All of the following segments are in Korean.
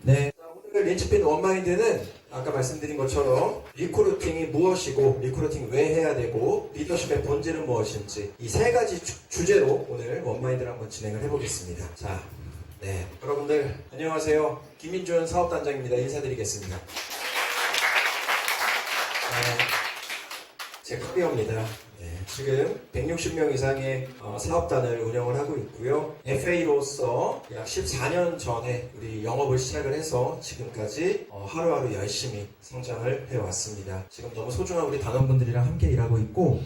네. 오늘 린치핀 원마인드는 아까 말씀드린 것처럼 리크루팅이 무엇이고 리크루팅 왜 해야 되고 리더십의 본질은 무엇인지 이 세 가지 주제로 오늘 원마인드를 한번 진행을 해보겠습니다. 자, 네. 여러분들 안녕하세요. 김민준 사업단장입니다. 인사드리겠습니다. 제 커리어입니다. 지금 160명 이상의 사업단을 운영을 하고 있고요. FA로서 약 14년 전에 우리 영업을 시작을 해서 지금까지 하루하루 열심히 성장을 해왔습니다. 지금 너무 소중한 우리 단원분들이랑 함께 일하고 있고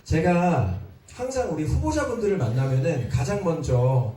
제가 항상 우리 후보자분들을 만나면은 가장 먼저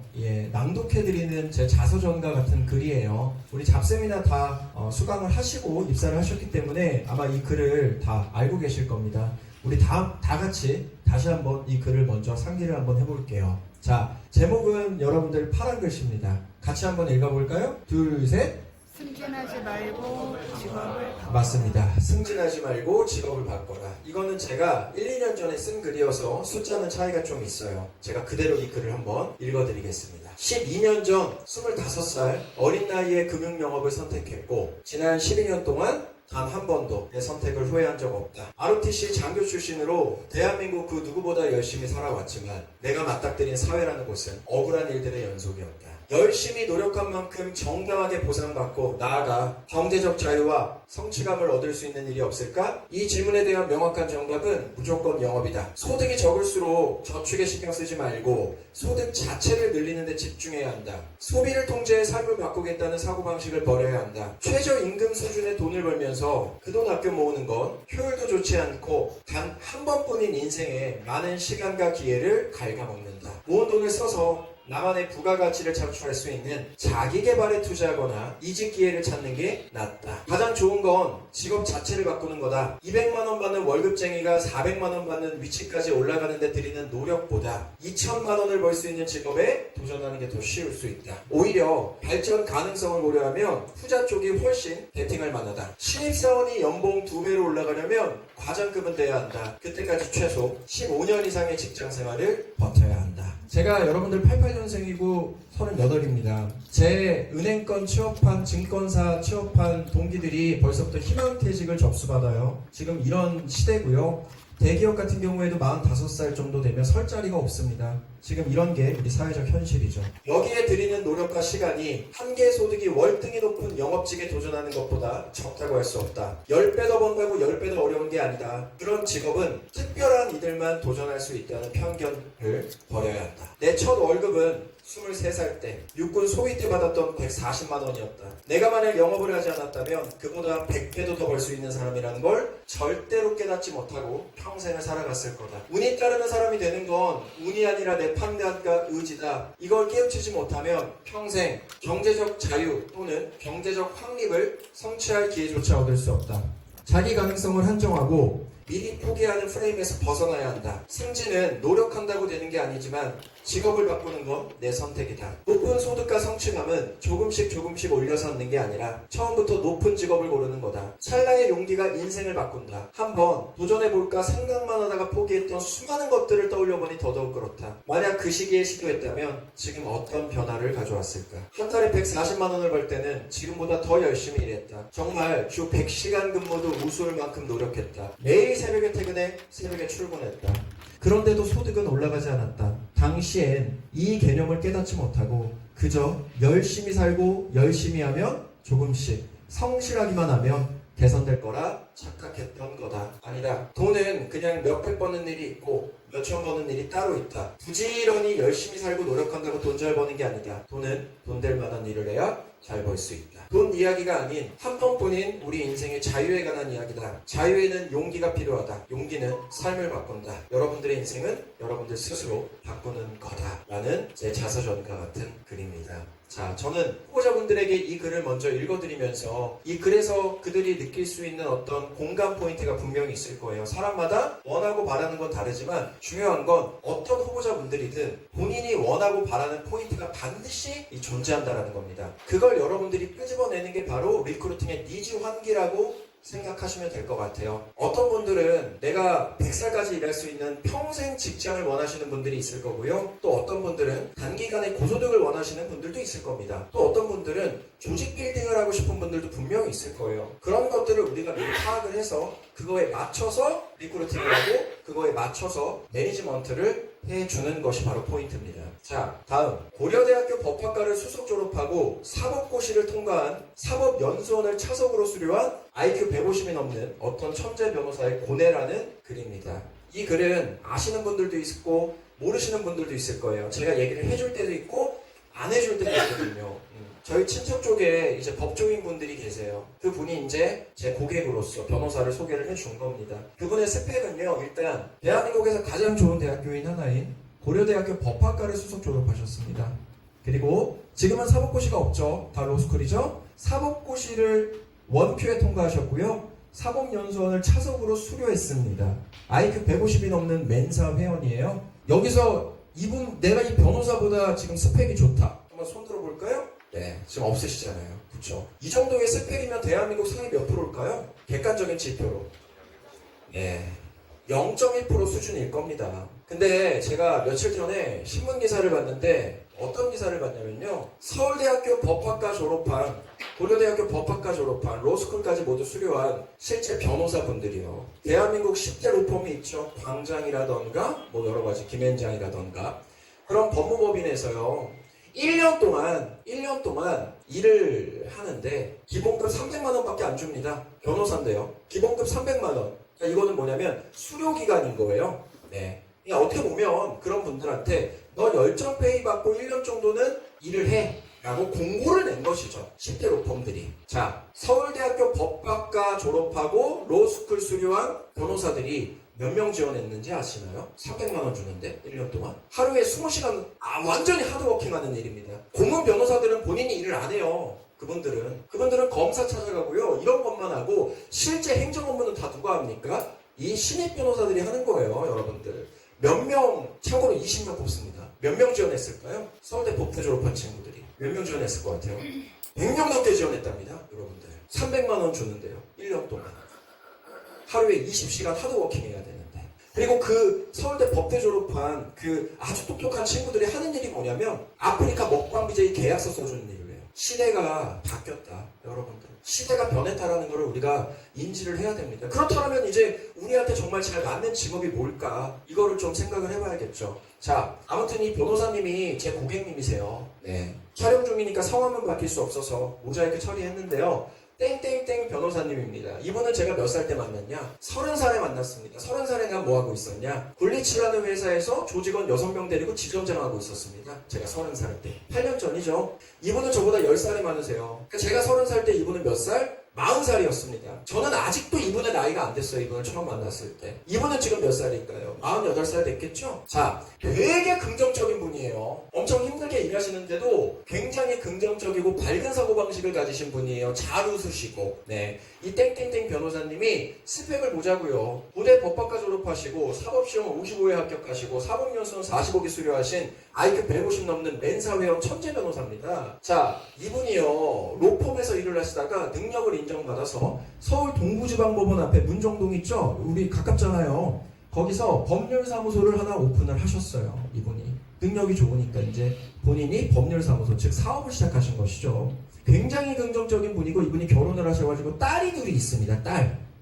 낭독해드리는 제 자서전과 같은 글이에요. 우리 잡세미나 다 수강을 하시고 입사를 하셨기 때문에 아마 이 글을 다 알고 계실 겁니다. 우리 다 같이 다시 한번 이 글을 먼저 상기를 한번 해볼게요. 자, 제목은 여러분들 파란 글씨입니다. 같이 한번 읽어볼까요? 둘, 셋. 승진하지 말고 직업을 바꿔라. 맞습니다. 승진하지 말고 직업을 바꿔라. 이거는 제가 1, 2년 전에 쓴 글이어서 숫자는 차이가 좀 있어요. 제가 그대로 이 글을 한번 읽어드리겠습니다. 12년 전 25살 어린 나이에 금융영업을 선택했고 지난 12년 동안 단 한 번도 내 선택을 후회한 적 없다. ROTC 장교 출신으로 대한민국 그 누구보다 열심히 살아왔지만 내가 맞닥뜨린 사회라는 곳은 억울한 일들의 연속이었다. 열심히 노력한 만큼 정당하게 보상받고 나아가 경제적 자유와 성취감을 얻을 수 있는 일이 없을까? 이 질문에 대한 명확한 정답은 무조건 영업이다. 소득이 적을수록 저축에 신경 쓰지 말고 소득 자체를 늘리는 데 집중해야 한다. 소비를 통제해 삶을 바꾸겠다는 사고방식을 버려야 한다. 최저임금 수준의 돈을 벌면서 그 돈 아껴 모으는 건 효율도 좋지 않고 단 한 번뿐인 인생에 많은 시간과 기회를 갉아먹는다. 모은 돈을 써서 나만의 부가가치를 창출할 수 있는 자기개발에 투자하거나 이직 기회를 찾는 게 낫다. 가장 좋은 건 직업 자체를 바꾸는 거다. 200만원 받는 월급쟁이가 400만원 받는 위치까지 올라가는 데 들이는 노력보다 2천만원을 벌 수 있는 직업에 도전하는 게 더 쉬울 수 있다. 오히려 발전 가능성을 고려하면 후자 쪽이 훨씬 베팅할 만하다. 신입사원이 연봉 2배로 올라가려면 과장급은 돼야 한다. 그때까지 최소 15년 이상의 직장생활을 버텨야 한다. 제가 여러분들 88년생이고 38입니다. 제 은행권 취업한 증권사 취업한 동기들이 벌써부터 희망퇴직을 접수받아요. 지금 이런 시대고요. 대기업 같은 경우에도 45살 정도 되면 설 자리가 없습니다. 지금 이런 게 우리 사회적 현실이죠. 여기에 들이는 노력과 시간이 한 개의 소득이 월등히 높은 영업직에 도전하는 것보다 적다고 할 수 없다. 10배 더 번다고 10배 더 어려운 게 아니다. 그런 직업은 특별한 이들만 도전할 수 있다는 편견을 버려야 한다. 내 첫 월급은 23살 때 육군 소위 때 받았던 140만 원이었다. 내가 만약 영업을 하지 않았다면 그보다 100배도 더 벌 수 있는 사람이라는 걸 절대로 깨닫지 못하고 평생을 살아갔을 거다. 운이 따르는 사람이 되는 건 운이 아니라 내 판단과 의지다. 이걸 깨우치지 못하면 평생 경제적 자유 또는 경제적 확립을 성취할 기회조차 얻을 수 없다. 자기 가능성을 한정하고 미리 포기하는 프레임에서 벗어나야 한다. 승진은 노력한다고 되는 게 아니지만 직업을 바꾸는 건 내 선택이다. 높은 소득과 성취감은 조금씩 올려서 얻는 게 아니라 처음부터 높은 직업을 고르는 거다. 찰나의 용기가 인생을 바꾼다. 한번 도전해볼까 생각만 하다가 포기했던 수많은 것들을 떠올려보니 더더욱 그렇다. 만약 그 시기에 시도했다면 지금 어떤 변화를 가져왔을까? 한 달에 140만 원을 벌 때는 지금보다 더 열심히 일했다. 정말 주 100시간 근무도 우스울 만큼 노력했다. 매일 새벽에 퇴근해 새벽에 출근했다. 그런데도 소득은 올라가지 않았다. 당시엔 이 개념을 깨닫지 못하고 그저 열심히 살고 열심히 하면 조금씩 성실하기만 하면 개선될 거라 착각했던 거다. 아니다. 돈은 그냥 몇백 버는 일이 있고 몇천 버는 일이 따로 있다. 부지런히 열심히 살고 노력한다고 돈 잘 버는 게 아니다. 돈은 돈 될 만한 일을 해야 잘 벌 수 있다. 돈 이야기가 아닌 한 번뿐인 우리 인생의 자유에 관한 이야기다. 자유에는 용기가 필요하다. 용기는 삶을 바꾼다. 여러분들의 인생은 여러분들 스스로 바꾸는 거다. 라는 제 자서전과 같은 글입니다. 자, 저는 후보자분들에게 이 글을 먼저 읽어드리면서 이 글에서 그들이 느낄 수 있는 어떤 공감 포인트가 분명히 있을 거예요. 사람마다 원하고 바라는 건 다르지만 중요한 건 어떤 후보자분들이든 본인이 원하고 바라는 포인트가 반드시 존재한다는 겁니다. 그걸 여러분들이 끄집어내는 게 바로 리크루팅의 니즈 환기라고 생각하시면 될 것 같아요. 어떤 분들은 내가 100살까지 일할 수 있는 평생 직장을 원하시는 분들이 있을 거고요. 또 어떤 분들은 단기간에 고소득을 원하시는 분들도 있을 겁니다. 또 어떤 분들은 조직 빌딩을 하고 싶은 분들도 분명히 있을 거예요. 그런 것들을 우리가 미리 파악을 해서 그거에 맞춰서 리크루팅을 하고 그거에 맞춰서 매니지먼트를 해주는 것이 바로 포인트입니다. 자, 다음 고려대학교 법학과를 수석 졸업하고 사법고시를 통과한 사법연수원을 차석으로 수료한 IQ 150이 넘는 어떤 천재 변호사의 고뇌라는 글입니다. 이 글은 아시는 분들도 있고 모르시는 분들도 있을 거예요. 제가 얘기를 해줄 때도 있고 안 해줄 때도 있거든요. 저희 친척 쪽에 이제 법조인 분들이 계세요. 그분이 이제 제 고객으로서 변호사를 소개를 해준 겁니다. 그분의 스펙은요, 일단 대한민국에서 가장 좋은 대학교인 하나인 고려대학교 법학과를 수석 졸업하셨습니다. 그리고 지금은 사법고시가 없죠. 다 로스쿨이죠. 사법고시를 원큐에 통과하셨고요. 사법연수원을 차석으로 수료했습니다. IQ 150이 넘는 멘사 회원이에요. 여기서 이분 내가 이 변호사보다 지금 스펙이 좋다. 한번 손 들어볼까요? 네, 지금 없으시잖아요. 그렇죠? 이 정도의 스펙이면 대한민국 상위 몇 프로일까요? 객관적인 지표로. 네, 0.1% 수준일 겁니다. 근데 제가 며칠 전에 신문 기사를 봤는데 어떤 기사를 봤냐면요. 서울대학교 법학과 졸업한, 고려대학교 법학과 졸업한, 로스쿨까지 모두 수료한 실제 변호사분들이요. 대한민국 10대 로펌이 있죠. 광장이라던가 뭐 여러 가지 김앤장이라던가 그런 법무법인에서요. 1년 동안 일을 하는데 기본급 300만 원밖에 안 줍니다. 변호사인데요. 기본급 300만 원. 그러니까 이거는 뭐냐면 수료 기간인 거예요. 네. 그러니까 어떻게 보면 그런 분들한테 너 열정 페이 받고 1년 정도는 일을 해 라고 공고를 낸 것이죠. 10대 로펌들이. 자, 서울대학교 법학과 졸업하고 로스쿨 수료한 변호사들이 몇 명 지원했는지 아시나요? 300만 원 주는데 1년 동안 하루에 20시간 완전히 하드워킹하는 일입니다. 고문 변호사들은 본인이 일을 안 해요. 그분들은 검사 찾아가고요. 이런 것만 하고 실제 행정 업무는 다 누가 합니까? 이 신입 변호사들이 하는 거예요. 여러분들 몇 명, 참고로 20명 뽑습니다. 몇 명 지원했을까요? 서울대 법대 졸업한 친구들이 몇 명 지원했을 것 같아요? 100명 넘게 지원했답니다. 여러분들 300만 원 주는데요. 1년 동안 하루에 20시간 하드워킹 해야 되는데. 그리고 그 서울대 법대 졸업한 그 아주 똑똑한 친구들이 하는 일이 뭐냐면 아프리카 먹방 BJ 계약서 써주는 일을 해요. 시대가 바뀌었다. 여러분들 시대가 변했다라는 것을 우리가 인지를 해야 됩니다. 그렇다면 이제 우리한테 정말 잘 맞는 직업이 뭘까? 이거를 좀 생각을 해봐야겠죠. 자, 아무튼 이 변호사님이 제 고객님이세요. 네. 촬영 중이니까 성함은 바뀔 수 없어서 모자이크 처리했는데요. 땡땡땡 변호사님입니다. 이분은 제가 몇 살 때 만났냐? 30살에 만났습니다. 30살에 난 뭐하고 있었냐? 굴리치라는 회사에서 조직원 6명 데리고 지점장하고 있었습니다. 제가 30살 때. 8년 전이죠. 이분은 저보다 10살이 많으세요. 그러니까 제가 30살 때 이분은 몇 살? 40살이었습니다. 저는 아직도 이분의 나이가 안 됐어요. 이분을 처음 만났을 때. 이분은 지금 몇 살일까요? 48살 됐겠죠? 자, 되게 긍정적인 분이에요. 엄청 힘들게 일하시는데도 굉장히 긍정적이고 밝은 사고방식을 가지신 분이에요. 잘 웃으시고. 네. 이 땡땡땡 변호사님이 스펙을 보자고요. 고대 법학과 졸업하시고 사법시험 55회 합격하시고 사법연수원 45기 수료하신 IQ 150 넘는 멘사회원 천재 변호사입니다. 자, 이분이요. 로펌에서 일을 하시다가 능력을 인정받아서 서울 동부지방법원 앞에 문정동 있죠? 우리 가깝잖아요. 거기서 법률사무소를 하나 오픈을 하셨어요. 이분이. 능력이 좋으니까 이제 본인이 법률사무소, 즉 사업을 시작하신 것이죠. 굉장히 긍정적인 분이고 이분이 결혼을 하셔가지고 딸이 둘이 있습니다.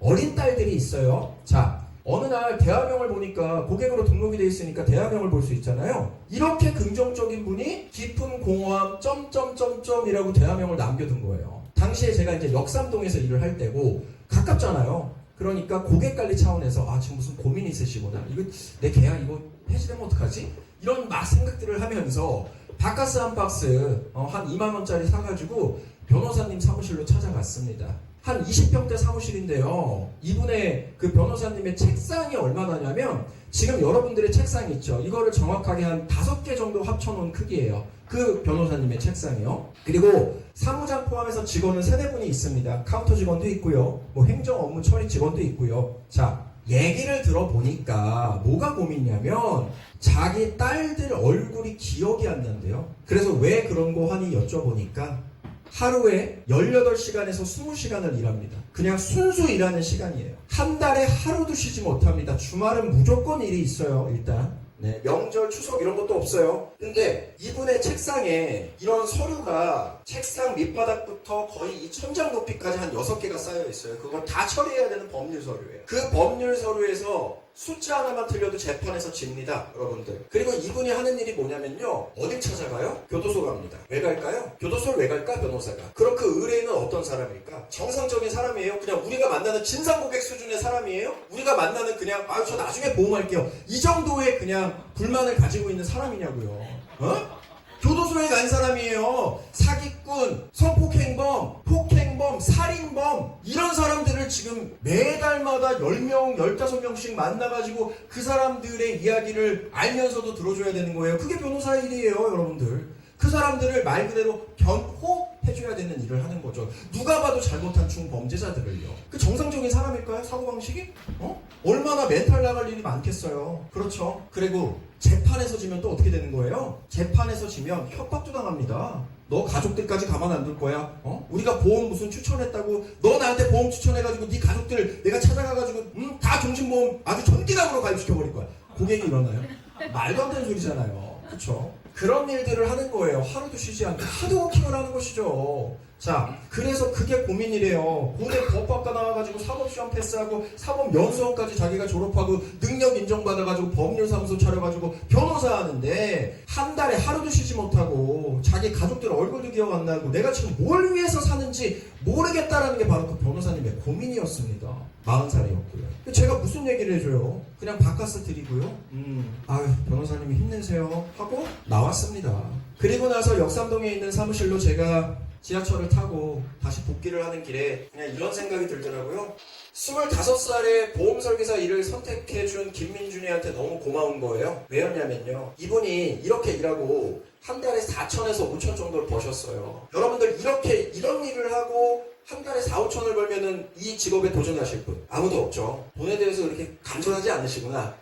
어린 딸들이 있어요. 자, 어느 날 대화명을 보니까 고객으로 등록이 돼 있으니까 대화명을 볼 수 있잖아요. 이렇게 긍정적인 분이 깊은 공허함 점점점점이라고 대화명을 남겨둔 거예요. 당시에 제가 이제 역삼동에서 일을 할 때고 가깝잖아요. 그러니까 고객 관리 차원에서 지금 무슨 고민이 있으시구나. 이거 내 계약 이거 해지되면 어떡하지? 이런 막 생각들을 하면서 바카스 한 박스 한 2만 원짜리 사가지고 변호사님 사무실로 찾아갔습니다. 한 20평대 사무실인데요. 이분의 그 변호사님의 책상이 얼마나냐면 지금 여러분들의 책상 있죠. 이거를 정확하게 한 5개 정도 합쳐놓은 크기예요. 그 변호사님의 책상이요. 그리고 사무장 포함해서 직원은 3-4분이 있습니다. 카운터 직원도 있고요. 뭐 행정 업무 처리 직원도 있고요. 자, 얘기를 들어보니까 뭐가 고민이냐면 자기 딸들 얼굴이 기억이 안 난대요. 그래서 왜 그런 거 하니 여쭤보니까 하루에 18시간에서 20시간을 일합니다. 그냥 순수 일하는 시간이에요. 한 달에 하루도 쉬지 못합니다. 주말은 무조건 일이 있어요, 일단. 네, 명절, 추석 이런 것도 없어요. 근데 이분의 책상에 이런 서류가 책상 밑바닥부터 거의 이 천장 높이까지 한 6개가 쌓여 있어요. 그거 다 처리해야 되는 법률 서류예요. 그 법률 서류에서 숫자 하나만 틀려도 재판에서 집니다, 여러분들. 그리고 이분이 하는 일이 뭐냐면요. 어딜 찾아가요? 교도소 갑니다. 왜 갈까요? 교도소를 왜 갈까? 변호사가. 그럼 그 의뢰인은 어떤 사람일까? 정상적인 사람이에요? 그냥 우리가 만나는 진상고객 수준의 사람이에요? 우리가 만나는 그냥 아유 저 나중에 보험할게요. 이 정도의 그냥 불만을 가지고 있는 사람이냐고요. 어? 교도소에 간 사람이에요. 사기꾼, 성폭행범, 폭행범, 살인범 이런 사람들을 지금 매달마다 10명, 15명씩 만나가지고 그 사람들의 이야기를 알면서도 들어줘야 되는 거예요. 그게 변호사 일이에요, 여러분들. 그 사람들을 말 그대로 변호해줘야 되는 일을 하는 거죠. 누가 봐도 잘못한 중범죄자들을요. 그 정상적인 사람일까요? 사고방식이? 얼마나 멘탈 나갈 일이 많겠어요. 그렇죠. 그리고 재판에서 지면 또 어떻게 되는 거예요? 재판에서 지면 협박도 당합니다. 너 가족들까지 가만 안 둘 거야? 우리가 보험 무슨 추천했다고 너 나한테 보험 추천해가지고 네 가족들 내가 찾아가가지고 다 종신보험 아주 전기납으로 가입시켜버릴 거야. 고객이 일어나요? 말도 안 되는 소리잖아요. 그쵸? 그런 일들을 하는 거예요. 하루도 쉬지 않고 하드워킹을 하는 것이죠. 자, 그래서 그게 고민이래요. 고대 법학과 나와가지고 사법시험 패스하고 사법연수원까지 자기가 졸업하고 능력 인정받아가지고 법률사무소 차려가지고 변호사 하는데 한 달에 하루도 쉬지 못하고 자기 가족들 얼굴도 기억 안 나고 내가 지금 뭘 위해서 사는지 모르겠다라는 게 바로 그 변호사님의 고민이었습니다. 40살이었고요. 제가 무슨 얘기를 해줘요? 그냥 바카스 드리고요. 아유 변호사님이 힘내세요 하고 나왔습니다. 그리고 나서 역삼동에 있는 사무실로 제가 지하철을 타고 다시 복귀를 하는 길에 그냥 이런 생각이 들더라고요. 25살에 보험설계사 일을 선택해준 김민준이한테 너무 고마운 거예요. 왜였냐면요. 이분이 이렇게 일하고 한 달에 4천에서 5천 정도를 버셨어요. 여러분들 이런 일을 하고 한 달에 4, 5천을 벌면은 이 직업에 도전하실 분 아무도 없죠. 돈에 대해서 그렇게 간절하지 않으시구나.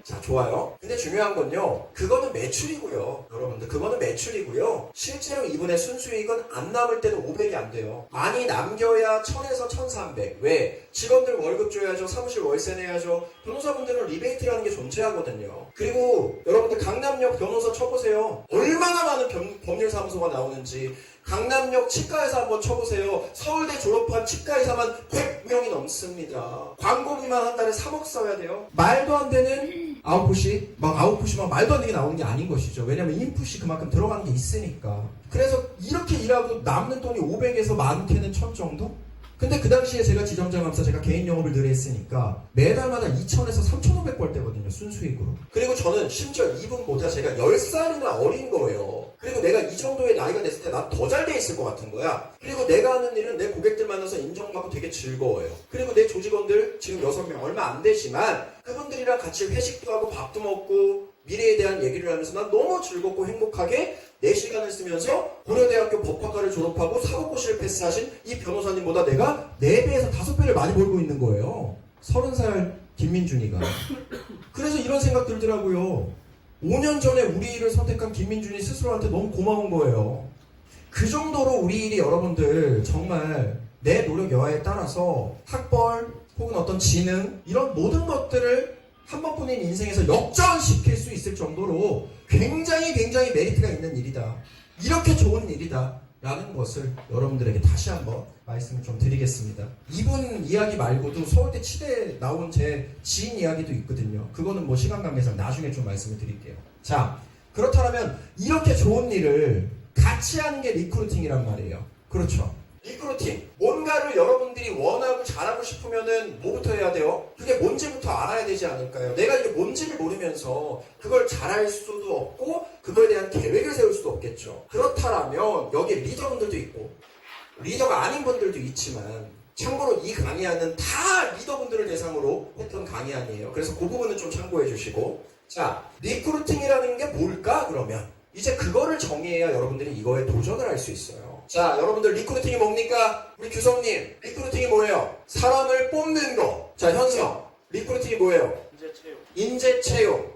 자, 좋아요. 근데 중요한 건요. 그거는 매출이고요. 여러분들 그거는 매출이고요. 실제로 이분의 순수익은 안 남을 때는 500이 안 돼요. 많이 남겨야 1000에서 1300. 왜? 직원들 월급 줘야죠. 사무실 월세 내야죠. 변호사분들은 리베이트라는 게 존재하거든요. 그리고 여러분들 강남역 변호사 쳐보세요. 얼마나 많은 법률사무소가 나오는지. 강남역 치과의사 한번 쳐보세요. 서울대 졸업한 치과의사만 100명이 넘습니다. 광고비만 한 달에 3억 써야 돼요. 말도 안 되는 아웃풋이 막 말도 안 되게 나오는 게 아닌 것이죠. 왜냐면 인풋이 그만큼 들어가는 게 있으니까. 그래서 이렇게 일하고 남는 돈이 500에서 많게는 1000 정도? 근데 그 당시에 제가 지점장하면서 제가 개인 영업을 늘 했으니까 매달마다 2000에서 3500 벌 때거든요. 순수익으로. 그리고 저는 심지어 이분보다 제가 10살이나 어린 거예요. 그리고 내가 이 정도의 나이가 됐을 때 난 더 잘 돼 있을 것 같은 거야. 그리고 내가 하는 일은 내 고객들 만나서 인정받고 되게 즐거워요. 그리고 내 조직원들 지금 6명 얼마 안 되지만 그분들이랑 같이 회식도 하고 밥도 먹고 미래에 대한 얘기를 하면서 난 너무 즐겁고 행복하게 4시간을 쓰면서 고려대학교 법학과를 졸업하고 사법고시를 패스하신 이 변호사님보다 내가 4배에서 5배를 많이 벌고 있는 거예요. 30살 김민준이가. 그래서 이런 생각 들더라고요. 5년 전에 우리 일을 선택한 김민준이 스스로한테 너무 고마운 거예요. 그 정도로 우리 일이 여러분들 정말 내 노력 여하에 따라서 학벌 혹은 어떤 지능 이런 모든 것들을 한 번뿐인 인생에서 역전시킬 수 있을 정도로 굉장히 메리트가 있는 일이다. 이렇게 좋은 일이다. 라는 것을 여러분들에게 다시 한번 말씀을 좀 드리겠습니다. 이분 이야기 말고도 서울대 치대 나온 제 지인 이야기도 있거든요. 그거는 뭐 시간 관계상 나중에 좀 말씀을 드릴게요. 자, 그렇다면 이렇게 좋은 일을 같이 하는 게 리크루팅이란 말이에요. 그렇죠. 리크루팅. 뭔가를 여러분들이 원하고 잘하고 싶으면은 뭐부터 해야 돼요? 그게 뭔지부터 알아야 되지 않을까요? 내가 이게 뭔지를 모르면서 그걸 잘할 수도 없고 그거에 대한 계획을 세울 수도 없겠죠. 그렇다면 여기 리더분들도 있고 리더가 아닌 분들도 있지만 참고로 이 강의안은 다 리더분들을 대상으로 했던 강의안이에요. 그래서 그 부분은 좀 참고해 주시고 자, 리크루팅이라는 게 뭘까 그러면? 이제 그거를 정의해야 여러분들이 이거에 도전을 할 수 있어요. 자, 여러분들 리크루팅이 뭡니까? 우리 규성님, 리크루팅이 뭐예요? 사람을 뽑는 거. 자, 현성, 리크루팅이 뭐예요? 인재 채용.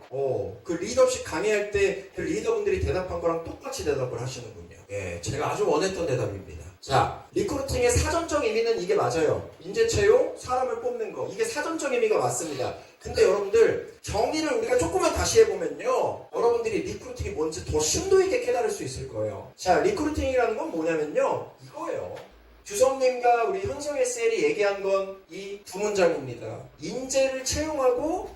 그 리더십 강의할 때 그 리더분들이 대답한 거랑 똑같이 대답을 하시는군요. 예, 제가 아주 원했던 대답입니다. 자, 리크루팅의 사전적 의미는 이게 맞아요. 인재 채용, 사람을 뽑는 거. 이게 사전적 의미가 맞습니다. 근데 여러분들 정의를 우리가 조금만 다시 해보면요, 여러분들이 리크루팅이 뭔지 더 심도 있게 깨달을 수 있을 거예요. 자, 리크루팅이라는 건 뭐냐면요, 이거예요. 주성님과 우리 현성 SL이 얘기한 건 이 두 문장입니다. 인재를 채용하고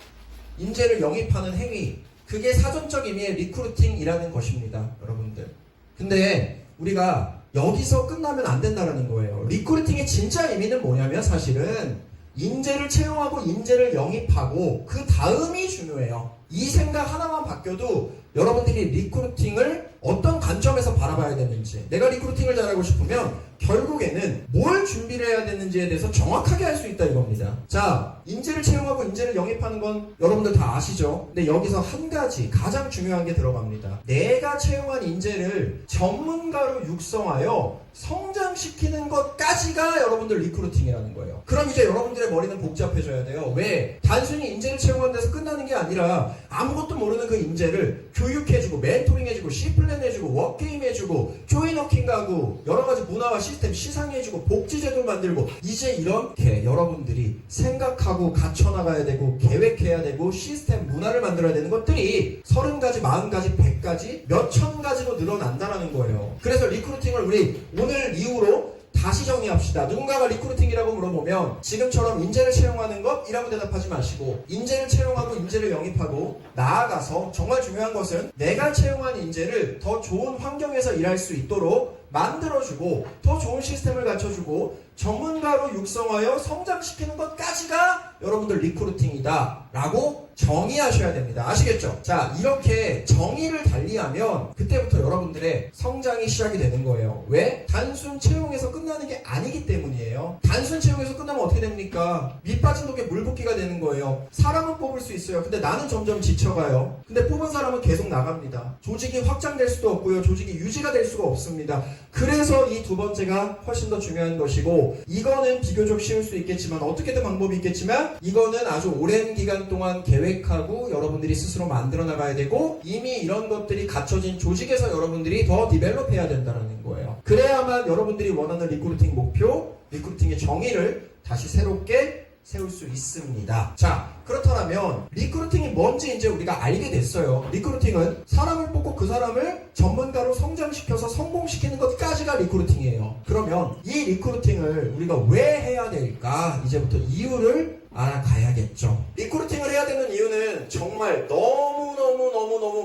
인재를 영입하는 행위, 그게 사전적 의미의 리크루팅이라는 것입니다, 여러분들. 근데 우리가 여기서 끝나면 안 된다는 거예요. 리크루팅의 진짜 의미는 뭐냐면 사실은 인재를 채용하고 인재를 영입하고 그 다음이 중요해요. 이 생각 하나만 바뀌어도 여러분들이 리크루팅을 어떤 관점에서 바라봐야 되는지, 내가 리크루팅을 잘하고 싶으면 결국에는 뭘 준비를 해야 되는지에 대해서 정확하게 할 수 있다 이겁니다. 자, 인재를 채용하고 인재를 영입하는 건 여러분들 다 아시죠? 근데 여기서 한 가지 가장 중요한 게 들어갑니다. 내가 채용한 인재를 전문가로 육성하여 성장시키는 것까지가 여러분들 리크루팅이라는 거예요. 그럼 이제 여러분들의 머리는 복잡해져야 돼요. 왜? 단순히 인재를 채용하는 데서 끝나는 게 아니라 아무것도 모르는 그 인재를 교육해주고 멘토링해주고 C플랜 해주고 워게임 해주고 조인워킹 가고 여러가지 문화와 시스템 시상해주고 복지제도 만들고, 이제 이렇게 여러분들이 생각하고 갖춰나가야 되고 계획해야 되고 시스템 문화를 만들어야 되는 것들이 30가지, 40가지, 100가지, 몇천 가지로 늘어난다는 거예요. 그래서 리크루팅을 우리 오늘 이후로 다시 정리합시다. 누군가가 리크루팅이라고 물어보면 지금처럼 인재를 채용하는 것이라고 대답하지 마시고, 인재를 채용하고 인재를 영입하고, 나아가서 정말 중요한 것은 내가 채용한 인재를 더 좋은 환경에서 일할 수 있도록 만들어주고 더 좋은 시스템을 갖춰주고 전문가로 육성하여 성장시키는 것까지가 여러분들 리크루팅이다 라고 정의하셔야 됩니다. 아시겠죠? 자, 이렇게 정의를 달리하면 그때부터 여러분들의 성장이 시작이 되는 거예요. 왜? 단순 채용에서 끝나는 게 아니기 때문이에요. 단순 채용에서 끝나면 어떻게 됩니까? 밑 빠진 독에 물 붓기가 되는 거예요. 사람은 뽑을 수 있어요. 근데 나는 점점 지쳐가요. 근데 뽑은 사람은 계속 나갑니다. 조직이 확장될 수도 없고요. 조직이 유지가 될 수가 없습니다. 그래서 이 두 번째가 훨씬 더 중요한 것이고, 이거는 비교적 쉬울 수 있겠지만, 어떻게든 방법이 있겠지만, 이거는 아주 오랜 기간 동안 계획하고 여러분들이 스스로 만들어 나가야 되고, 이미 이런 것들이 갖춰진 조직에서 여러분들이 더 디벨롭해야 된다는 거예요. 그래야만 여러분들이 원하는 리크루팅 목표, 리크루팅의 정의를 다시 새롭게 세울 수 있습니다. 자, 그렇다면 리크루팅이 뭔지 이제 우리가 알게 됐어요. 리크루팅은 사람을 뽑고 그 사람을 전문가로 성장시켜서 성공시키는 것까지가 리크루팅이에요. 그러면 이 리크루팅을 우리가 왜 해야 될까? 이제부터 이유를 알아가야겠죠. 리크루팅을 해야 되는 이유는 정말 너무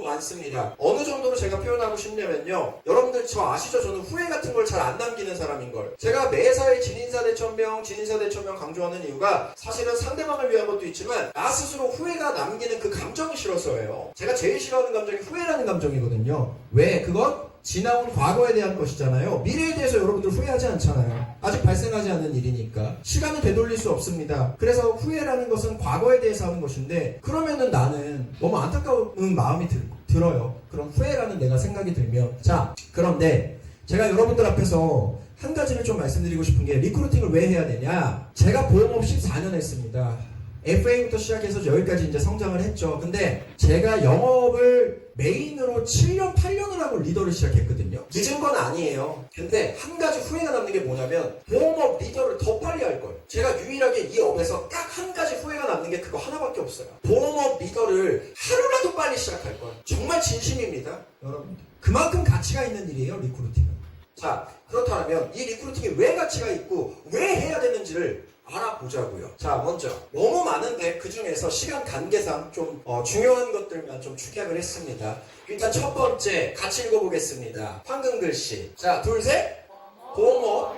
많습니다. 어느 정도로 제가 표현하고 싶냐면요, 여러분들 저 아시죠? 저는 후회 같은 걸 잘 안 남기는 사람인걸. 제가 매사에 진인사 대천명 강조하는 이유가 사실은 상대방을 위한 것도 있지만 나 스스로 후회가 남기는 그 감정이 싫어서예요. 제가 제일 싫어하는 감정이 후회라는 감정이거든요. 왜? 그건 지나온 과거에 대한 것이잖아요. 미래에 대해서 여러분들 후회하지 않잖아요. 아직 발생하지 않는 일이니까. 시간을 되돌릴 수 없습니다. 그래서 후회라는 것은 과거에 대해서 하는 것인데, 그러면은 나는 너무 안타까운 마음이 들어요. 그런 후회라는 내가 생각이 들면. 자, 그런데 제가 여러분들 앞에서 한 가지를 좀 말씀드리고 싶은 게, 리크루팅을 왜 해야 되냐? 제가 보험업 14년 했습니다. FA부터 시작해서 여기까지 이제 성장을 했죠. 근데 제가 영업을 메인으로 7년, 8년을 하고 리더를 시작했거든요. 늦은 건 아니에요. 근데 한 가지 후회가 남는 게 뭐냐면, 보험업 리더를 더 빨리 할 걸. 제가 유일하게 이 업에서 딱 한 가지 후회가 남는 게 그거 하나밖에 없어요. 보험업 리더를 하루라도 빨리 시작할 걸. 정말 진심입니다, 여러분. 그만큼 가치가 있는 일이에요, 리크루팅은. 자, 그렇다면 이 리크루팅이 왜 가치가 있고 왜 해야 되는지를 알아보자고요. 자, 먼저 너무 많은데 그 중에서 시간 관계상 좀 중요한 것들만 좀 축약을 했습니다. 일단 첫 번째 같이 읽어보겠습니다. 황금 글씨. 자, 둘, 셋. 보험업.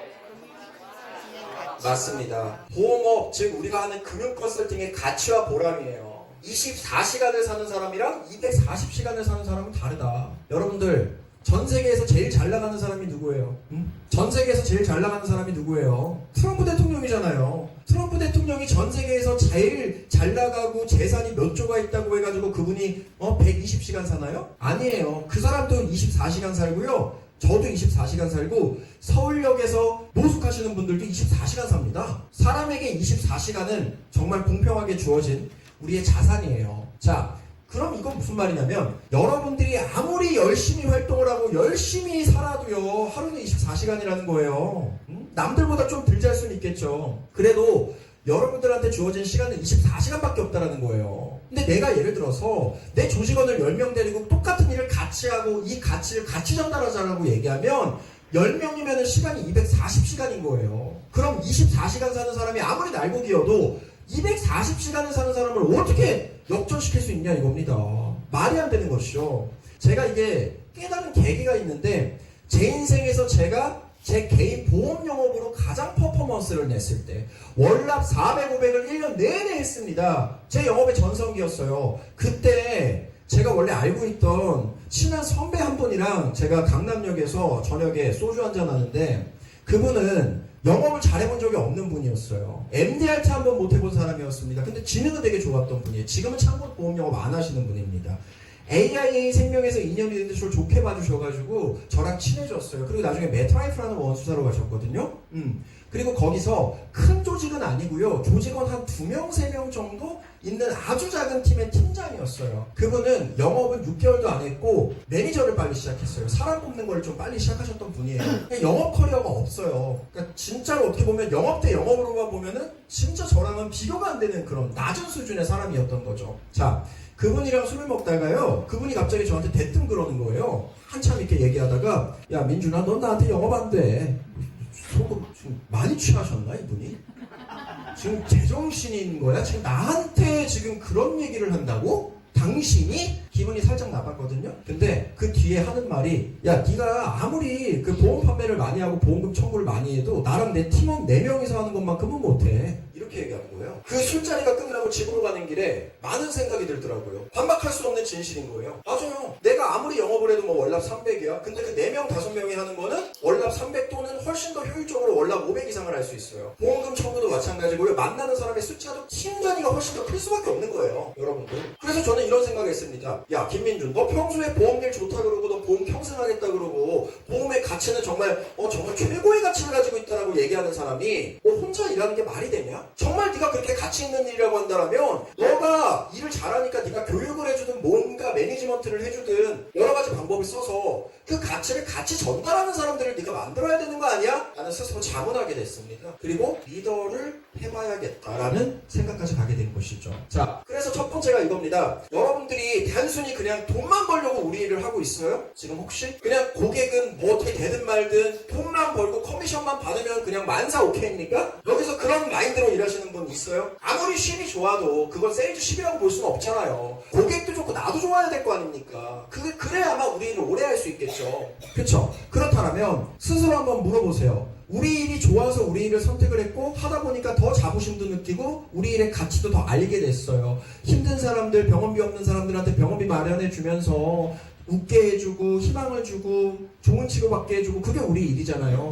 맞습니다. 보험업, 즉 우리가 하는 금융 컨설팅의 가치와 보람이에요. 24시간을 사는 사람이랑 240시간을 사는 사람은 다르다. 여러분들, 전 세계에서 제일 잘 나가는 사람이 누구예요? 전 세계에서 제일 잘 나가는 사람이 누구예요? 트럼프 대통령이잖아요. 트럼프 대통령이 전 세계에서 제일 잘 나가고 재산이 몇 조가 있다고 해가지고 그분이 120시간 사나요? 아니에요. 그 사람도 24시간 살고요. 저도 24시간 살고, 서울역에서 노숙하시는 분들도 24시간 삽니다. 사람에게 24시간은 정말 공평하게 주어진 우리의 자산이에요. 자, 그럼 이건 무슨 말이냐면 여러분들이 아무리 열심히 활동을 하고 열심히 살아도요 하루는 24시간이라는 거예요. 남들보다 좀 덜 잘 수는 있겠죠. 그래도 여러분들한테 주어진 시간은 24시간밖에 없다라는 거예요. 근데 내가 예를 들어서 내 조직원을 10명 데리고 똑같은 일을 같이 하고 이 가치를 같이 전달하자라고 얘기하면 10명이면 시간이 240시간인 거예요. 그럼 24시간 사는 사람이 아무리 날고기여도 240시간을 사는 사람을 어떻게 역전시킬 수 있냐 이겁니다. 말이 안 되는 것이죠. 제가 이게 깨달은 계기가 있는데 제 인생에서 제가 제 개인 보험 영업으로 가장 퍼포먼스를 냈을 때 월납 400, 500을 1년 내내 했습니다. 제 영업의 전성기였어요. 그때 제가 원래 알고 있던 친한 선배 한 분이랑 제가 강남역에서 저녁에 소주 한잔 하는데 그분은 영업을 잘해본 적이 없는 분이었어요. MDRT 한번 못 해본 사람이었습니다. 근데 지능은 되게 좋았던 분이에요. 지금은 참고로 보험 영업 안 하시는 분입니다. AIA 생명에서 2년이 됐는데 저를 좋게 봐주셔가지고 저랑 친해졌어요. 그리고 나중에 메트라이프라는 원수사로 가셨거든요. 그리고 거기서 큰 조직은 아니고요. 조직원 한 2명, 3명 정도 있는 아주 작은 팀의 팀장이었어요. 그분은 영업은 6개월도 안 했고 매니저를 빨리 시작했어요. 사람 뽑는 걸 좀 빨리 시작하셨던 분이에요. 영업 커리어가 없어요. 그러니까 진짜로 어떻게 보면 영업 대 영업으로만 보면은 진짜 저랑은 비교가 안 되는 그런 낮은 수준의 사람이었던 거죠. 자, 그분이랑 술을 먹다가요. 그분이 갑자기 저한테 대뜸 그러는 거예요. 한참 이렇게 얘기하다가 야 민준아 넌 나한테 영업 안 돼. 속으로 지금 많이 취하셨나 이분이? 지금 제정신인 거야? 지금 나한테 지금 그런 얘기를 한다고? 당신이? 기분이 살짝 나빴거든요. 근데 그 뒤에 하는 말이 야 네가 아무리 그 보험 판매를 많이 하고 보험금 청구를 많이 해도 나랑 내 팀원 4명이서 하는 것만큼은 못해. 이렇게 얘기하는 거예요. 그 술자리가 끝나고 집으로 가는 길에 많은 생각이 들더라고요. 반박할 수 없는 진실인 거예요. 맞아요. 내가 아무리 영업을 해도 뭐 월납 300이야. 근데 그 4명, 5명이 하는 거는 월납 300 또는 훨씬 더 효율적으로 월납 500 이상을 할 수 있어요. 보험금 청구도 마찬가지고요. 만나는 사람의 숫자도 팀 단위가 훨씬 더 클 수밖에 없는 거예요. 여러분들. 그래서 저는 이런 생각을 했습니다. 야 김민준 너 평소에 보험일 좋다 그러고 너 보험 평생 하겠다 그러고 보험의 가치는 정말 정말 최고의 가치를 가지고 있다라고 얘기하는 사람이 혼자 일하는 게 말이 되냐? 정말 네가 그렇게 가치 있는 일이라고 한다면 너가 일을 잘하니까 네가 교육을 해주든 뭔가 매니지먼트를 해주든 여러 가지 방법을 써서 그 가치를 같이 전달하는 사람들을 네가 만들어야 되는 거 아니야? 나는 스스로 자문하게 됐습니다. 그리고 리더를 해봐야겠다라는 생각까지 가게 된 것이죠. 자, 그래서 첫 번째가 이겁니다. 여러분들이 단순히 그냥 돈만 벌려고 우리 일을 하고 있어요? 지금 혹시? 그냥 고객은 뭐 어떻게 되든 말든 돈만 벌고 커미션만 받으면 그냥 만사 오케이입니까? 여기서 그런 마인드로 일하시는 분 있어요? 아무리 쉼이 좋아도 그건 세일즈십이라고 볼 수는 없잖아요. 고객도 좋고 나도 좋아야 될 거 아닙니까? 그래야만 우리 일을 오래 할 수 있겠죠. 그쵸? 그렇다면 스스로 한번 물어보세요. 우리 일이 좋아서 우리 일을 선택을 했고 하다 보니까 더 자부심도 느끼고 우리 일의 가치도 더 알게 됐어요. 힘든 사람들, 병원비 없는 사람들한테 병원비 마련해 주면서 웃게 해주고 희망을 주고 좋은 치료받게 해주고 그게 우리 일이잖아요.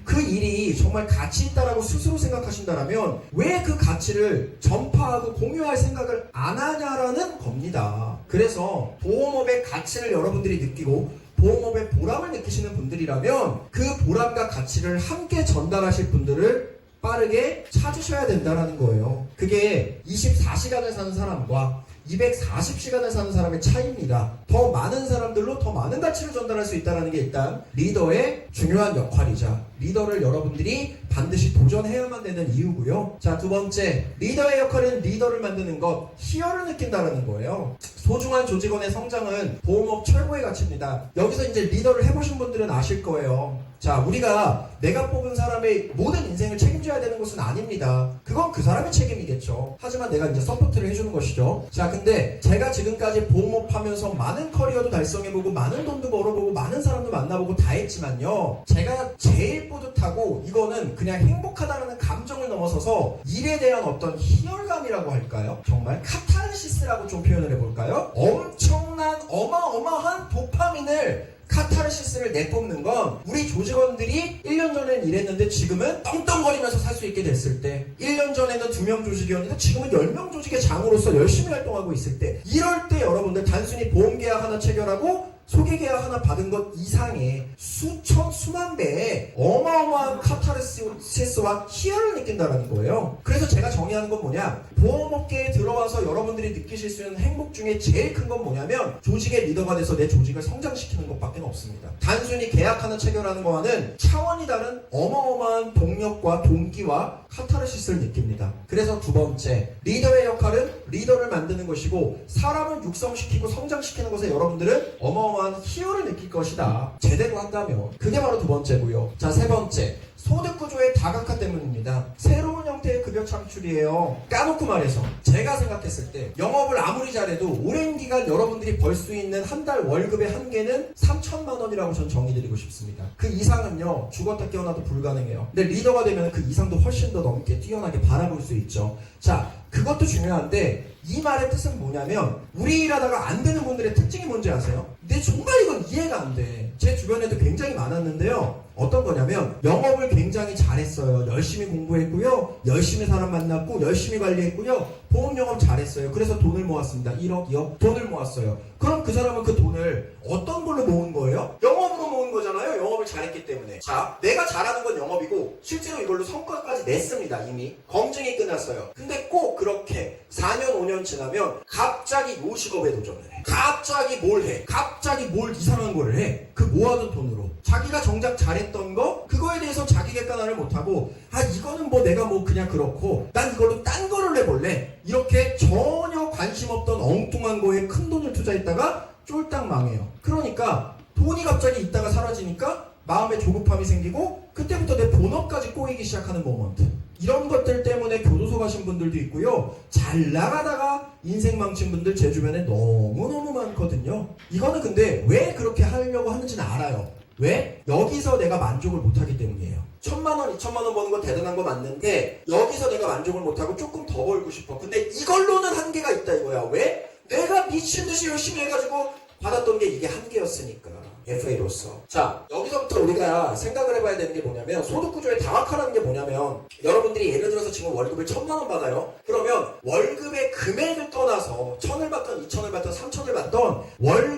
그 일이 정말 가치 있다라고 스스로 생각하신다면 왜 그 가치를 전파하고 공유할 생각을 안 하냐라는 겁니다. 그래서 보험업의 가치를 여러분들이 느끼고 보험업의 보람을 느끼시는 분들이라면 그 보람과 가치를 함께 전달하실 분들을 빠르게 찾으셔야 된다는 거예요. 그게 24시간을 사는 사람과 240시간을 사는 사람의 차이입니다. 더 많은 사람들로 더 많은 가치를 전달할 수 있다는 게 일단 리더의 중요한 역할이자 리더를 여러분들이 반드시 도전해야만 되는 이유고요. 자, 두 번째, 리더의 역할은 리더를 만드는 것, 희열을 느낀다는 거예요. 소중한 조직원의 성장은 보험업 최고의 가치입니다. 여기서 이제 리더를 해보신 분들은 아실 거예요. 자, 우리가 내가 뽑은 사람의 모든 인생을 책임져야 되는 것은 아닙니다. 그건 그 사람의 책임이겠죠. 하지만 내가 이제 서포트를 해주는 것이죠. 자, 근데 제가 지금까지 보험업 하면서 많은 커리어도 달성해보고 많은 돈도 벌어보고 많은 사람도 만나보고 다 했지만요. 제가 제일 뿌듯하고 이거는 그냥 행복하다는 감정을 넘어서서 일에 대한 어떤 희열감이라고 할까요? 정말 카타르시스라고 좀 표현을 해볼까요? 엄청난 어마어마한 도파민을 카타르시스를 내뿜는 건 우리 조직원들이 1년 전엔 이랬는데 지금은 떵떵거리면서 살 수 있게 됐을 때 1년 전에는 2명 조직이었는데 지금은 10명 조직의 장으로서 열심히 활동하고 있을 때 이럴 때 여러분들 단순히 보험계약 하나 체결하고 소개 계약 하나 받은 것 이상의 수천 수만 배의 어마어마한 카타르시스와 희열을 느낀다는 거예요. 그래서 제가 정의하는 건 뭐냐, 보험업계에 들어와서 여러분들이 느끼실 수 있는 행복 중에 제일 큰 건 뭐냐면 조직의 리더가 돼서 내 조직을 성장시키는 것밖에 없습니다. 단순히 계약 하나 체결하는 거와는 차원이 다른 어마어마한 동력과 동기와 카타르시스를 느낍니다. 그래서 두 번째, 리더의 역할은 리더를 만드는 것이고 사람을 육성시키고 성장시키는 것에 여러분들은 어마어마한 희열을 느낄 것이다. 제대로 한다면. 그게 바로 두 번째고요. 자, 세 번째, 소득 구조의 다각화 때문입니다. 새로운 형태의 급여 창출이에요. 까놓고 말해서 제가 생각했을 때 영업을 아무리 잘해도 오랜 기간 여러분들이 벌 수 있는 한 달 월급의 한계는 3천만 원이라고 전 정의드리고 싶습니다. 그 이상은요, 죽었다 깨어나도 불가능해요. 근데 리더가 되면 그 이상도 훨씬 더 넘게 뛰어나게 바라볼 수 있죠. 자, 그것도 중요한데 이 말의 뜻은 뭐냐면 우리 일하다가 안 되는 분들의 특징이 뭔지 아세요? 근데 정말 이건 이해가 안 돼. 제 주변에도 굉장히 많았는데요. 어떤 거냐면 영업을 굉장히 잘했어요. 열심히 공부했고요. 열심히 사람 만났고 열심히 관리했고요. 보험 영업 잘했어요. 그래서 돈을 모았습니다. 1억, 2억 돈을 모았어요. 그럼 그 사람은 그 돈을 어떤 걸로 모은 거예요? 영업으로 모은 거잖아요. 영업을 잘했기 때문에. 자, 내가 잘하는 건 영업이고 실제로 이걸로 성과까지 냈습니다. 이미 검증이 끝났어요. 근데 꼭 그렇게 4년, 5년 지나면 갑자기 요식업에 도전을 해. 갑자기 뭘 해? 갑자기 뭘 이상한 거를 해. 그 모아둔 돈으로. 자기가 정작 잘했던 거 그거에 대해서 자기 객관화를 못하고 이거는 뭐 내가 뭐 그냥 그렇고 난 이걸로 딴 거를 내볼래. 이렇게 전혀 관심 없던 엉뚱한 거에 큰 돈을 투자했다가 쫄딱 망해요. 그러니까 돈이 갑자기 있다가 사라지니까 마음에 조급함이 생기고 그때부터 내 본업까지 꼬이기 시작하는 모먼트. 이런 것들 때문에 교도소 가신 분들도 있고요. 잘 나가다가 인생 망친 분들 제 주변에 너무너무 많거든요. 이거는 근데 왜 그렇게 하려고 하는지는 알아요. 왜? 여기서 내가 만족을 못하기 때문이에요. 1,000만 원, 2,000만 원 버는 건 대단한 거 맞는데 여기서 내가 만족을 못하고 조금 더 벌고 싶어. 근데 이걸로는 한계가 있다 이거야. 왜? 내가 미친 듯이 열심히 해가지고 받았던 게 이게 한계였으니까. FA로서. 자, 여기서부터 우리가 생각을 해봐야 되는 게 뭐냐면 소득구조의 다각화라는 게 뭐냐면 여러분들이 예를 들어서 지금 월급을 1,000만 원 받아요. 그러면 월급의 금액을 떠나서 1,000을 받던 2,000을 받던 3,000을 받던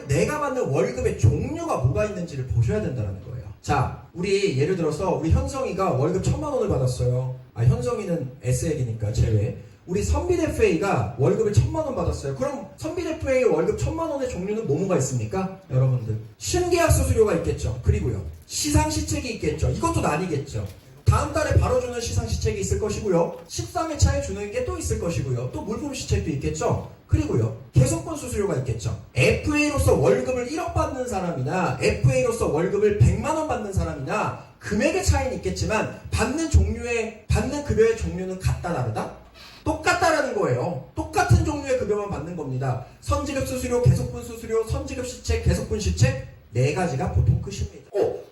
내가 받는 월급의 종류가 뭐가 있는지를 보셔야 된다는 거예요. 자, 우리 예를 들어서 우리 현성이가 월급 1,000만 원을 받았어요. 현성이는 S액이니까 제외. 우리 선빛 FA가 월급을 1,000만 원 받았어요. 그럼 선빛 FA 월급 1,000만 원의 종류는 뭐가 있습니까? 여러분들. 신계약 수수료가 있겠죠. 그리고요. 시상시책이 있겠죠. 이것도 나뉘겠죠. 다음 달에 바로 주는 시상시책이 있을 것이고요. 13회차에 주는 게 또 있을 것이고요. 또 물품시책도 있겠죠. 그리고요. 계속권 수수료가 있겠죠. FA로서 월급을 1억 받는 사람이나 FA로서 월급을 100만 원 받는 사람이나 금액의 차이는 있겠지만 받는 급여의 종류는 같다 다르다? 똑같다라는 거예요. 똑같은 종류의 급여만 받는 겁니다. 선지급 수수료, 계속분 수수료, 선지급 시책, 계속분 시책 4가지가 보통 끝입니다.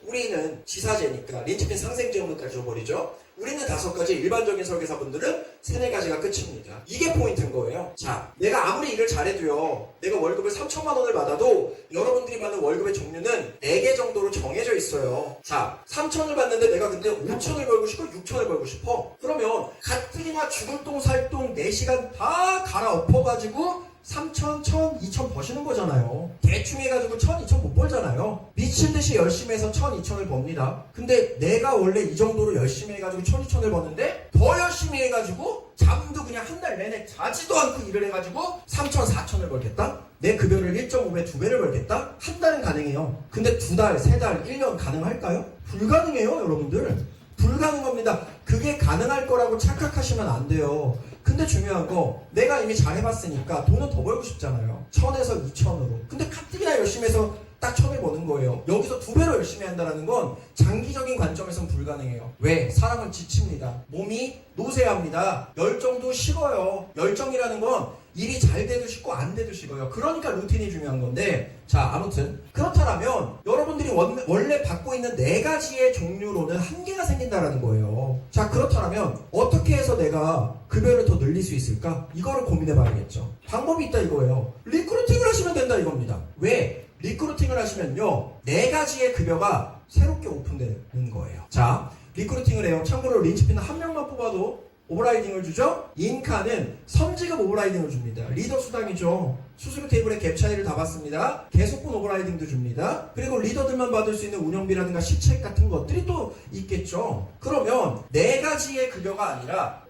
우리는 지사제니까 린치핀 상생제원까지 줘버리죠. 우리는 5가지, 일반적인 설계사분들은 3-4가지가 끝입니다. 이게 포인트인 거예요. 자, 내가 아무리 일을 잘해도요, 내가 월급을 3,000만 원을 받아도 여러분들이 받는 월급의 종류는 4개 정도로 정해져 있어요. 자, 3,000을 받는데 내가 근데 5,000을 벌고 싶고 6,000을 벌고 싶어. 그러면 가뜩이나 죽을 똥 살 똥 4시간 다 갈아엎어가지고 3,000, 1,000, 2,000 버시는 거잖아요. 대충 해가지고 1,000, 2,000 못 벌잖아요. 미친듯이 열심히 해서 1,000, 2,000을 법니다. 근데 내가 원래 이 정도로 열심히 해가지고 1,000, 2,000을 버는데 더 열심히 해가지고 잠도 그냥 한 달 내내 자지도 않고 일을 해가지고 3,000, 4,000을 벌겠다? 내 급여를 1.5배, 2배를 벌겠다? 한 달은 가능해요. 근데 2달, 3달, 1년 가능할까요? 불가능해요, 여러분들. 불가능한 겁니다. 그게 가능할 거라고 착각하시면 안 돼요. 근데 중요한 거, 내가 이미 잘 해봤으니까 돈은 더 벌고 싶잖아요. 1,000에서 2,000으로. 근데 가뜩이나 열심히 해서 딱 1,000을 버는 거예요. 여기서 2배로 열심히 한다는 건 장기적인 관점에서는 불가능해요. 왜? 사람은 지칩니다. 몸이 노쇠합니다. 열정도 식어요. 열정이라는 건 일이 잘 돼도 식고 안 돼도 식어요. 그러니까 루틴이 중요한 건데, 자, 아무튼 그렇다면 여러분들이 원래 받고 있는 4가지의 종류로는 한계가 생긴다라는 거예요. 자, 그렇다면 어떻게 해서 내가 급여를 더 늘릴 수 있을까? 이거를 고민해 봐야겠죠. 방법이 있다 이거예요. 리크루팅을 하시면 된다 이겁니다. 왜? 리크루팅을 하시면요, 4가지의 급여가 새롭게 오픈되는 거예요. 자, 리크루팅을 해요. 참고로 린치핀은 1명만 뽑아도 오버라이딩을 주죠? 인카는 선지급 오버라이딩을 줍니다. 리더 수당이죠. 수수료 테이블에 갭 차이를 다 받습니다. 계속분 오버라이딩도 줍니다. 그리고 리더들만 받을 수 있는 운영비라든가 시책 같은 것들이 또 있겠죠. 그러면 4가지의 급여가 아니라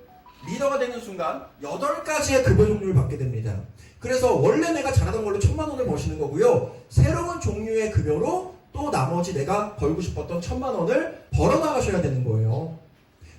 리더가 되는 순간 8가지의 급여 종류를 받게 됩니다. 그래서 원래 내가 잘하던 걸로 1,000만 원을 버시는 거고요. 새로운 종류의 급여로 또 나머지 내가 벌고 싶었던 1,000만 원을 벌어나가셔야 되는 거예요.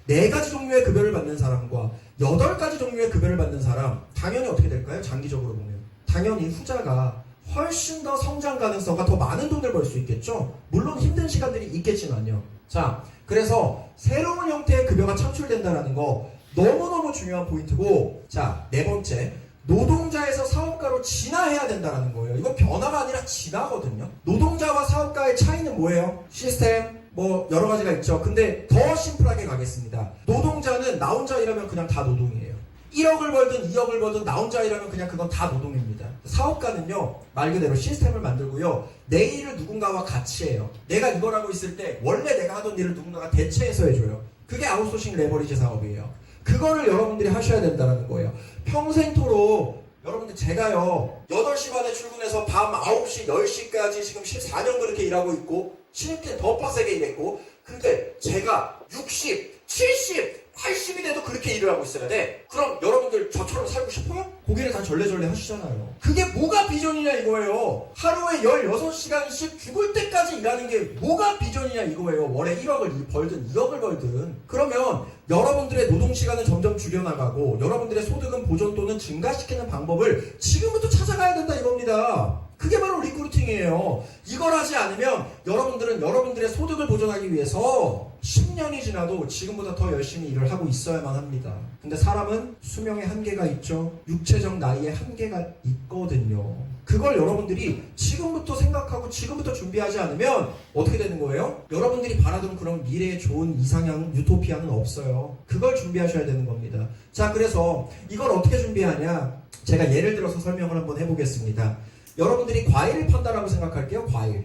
4가지 종류의 급여를 받는 사람과 8가지 종류의 급여를 받는 사람, 당연히 어떻게 될까요? 장기적으로 보면 당연히 후자가 훨씬 더 성장 가능성과 더 많은 돈을 벌 수 있겠죠. 물론 힘든 시간들이 있겠지만요. 자, 그래서 새로운 형태의 급여가 창출된다는 거 너무너무 중요한 포인트고, 자, 4번째, 노동자에서 사업가로 진화해야 된다는 거예요. 이거 변화가 아니라 진화거든요. 노동자와 사업가의 차이는 뭐예요? 시스템, 뭐 여러 가지가 있죠. 근데 더 심플하게 가겠습니다. 노동자는 나 혼자 일하면 그냥 다 노동이에요. 1억을 벌든 2억을 벌든 나 혼자 일하면 그냥 그건 다 노동입니다. 사업가는요, 말 그대로 시스템을 만들고요, 내 일을 누군가와 같이 해요. 내가 이걸 하고 있을 때 원래 내가 하던 일을 누군가가 대체해서 해줘요. 그게 아웃소싱 레버리지 사업이에요. 그거를 여러분들이 하셔야 된다는 거예요. 평생토록 여러분들, 제가요 8시 반에 출근해서 밤 9시, 10시까지 지금 14년 그렇게 일하고 있고 신입 때 더 빡세게 일했고, 근데 제가 60, 70, 80이 돼도 그렇게 일을 하고 있어야 돼. 그럼 여러분들 저처럼 살고 싶어요? 고개를 다 절레절레 하시잖아요. 그게 뭐가 비전이냐 이거예요. 하루에 16시간씩 죽을 때까지 일하는 게 뭐가 비전이냐 이거예요. 월에 1억을 벌든 2억을 벌든. 그러면 여러분들의 노동시간은 점점 줄여나가고 여러분들의 소득은 보존 또는 증가시키는 방법을 지금부터 찾아가야 된다 이겁니다. 그게 바로 리크루팅이에요. 이걸 하지 않으면 여러분들은 여러분들의 소득을 보존하기 위해서 10년이 지나도 지금보다 더 열심히 일을 하고 있어야만 합니다. 근데 사람은 수명의 한계가 있죠. 육체적 나이의 한계가 있거든요. 그걸 여러분들이 지금부터 생각하고 지금부터 준비하지 않으면 어떻게 되는 거예요? 여러분들이 바라던 그런 미래의 좋은 이상향 유토피아는 없어요. 그걸 준비하셔야 되는 겁니다. 자, 그래서 이걸 어떻게 준비하냐? 제가 예를 들어서 설명을 한번 해보겠습니다. 여러분들이 과일을 판다라고 생각할게요. 과일.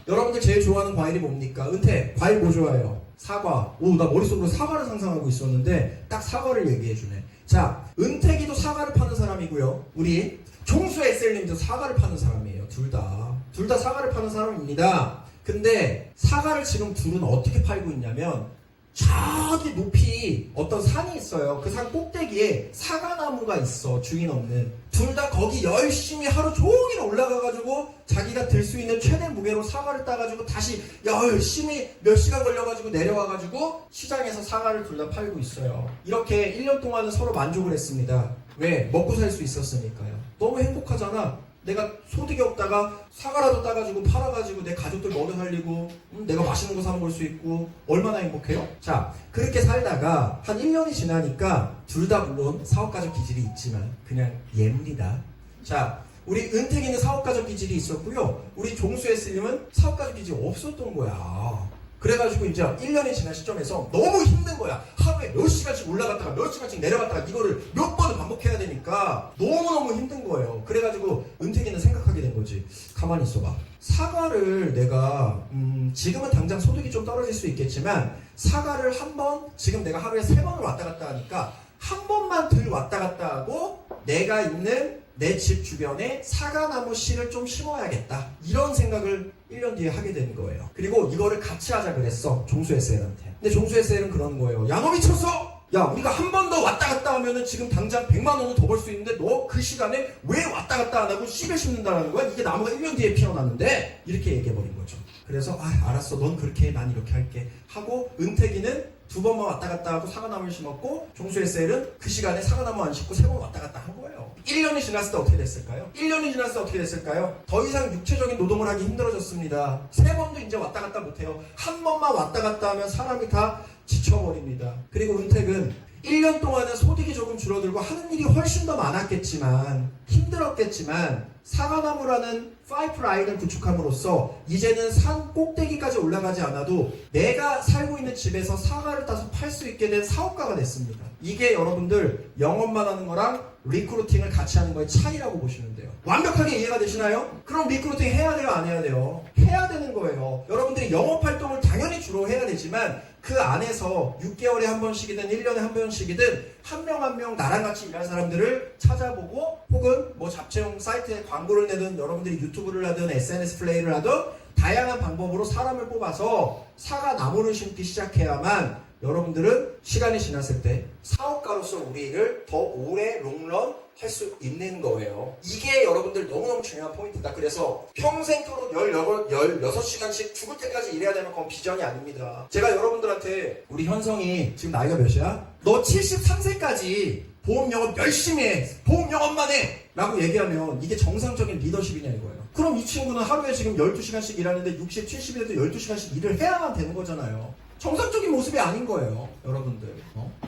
여러분들 제일 좋아하는 과일이 뭡니까? 은퇴, 과일 뭐 좋아해요? 사과. 오, 나 머릿속으로 사과를 상상하고 있었는데 딱 사과를 얘기해주네. 자, 은퇴기도 사과를 파는 사람이고요. 우리 종수 SL님도 사과를 파는 사람이에요. 둘 다 사과를 파는 사람입니다. 근데 사과를 지금 둘은 어떻게 팔고 있냐면, 저기 높이 어떤 산이 있어요. 그 산 꼭대기에 사과나무가 있어. 주인 없는. 둘 다 거기 열심히 하루 종일 올라가가지고 자기가 들 수 있는 최대 무게로 사과를 따가지고 다시 열심히 몇 시간 걸려가지고 내려와가지고 시장에서 사과를 둘 다 팔고 있어요. 이렇게 1년 동안은 서로 만족을 했습니다. 왜? 먹고 살 수 있었으니까요. 너무 행복하잖아. 내가 소득이 없다가 사과라도 따가지고 팔아가지고 내 가족들 먹여 살리고 내가 맛있는 거 사 먹을 수 있고 얼마나 행복해요? 자, 그렇게 살다가 한 1년이 지나니까 둘 다 물론 사업가적 기질이 있지만 그냥 얘입니다. 자, 우리 은택이는 사업가적 기질이 있었고요. 우리 종수의 슬림은 사업가적 기질이 없었던 거야. 그래가지고 이제 1년이 지난 시점에서 너무 힘든 거야. 하루에 몇 시간씩 올라갔다가 몇 시간씩 내려갔다가 이거를 몇 번을 반복해야 되니까 너무너무 힘든 거예요. 그래가지고 은택이는 생각하게 된 거지. 가만히 있어봐. 사과를 내가 지금은 당장 소득이 좀 떨어질 수 있겠지만 사과를 한 번, 지금 내가 하루에 3번을 왔다 갔다 하니까 한 번만 덜 왔다 갔다 하고 내가 있는 내 집 주변에 사과나무 씨를 좀 심어야겠다. 이런 생각을 1년 뒤에 하게 되는 거예요. 그리고 이거를 같이 하자 그랬어. 종수 SL한테. 근데 종수 SL은 그러는 거예요. 야, 너 미쳤어? 야, 우리가 한 번 더 왔다 갔다 하면은 지금 당장 100만 원을 더 벌 수 있는데 너 그 시간에 왜 왔다 갔다 안 하고 씨를 심는다는 거야? 이게 나무가 1년 뒤에 피어났는데? 이렇게 얘기해버린 거죠. 그래서 알았어. 넌 그렇게 해. 난 이렇게 할게. 하고 은택이는 2번만 왔다 갔다 하고 사과나무를 심었고 종수 SL은 그 시간에 사과나무 안 심고 3번 왔다 갔다 한 거예요. 1년이 지났을 때 어떻게 됐을까요? 1년이 지났을 때 어떻게 됐을까요? 더 이상 육체적인 노동을 하기 힘들어졌습니다. 3번도 이제 왔다 갔다 못해요. 한 번만 왔다 갔다 하면 사람이 다 지쳐버립니다. 그리고 은택은 1년 동안은 소득이 조금 줄어들고 하는 일이 훨씬 더 많았겠지만 힘들었겠지만 사과나무라는 파이프라인을 구축함으로써 이제는 산 꼭대기까지 올라가지 않아도 내가 살고 있는 집에서 사과를 따서 팔 수 있게 된 사업가가 됐습니다. 이게 여러분들 영업만 하는 거랑 리크루팅을 같이 하는 거의 차이라고 보시면 돼요. 완벽하게 이해가 되시나요? 그럼 리크루팅 해야 돼요? 안 해야 돼요? 해야 되는 거예요. 여러분들이 영업활동을 당연히 주로 해야 되지만 그 안에서 6개월에 한 번씩이든 1년에 한 번씩이든 한 명 한 명 나랑 같이 일할 사람들을 찾아보고 혹은 뭐 잡채용 사이트에 광고를 내든 여러분들이 유튜브를 하든 SNS 플레이를 하든 다양한 방법으로 사람을 뽑아서 사과 나무를 심기 시작해야만 여러분들은 시간이 지났을 때 사업가로서 우리 일을 더 오래 롱런 할 수 있는 거예요. 이게 여러분들 너무너무 중요한 포인트다. 그래서 평생토록 16시간씩 죽을 때까지 일해야 되는 건 비전이 아닙니다. 제가 여러분들한테 우리 현성이 지금 나이가 몇이야? 너 73세까지 보험 영업 열심히 해. 보험 영업만 해. 라고 얘기하면 이게 정상적인 리더십이냐 이거예요. 그럼 이 친구는 하루에 지금 12시간씩 일하는데 60, 70이 돼도 12시간씩 일을 해야만 되는 거잖아요. 정상적인 모습이 아닌 거예요, 여러분들.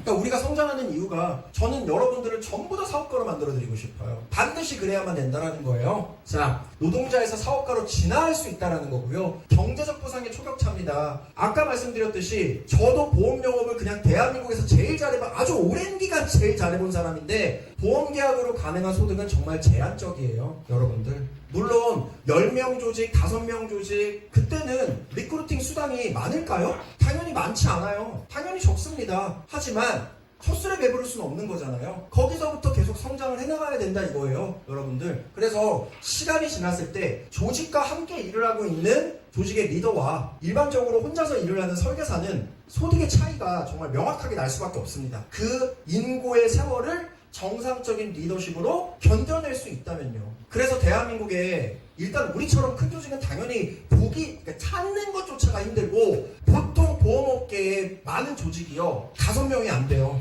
그러니까 우리가 성장하는 이유가 저는 여러분들을 전부 다 사업가로 만들어드리고 싶어요. 반드시 그래야만 된다는 거예요. 자, 노동자에서 사업가로 진화할 수 있다는 거고요. 경제적 보상의 초격차입니다. 아까 말씀드렸듯이 저도 보험 영업을 그냥 대한민국에서 제일 잘해본 아주 오랜 기간 제일 잘해본 사람인데 보험 계약으로 가능한 소득은 정말 제한적이에요, 여러분들. 물론 10명 조직, 5명 조직 그때는 리크루팅 수당이 많을까요? 당연히 많지 않아요. 당연히 적습니다. 하지만 헛술에 배부를 수는 없는 거잖아요. 거기서부터 계속 성장을 해나가야 된다 이거예요, 여러분들. 그래서 시간이 지났을 때 조직과 함께 일을 하고 있는 조직의 리더와 일반적으로 혼자서 일을 하는 설계사는 소득의 차이가 정말 명확하게 날 수밖에 없습니다. 그 인고의 세월을 정상적인 리더십으로 견뎌낼 수 있다면요. 그래서 대한민국에 일단 우리처럼 큰 조직은 당연히 그러니까 찾는 것조차가 힘들고 보통 보험업계에 많은 조직이요 5명이 안 돼요.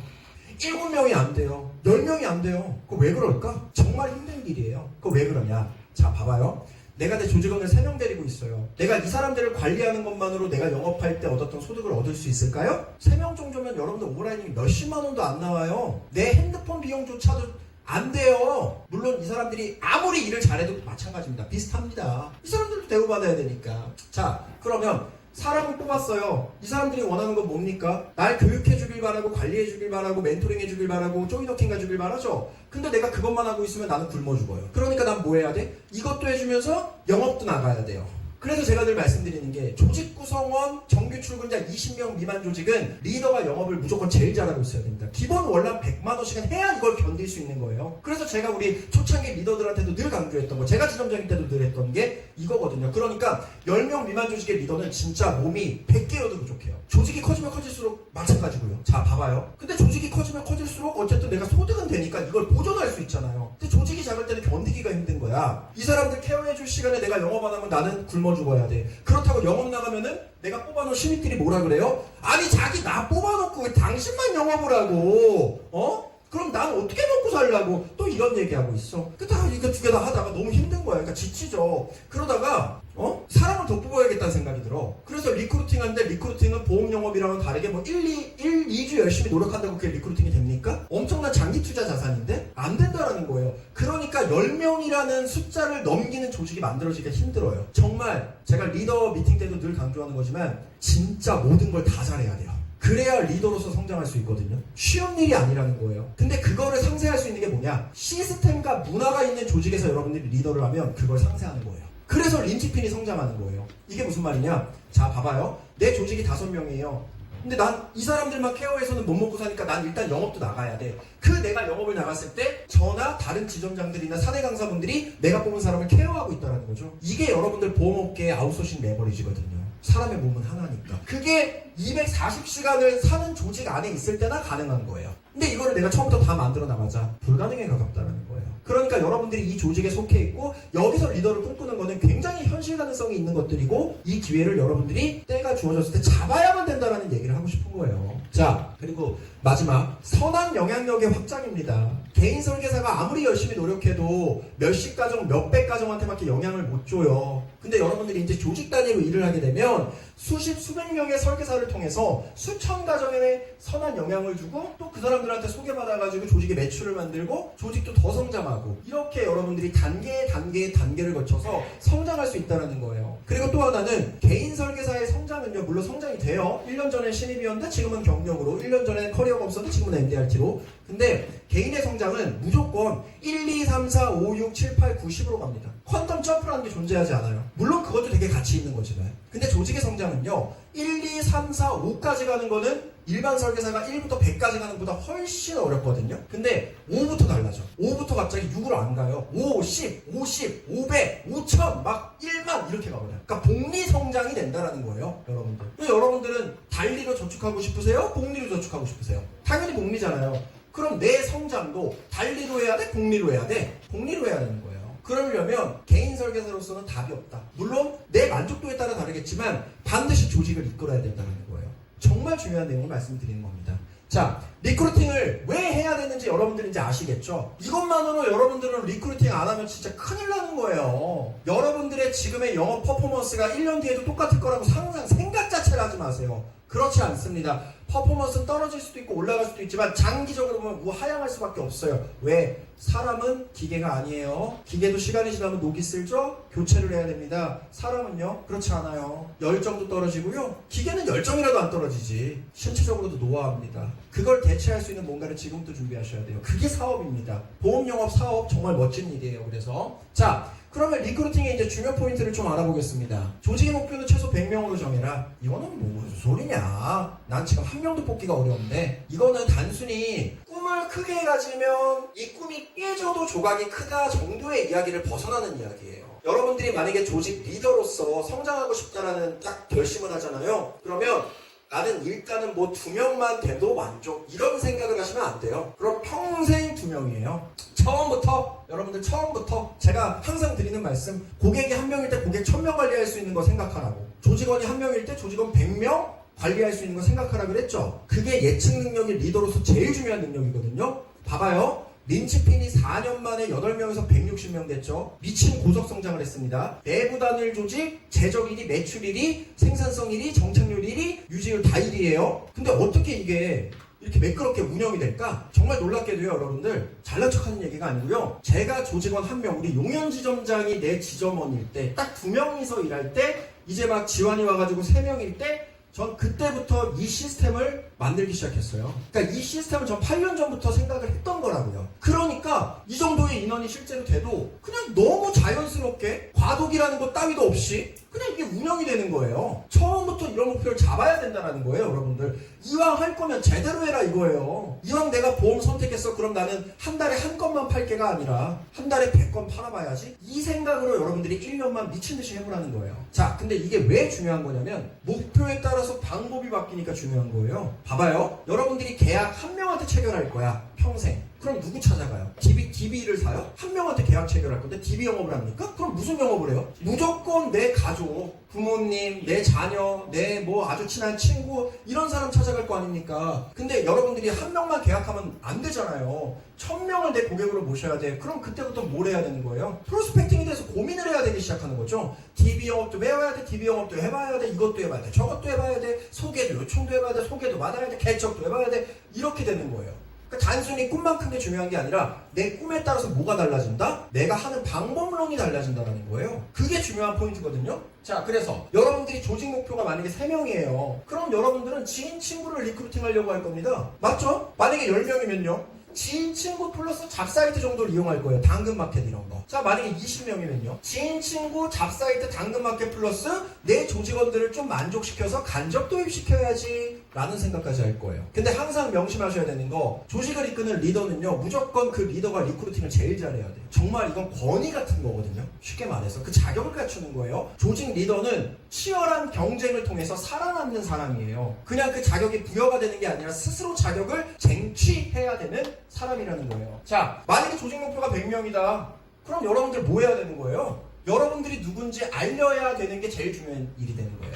7명이 안 돼요. 10명이 안 돼요. 그거 왜 그럴까? 정말 힘든 일이에요. 그거 왜 그러냐? 자, 봐봐요. 내가 내 조직원을 3명 데리고 있어요. 내가 이 사람들을 관리하는 것만으로 내가 영업할 때 얻었던 소득을 얻을 수 있을까요? 3명 정도면 여러분들 오라이닝이 몇십만 원도 안 나와요. 내 핸드폰 비용조차도 안 돼요. 물론 이 사람들이 아무리 일을 잘해도 마찬가지입니다. 비슷합니다. 이 사람들도 대우받아야 되니까. 자, 그러면 사람을 뽑았어요. 이 사람들이 원하는 건 뭡니까? 날 교육해주길 바라고, 관리해주길 바라고, 멘토링해주길 바라고, 조이너킹 가주길 바라죠? 근데 내가 그것만 하고 있으면 나는 굶어 죽어요. 그러니까 난 뭐 해야 돼? 이것도 해주면서 영업도 나가야 돼요. 그래서 제가 늘 말씀드리는 게 조직 구성원 정규 출근자 20명 미만 조직은 리더가 영업을 무조건 제일 잘하고 있어야 됩니다. 기본 월남 100만 원씩은 해야 이걸 견딜 수 있는 거예요. 그래서 제가 우리 초창기 리더들한테도 늘 강조했던 거, 제가 지점장일 때도 늘 했던 게 이거거든요. 그러니까 10명 미만 조직의 리더는 진짜 몸이 100개여도 부족해요. 조직이 커지면 커질수록 마찬가지고요. 자, 봐봐요. 근데 조직이 커지면 커질수록 어쨌든 내가 소득은 되니까 이걸 보존할 수 있잖아요. 근데 조직이 작을 때는 견디기가 힘든 거야. 이 사람들 케어해줄 시간에 내가 영업 안 하면 나는 굶어 죽어야 돼. 그렇다고 영업 나가면은 내가 뽑아놓은 신입들이 뭐라 그래요? 아니 자기 나 뽑아놓고 왜 당신만 영업을 하고 그럼 난 어떻게 먹고 살라고 또 이런 얘기하고 있어. 다 이거 두 개 다 하다가 너무 힘든 거야. 그러니까 지치죠. 그러다가 사람을 더 뽑아야겠다는 생각이 들어. 그래서 리크루팅 하는데 리크루팅은 보험 영업이랑은 다르게 뭐 2주 열심히 노력한다고 그게 리크루팅이 됩니까? 엄청난 장기 투자 자산인데 안 된다라는 거예요. 그러니까 10명이라는 숫자를 넘기는 조직이 만들어지기가 힘들어요. 정말 제가 리더 미팅 때도 늘 강조하는 거지만 진짜 모든 걸 다 잘해야 돼요. 그래야 리더로서 성장할 수 있거든요. 쉬운 일이 아니라는 거예요. 근데 그거를 상쇄할 수 있는 게 뭐냐? 시스템과 문화가 있는 조직에서 여러분들이 리더를 하면 그걸 상쇄하는 거예요. 그래서 린치핀이 성장하는 거예요. 이게 무슨 말이냐? 자, 봐봐요. 내 조직이 5명이에요. 근데 난 이 사람들만 케어해서는 못 먹고 사니까 난 일단 영업도 나가야 돼. 내가 영업을 나갔을 때 저나 다른 지점장들이나 사내 강사분들이 내가 뽑은 사람을 케어하고 있다는 거죠. 이게 여러분들 보험업계의 아웃소싱 레버리지거든요. 사람의 몸은 하나니까. 그게 240시간을 사는 조직 안에 있을 때나 가능한 거예요. 근데 이거를 내가 처음부터 다 만들어 나가자 불가능에 가깝다는 거예요. 그러니까 여러분들이 이 조직에 속해 있고 여기서 리더를 꿈꾸는 거는 굉장히 현실 가능성이 있는 것들이고 이 기회를 여러분들이 때가 주어졌을 때 잡아야만 된다는 얘기를 하고 싶은 거예요. 자, 그리고 마지막 선한 영향력의 확장입니다. 개인 설계사가 아무리 열심히 노력해도 몇십 가정, 몇백 가정한테밖에 영향을 못 줘요. 근데 여러분들이 이제 조직 단위로 일을 하게 되면 수십, 수백 명의 설계사를 통해서 수천 가정에 선한 영향을 주고 또 그 사람들한테 소개받아가지고 조직의 매출을 만들고 조직도 더 성장하고 이렇게 여러분들이 단계를 거쳐서 성장할 수 있다는 거예요. 그리고 또 하나는 개인 설계사의 성장은요, 물론 성장이 돼요. 1년 전에 신입이었는데 지금은 경력으로, 1년 전에 커리어가 없었는데 지금은 MDRT로. 근데 개인의 성장은 무조건 1, 2, 3, 4, 5, 6, 7, 8, 9, 10으로 갑니다. 퀀텀 점프라는 게 존재하지 않아요. 물론 그것도 되게 가치 있는 거지만. 근데 조직의 성장은요. 1, 2, 3, 4, 5까지 가는 거는 일반 설계사가 1부터 100까지 가는 것보다 훨씬 어렵거든요. 근데 5부터 달라져. 5부터 갑자기 6으로 안 가요. 5, 10, 50, 500, 5000, 막 1만 이렇게 가버려요. 그러니까 복리 성장이 된다는 거예요. 여러분들. 그럼 여러분들은 달리로 저축하고 싶으세요? 복리로 저축하고 싶으세요? 당연히 복리잖아요. 그럼 내 성장도 달리로 해야 돼? 복리로 해야 돼? 복리로 해야 되는 거예요. 그러려면 개인 설계사로서는 답이 없다. 물론 내 만족도에 따라 다르겠지만 반드시 조직을 이끌어야 된다는 거예요. 정말 중요한 내용을 말씀드리는 겁니다. 자, 리크루팅을 왜 해야 되는지 여러분들이 이제 아시겠죠? 이것만으로 여러분들은 리크루팅 안 하면 진짜 큰일 나는 거예요. 여러분들의 지금의 영업 퍼포먼스가 1년 뒤에도 똑같을 거라고 항상 생각 자체를 하지 마세요. 그렇지 않습니다. 퍼포먼스는 떨어질 수도 있고 올라갈 수도 있지만 장기적으로 보면 우하향할 수밖에 없어요. 왜? 사람은 기계가 아니에요. 기계도 시간이 지나면 녹이 슬죠? 교체를 해야 됩니다. 사람은요? 그렇지 않아요. 열정도 떨어지고요. 기계는 열정이라도 안 떨어지지. 신체적으로도 노화합니다. 그걸 대체할 수 있는 뭔가를 지금부터 준비하셔야 돼요. 그게 사업입니다. 보험영업 사업 정말 멋진 일이에요. 그래서 자, 그러면 리크루팅의 이제 중요 포인트를 좀 알아보겠습니다. 조직의 목표는 최소 100명으로 정해라. 이거는 뭐 무슨 소리냐? 난 지금 한 명도 뽑기가 어려운데 이거는 단순히 꿈을 크게 가지면 이 꿈이 깨져도 조각이 크다 정도의 이야기를 벗어나는 이야기예요. 여러분들이 만약에 조직 리더로서 성장하고 싶다라는 딱 결심을 하잖아요. 그러면 나는 일단은 뭐 2명만 돼도 만족 이런 생각을 하시면 안 돼요. 그럼 평생 2명이에요. 처음부터 여러분들 처음부터 제가 항상 드리는 말씀 고객이 1명일 때 고객 1000명 관리할 수 있는 거 생각하라고 조직원이 1명일 때 조직원 100명 관리할 수 있는 거 생각하라 그랬죠. 그게 예측 능력이 리더로서 제일 중요한 능력이거든요. 봐봐요. 린치핀이 4년 만에 8명에서 160명 됐죠. 미친 고속 성장을 했습니다. 내부 단일 조직, 재적 1위, 매출 1위, 생산성 1위, 정착률 1위, 유지율 다 1위예요. 근데 어떻게 이게 이렇게 매끄럽게 운영이 될까? 정말 놀랍게도요, 여러분들. 잘난 척하는 얘기가 아니고요. 제가 조직원 1명, 우리 용현 지점장이 내 지점원일 때, 딱 2명이서 일할 때, 이제 막 지원이 와가지고 3명일 때, 전 그때부터 이 시스템을 만들기 시작했어요. 그러니까 이 시스템을 전 8년 전부터 생각을 했던 거라고요. 그러니까 이 정도의 인원이 실제로 돼도 그냥 너무 자연스럽게 과도기라는 것 따위도 없이 그냥 이게 운영이 되는 거예요. 처음부터 이런 목표를 잡아야 된다는 거예요, 여러분들. 이왕 할 거면 제대로 해라 이거예요. 이왕 내가 보험 선택했어. 그럼 나는 한 달에 한 건만 팔게가 아니라 한 달에 100건 팔아봐야지. 이 생각으로 여러분들이 1년만 미친 듯이 해보라는 거예요. 자, 근데 이게 왜 중요한 거냐면 목표에 따라서 방법이 바뀌니까 중요한 거예요. 봐봐요. 여러분들이 계약 1명한테 체결할 거야. 평생. 그럼 누구 찾아가요? DB를 사요? 1명한테 계약 체결할 건데 DB 영업을 합니까? 그럼 무슨 영업을 해요? 무조건 내 가족, 부모님, 내 자녀, 내 뭐 아주 친한 친구 이런 사람 찾아갈 거 아닙니까? 근데 여러분들이 1명만 계약하면 안 되잖아요. 1000명을 내 고객으로 모셔야 돼. 그럼 그때부터 뭘 해야 되는 거예요? 프로스펙팅에 대해서 고민을 해야 되기 시작하는 거죠. DB 영업도 배워야 돼. DB 영업도 해봐야 돼. 이것도 해봐야 돼. 저것도 해봐야 돼. 소개도 요청도 해봐야 돼. 소개도 받아야 돼. 개척도 해봐야 돼. 이렇게 되는 거예요. 그러니까 단순히 꿈만 큰 게 중요한 게 아니라 내 꿈에 따라서 뭐가 달라진다? 내가 하는 방법론이 달라진다는 거예요. 그게 중요한 포인트거든요. 자, 그래서 여러분들이 조직 목표가 만약에 3명이에요. 그럼 여러분들은 지인 친구를 리크루팅 하려고 할 겁니다. 맞죠? 만약에 10명이면요. 지인 친구 플러스 잡사이트 정도를 이용할 거예요. 당근마켓 이런 거. 자, 만약에 20명이면요. 지인 친구, 잡사이트, 당근마켓 플러스 내 조직원들을 좀 만족시켜서 간접 도입시켜야지 라는 생각까지 할 거예요. 근데 항상 명심하셔야 되는 거 조직을 이끄는 리더는요. 무조건 그 리더가 리크루팅을 제일 잘해야 돼요. 정말 이건 권위 같은 거거든요. 쉽게 말해서 그 자격을 갖추는 거예요. 조직 리더는 치열한 경쟁을 통해서 살아남는 사람이에요. 그냥 그 자격이 부여가 되는 게 아니라 스스로 자격을 쟁취해야 되는 사람이라는 거예요. 자, 만약에 조직 목표가 100명이다. 그럼 여러분들 뭐 해야 되는 거예요? 여러분들이 누군지 알려야 되는 게 제일 중요한 일이 되는 거예요.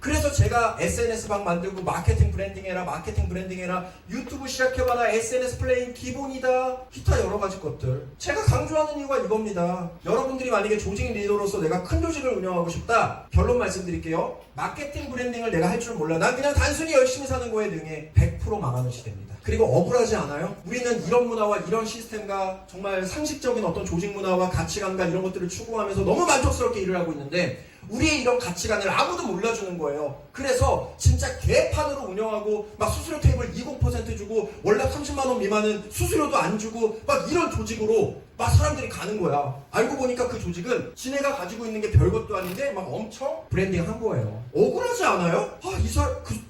그래서 제가 SNS방 만들고 마케팅 브랜딩 해라, 유튜브 시작해봐라, SNS 플레인 기본이다, 기타 여러 가지 것들. 제가 강조하는 이유가 이겁니다. 여러분들이 만약에 조직 리더로서 내가 큰 조직을 운영하고 싶다. 결론 말씀드릴게요. 마케팅 브랜딩을 내가 할 줄 몰라. 난 그냥 단순히 열심히 사는 거에 능해 100% 망하는 시대입니다. 그리고 억울하지 않아요? 우리는 이런 문화와 이런 시스템과 정말 상식적인 어떤 조직 문화와 가치관과 이런 것들을 추구하면서 너무 만족스럽게 일을 하고 있는데 우리의 이런 가치관을 아무도 몰라주는 거예요. 그래서 진짜 개판으로 운영하고 막 수수료 테이블 20% 주고 월납 30만 원 미만은 수수료도 안 주고 막 이런 조직으로 막 사람들이 가는 거야. 알고 보니까 그 조직은 지네가 가지고 있는 게 별것도 아닌데 막 엄청 브랜딩한 거예요. 억울하지 않아요?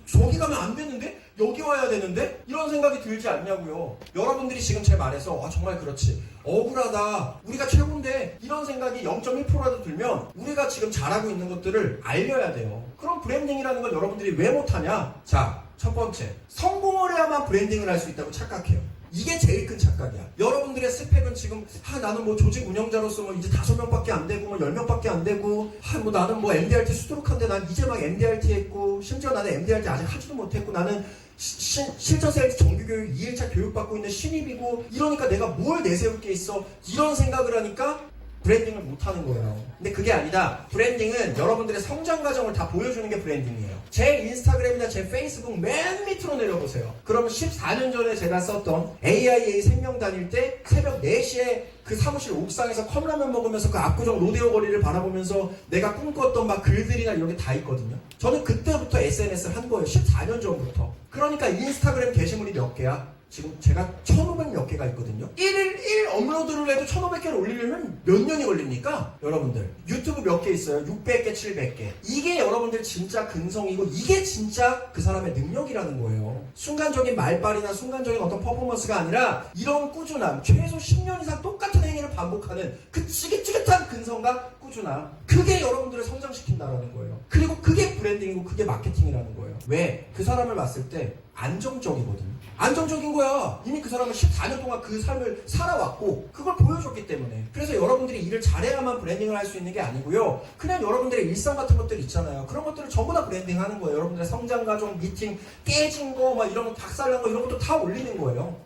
저기 가면 안 되는데? 여기 와야 되는데? 이런 생각이 들지 않냐고요. 여러분들이 지금 제 말에서 정말 그렇지. 억울하다. 우리가 최고인데 이런 생각이 0.1%라도 들면 우리가 지금 잘하고 있는 것들을 알려야 돼요. 그럼 브랜딩이라는 걸 여러분들이 왜 못하냐? 자, 첫 번째. 성공을 해야만 브랜딩을 할 수 있다고 착각해요. 이게 제일 큰 착각이야. 여러분들의 스펙은 지금 나는 뭐 조직 운영자로서 뭐 이제 5명밖에 안 되고 뭐 10명밖에 안 되고 뭐 나는 뭐 MDRT 수두룩한데 난 이제 막 MDRT 했고 심지어 나는 MDRT 아직 하지도 못했고 나는 실전 세일즈 정규교육 2일차 교육받고 있는 신입이고 이러니까 내가 뭘 내세울 게 있어 이런 생각을 하니까 브랜딩을 못하는 거예요. 근데 그게 아니다. 브랜딩은 여러분들의 성장 과정을 다 보여주는 게 브랜딩이에요. 제 인스타그램이나 제 페이스북 맨 밑으로 내려보세요. 그러면 14년 전에 제가 썼던 AIA 생명 다닐 때 새벽 4시에 그 사무실 옥상에서 컵라면 먹으면서 그 압구정 로데오 거리를 바라보면서 내가 꿈꿨던 막 글들이나 이런 게 다 있거든요. 저는 그때부터 SNS를 한 거예요. 14년 전부터. 그러니까 인스타그램 게시물이 몇 개야? 지금 제가 1500 몇 개가 있거든요. 1 업로드를 해도 1500개를 올리려면 몇 년이 걸립니까? 여러분들 유튜브 몇 개 있어요? 600개, 700개. 이게 여러분들 진짜 근성이고 이게 진짜 그 사람의 능력이라는 거예요. 순간적인 말빨이나 순간적인 어떤 퍼포먼스가 아니라 이런 꾸준함, 최소 10년 이상 똑같은 행위를 반복하는 그 찌긋찌긋한 근성과 꾸준함, 그게 여러분들을 성장시킨다라는 거예요. 그리고 그게 브랜딩이고 그게 마케팅이라는 거예요. 왜? 그 사람을 봤을 때 안정적이거든요. 안정적인 거야. 이미 그 사람은 14년 동안 그 삶을 살아왔고 그걸 보여줬기 때문에. 그래서 여러분들이 일을 잘해야만 브랜딩을 할 수 있는 게 아니고요. 그냥 여러분들의 일상 같은 것들 있잖아요. 그런 것들을 전부 다 브랜딩 하는 거예요. 여러분들의 성장 과정, 미팅, 깨진 거, 막 이런 거 박살난 거 이런 것도 다 올리는 거예요.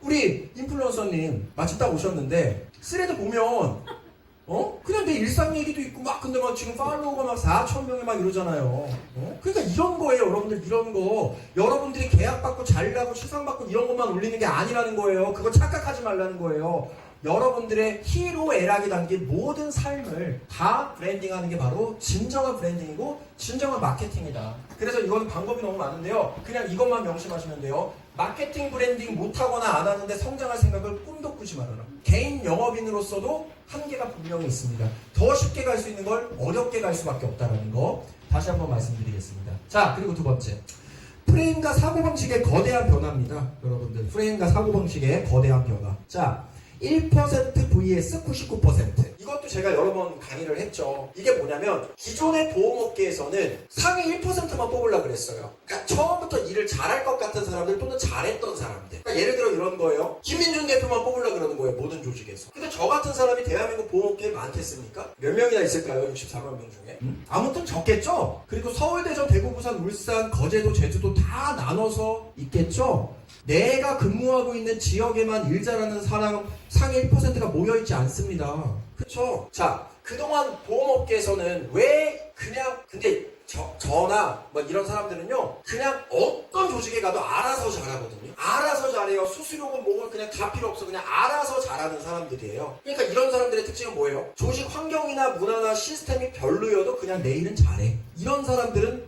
우리 인플루언서님 마침 딱 오셨는데 스레드 보면 그냥 내 일상 얘기도 있고 막 근데 막 지금 팔로워가 막 4,000명이 막 이러잖아요. 그러니까 이런 거예요, 여러분들. 이런 거 여러분들이 계약받고 잘나고 시상받고 이런 것만 올리는 게 아니라는 거예요. 그거 착각하지 말라는 거예요. 여러분들의 희로애락이 담긴 모든 삶을 다 브랜딩하는 게 바로 진정한 브랜딩이고 진정한 마케팅이다. 그래서 이건 방법이 너무 많은데요. 그냥 이것만 명심하시면 돼요. 마케팅 브랜딩 못하거나 안 하는데 성장할 생각을 꿈도 꾸지 말아라. 개인 영업인으로서도 한계가 분명히 있습니다. 더 쉽게 갈 수 있는 걸 어렵게 갈 수밖에 없다는 거 다시 한번 말씀드리겠습니다. 자, 그리고 두 번째. 프레임과 사고방식의 거대한 변화입니다. 여러분들, 프레임과 사고방식의 거대한 변화. 자, 1% vs 99%. 이것도 제가 여러 번 강의를 했죠. 이게 뭐냐면 기존의 보험업계에서는 상위 1%만 뽑으려고 그랬어요. 그러니까 처음부터 일을 잘할 것 같은 사람들 또는 잘했던 사람들. 그러니까 예를 들어 이런 거예요. 김민준 대표만 뽑으려고 그러는 거예요. 모든 조직에서. 근데 저 같은 사람이 대한민국 보험업계에 많겠습니까? 몇 명이나 있을까요? 64만 명 중에? 아무튼 적겠죠? 그리고 서울, 대전, 대구, 부산, 울산, 거제도, 제주도 다 나눠서 있겠죠? 내가 근무하고 있는 지역에만 일 잘하는 사람 상위 1%가 모여있지 않습니다. 그쵸? 자, 그동안 보험업계에서는 왜 그냥 근데 저나 뭐 이런 사람들은요 그냥 어떤 조직에 가도 알아서 잘하거든요. 알아서 잘해요. 수수료고 뭐고 그냥 다 필요 없어. 그냥 알아서 잘하는 사람들이에요. 그러니까 이런 사람들의 특징은 뭐예요? 조직 환경이나 문화나 시스템이 별로여도 그냥 내 일은 잘해. 이런 사람들은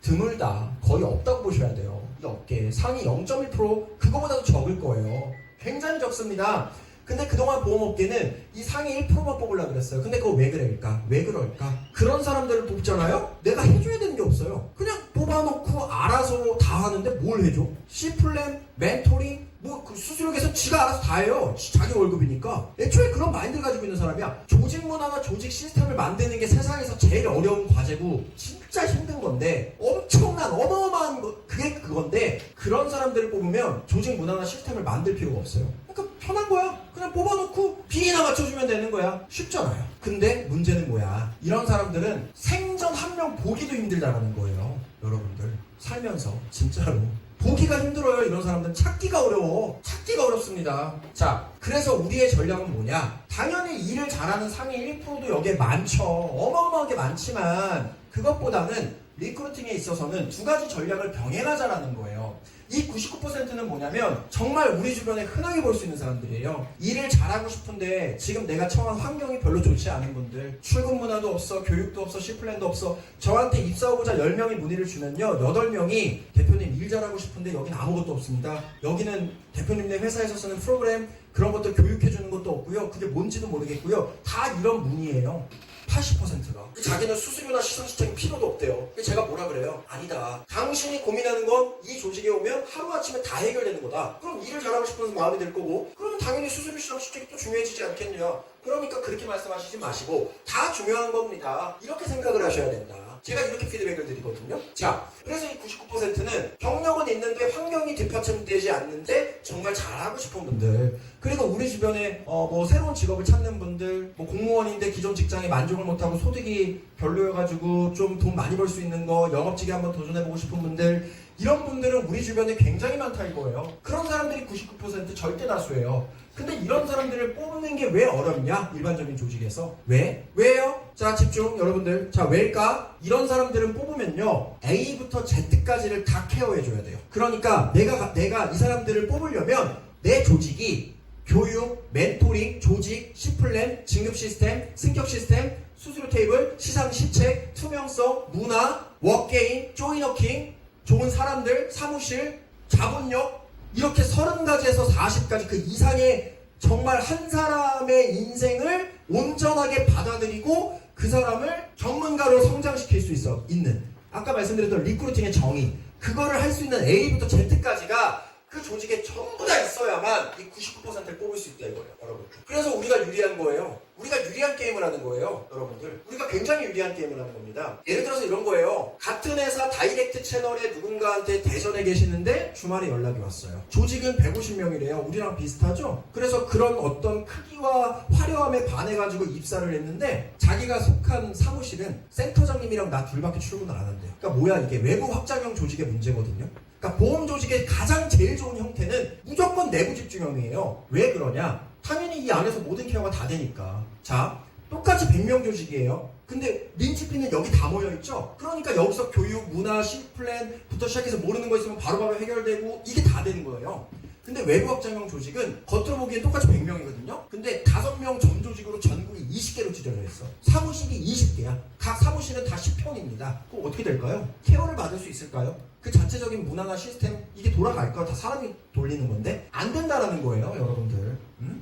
드물다. 거의 없다고 보셔야 돼요. 이 업계에 상위 0.1% 그거보다도 적을 거예요. 굉장히 적습니다. 근데 그동안 보험업계는 이 상위 1%만 뽑으려고 그랬어요. 근데 그거 왜 그럴까? 왜 그럴까? 그런 사람들을 뽑잖아요? 내가 해줘야 되는 게 없어요. 그냥 뽑아놓고 알아서 다 하는데 뭘 해줘? C플랜, 멘토링, 뭐 그 수수료 개선 지가 알아서 다 해요. 자기 월급이니까. 애초에 그런 마인드를 가지고 있는 사람이야. 조직 문화나 조직 시스템을 만드는 게 세상에서 제일 어려운 과제고 진짜 힘든 건데 엄청난 어마어마한 거 그게 그건데 그런 사람들을 뽑으면 조직 문화나 시스템을 만들 필요가 없어요. 그러니까 편한 거야. 그냥 뽑아놓고 비나 맞춰주면 되는 거야. 쉽잖아요. 근데 문제는 뭐야? 이런 사람들은 생전 한 명 보기도 힘들다라는 거예요. 여러분들 살면서 진짜로 보기가 힘들어요. 이런 사람들은 찾기가 어려워. 찾기가 어렵습니다. 자, 그래서 우리의 전략은 뭐냐? 당연히 일을 잘하는 상위 1%도 여기에 많죠. 어마어마하게 많지만 그것보다는 리크루팅에 있어서는 두 가지 전략을 병행하자라는 거예요. 이 99%는 뭐냐면 정말 우리 주변에 흔하게 볼 수 있는 사람들이에요. 일을 잘하고 싶은데 지금 내가 처한 환경이 별로 좋지 않은 분들, 출근 문화도 없어, 교육도 없어, C플랜도 없어. 저한테 입사 후보자 10명이 문의를 주면요, 8명이 대표님 일 잘하고 싶은데 여긴 아무것도 없습니다. 여기는 대표님네 회사에서 쓰는 프로그램 그런 것들 교육해주는 것도 없고요. 그게 뭔지도 모르겠고요. 다 이런 문의예요. 80%가. 자기는 수수료나 시상시책이 필요도 없대요. 제가 뭐라 그래요? 아니다. 당신이 고민하는 건 이 조직에 오면 하루아침에 다 해결되는 거다. 그럼 일을 잘하고 싶은 마음이 들 거고, 그러면 당연히 수수료 시상시책이 또 중요해지지 않겠냐. 그러니까 그렇게 말씀하시지 마시고 다 중요한 겁니다. 이렇게 생각을 하셔야 된다. 제가 이렇게 피드백을 드리거든요. 자, 그래서 이 99%는 경력은 있는데 환경이 뒷받침되지 않는데 정말 잘하고 싶은 분들, 그리고 우리 주변에 뭐 새로운 직업을 찾는 분들, 뭐 공무원인데 기존 직장에 만족을 못하고 소득이 별로여가지고 좀 돈 많이 벌 수 있는 거, 영업직에 한번 도전해보고 싶은 분들, 이런 분들은 우리 주변에 굉장히 많다 이거예요. 그런 사람들이 99% 절대 다수예요. 근데 이런 사람들을 뽑는 게 왜 어렵냐? 일반적인 조직에서. 왜요? 자, 집중 여러분들. 자, 왜일까? 이런 사람들은 뽑으면요, A부터 Z까지를 다 케어해줘야 돼요. 그러니까 내가 이 사람들을 뽑으려면 내 조직이 교육, 멘토링, 조직, C플랜, 진급 시스템, 승격 시스템, 수수료 테이블, 시상 시책, 투명성, 문화, 워게임, 조이너킹, 좋은 사람들, 사무실, 자본력, 이렇게 30가지에서 40가지 그 이상의 정말 한 사람의 인생을 온전하게 받아들이고 그 사람을 전문가로 성장시킬 수 있는, 아까 말씀드렸던 리크루팅의 정의, 그거를 할 수 있는 A부터 Z까지가 그 조직에 전부 다 있어야만 이 99%를 뽑을 수 있다 이거예요, 여러분. 그래서 우리가 유리한 거예요. 우리가 유리한 게임을 하는 거예요, 여러분들. 우리가 굉장히 유리한 게임을 하는 겁니다. 예를 들어서 이런 거예요. 같은 회사 다이렉트 채널에 누군가한테 대전에 계시는데 주말에 연락이 왔어요. 조직은 150명이래요. 우리랑 비슷하죠? 그래서 그런 어떤 크기와 화려함에 반해가지고 입사를 했는데 자기가 속한 사무실은 센터장님이랑 나 둘밖에 출근을 안 한대요. 그러니까 뭐야, 이게 외부 확장형 조직의 문제거든요. 그러니까 보험 조직의 가장 제일 좋은 형태는 무조건 내부 집중형이에요. 왜 그러냐? 당연히 이 안에서 모든 케어가 다 되니까. 자, 똑같이 100명 조직이에요. 근데 린치핀은 여기 다 모여있죠? 그러니까 여기서 교육, 문화, C플랜부터 시작해서 모르는 거 있으면 바로바로 해결되고 이게 다 되는 거예요. 근데 외부 확장형 조직은 겉으로 보기엔 똑같이 100명이거든요. 근데 5명 전 조직으로 전국이 20개로 찢어져 있어. 사무실이 20개야. 각 사무실은 다 10평입니다. 그럼 어떻게 될까요? 케어를 받을 수 있을까요? 그 자체적인 문화나 시스템, 이게 돌아갈까요? 다 사람이 돌리는 건데 안 된다라는 거예요, 여러분들.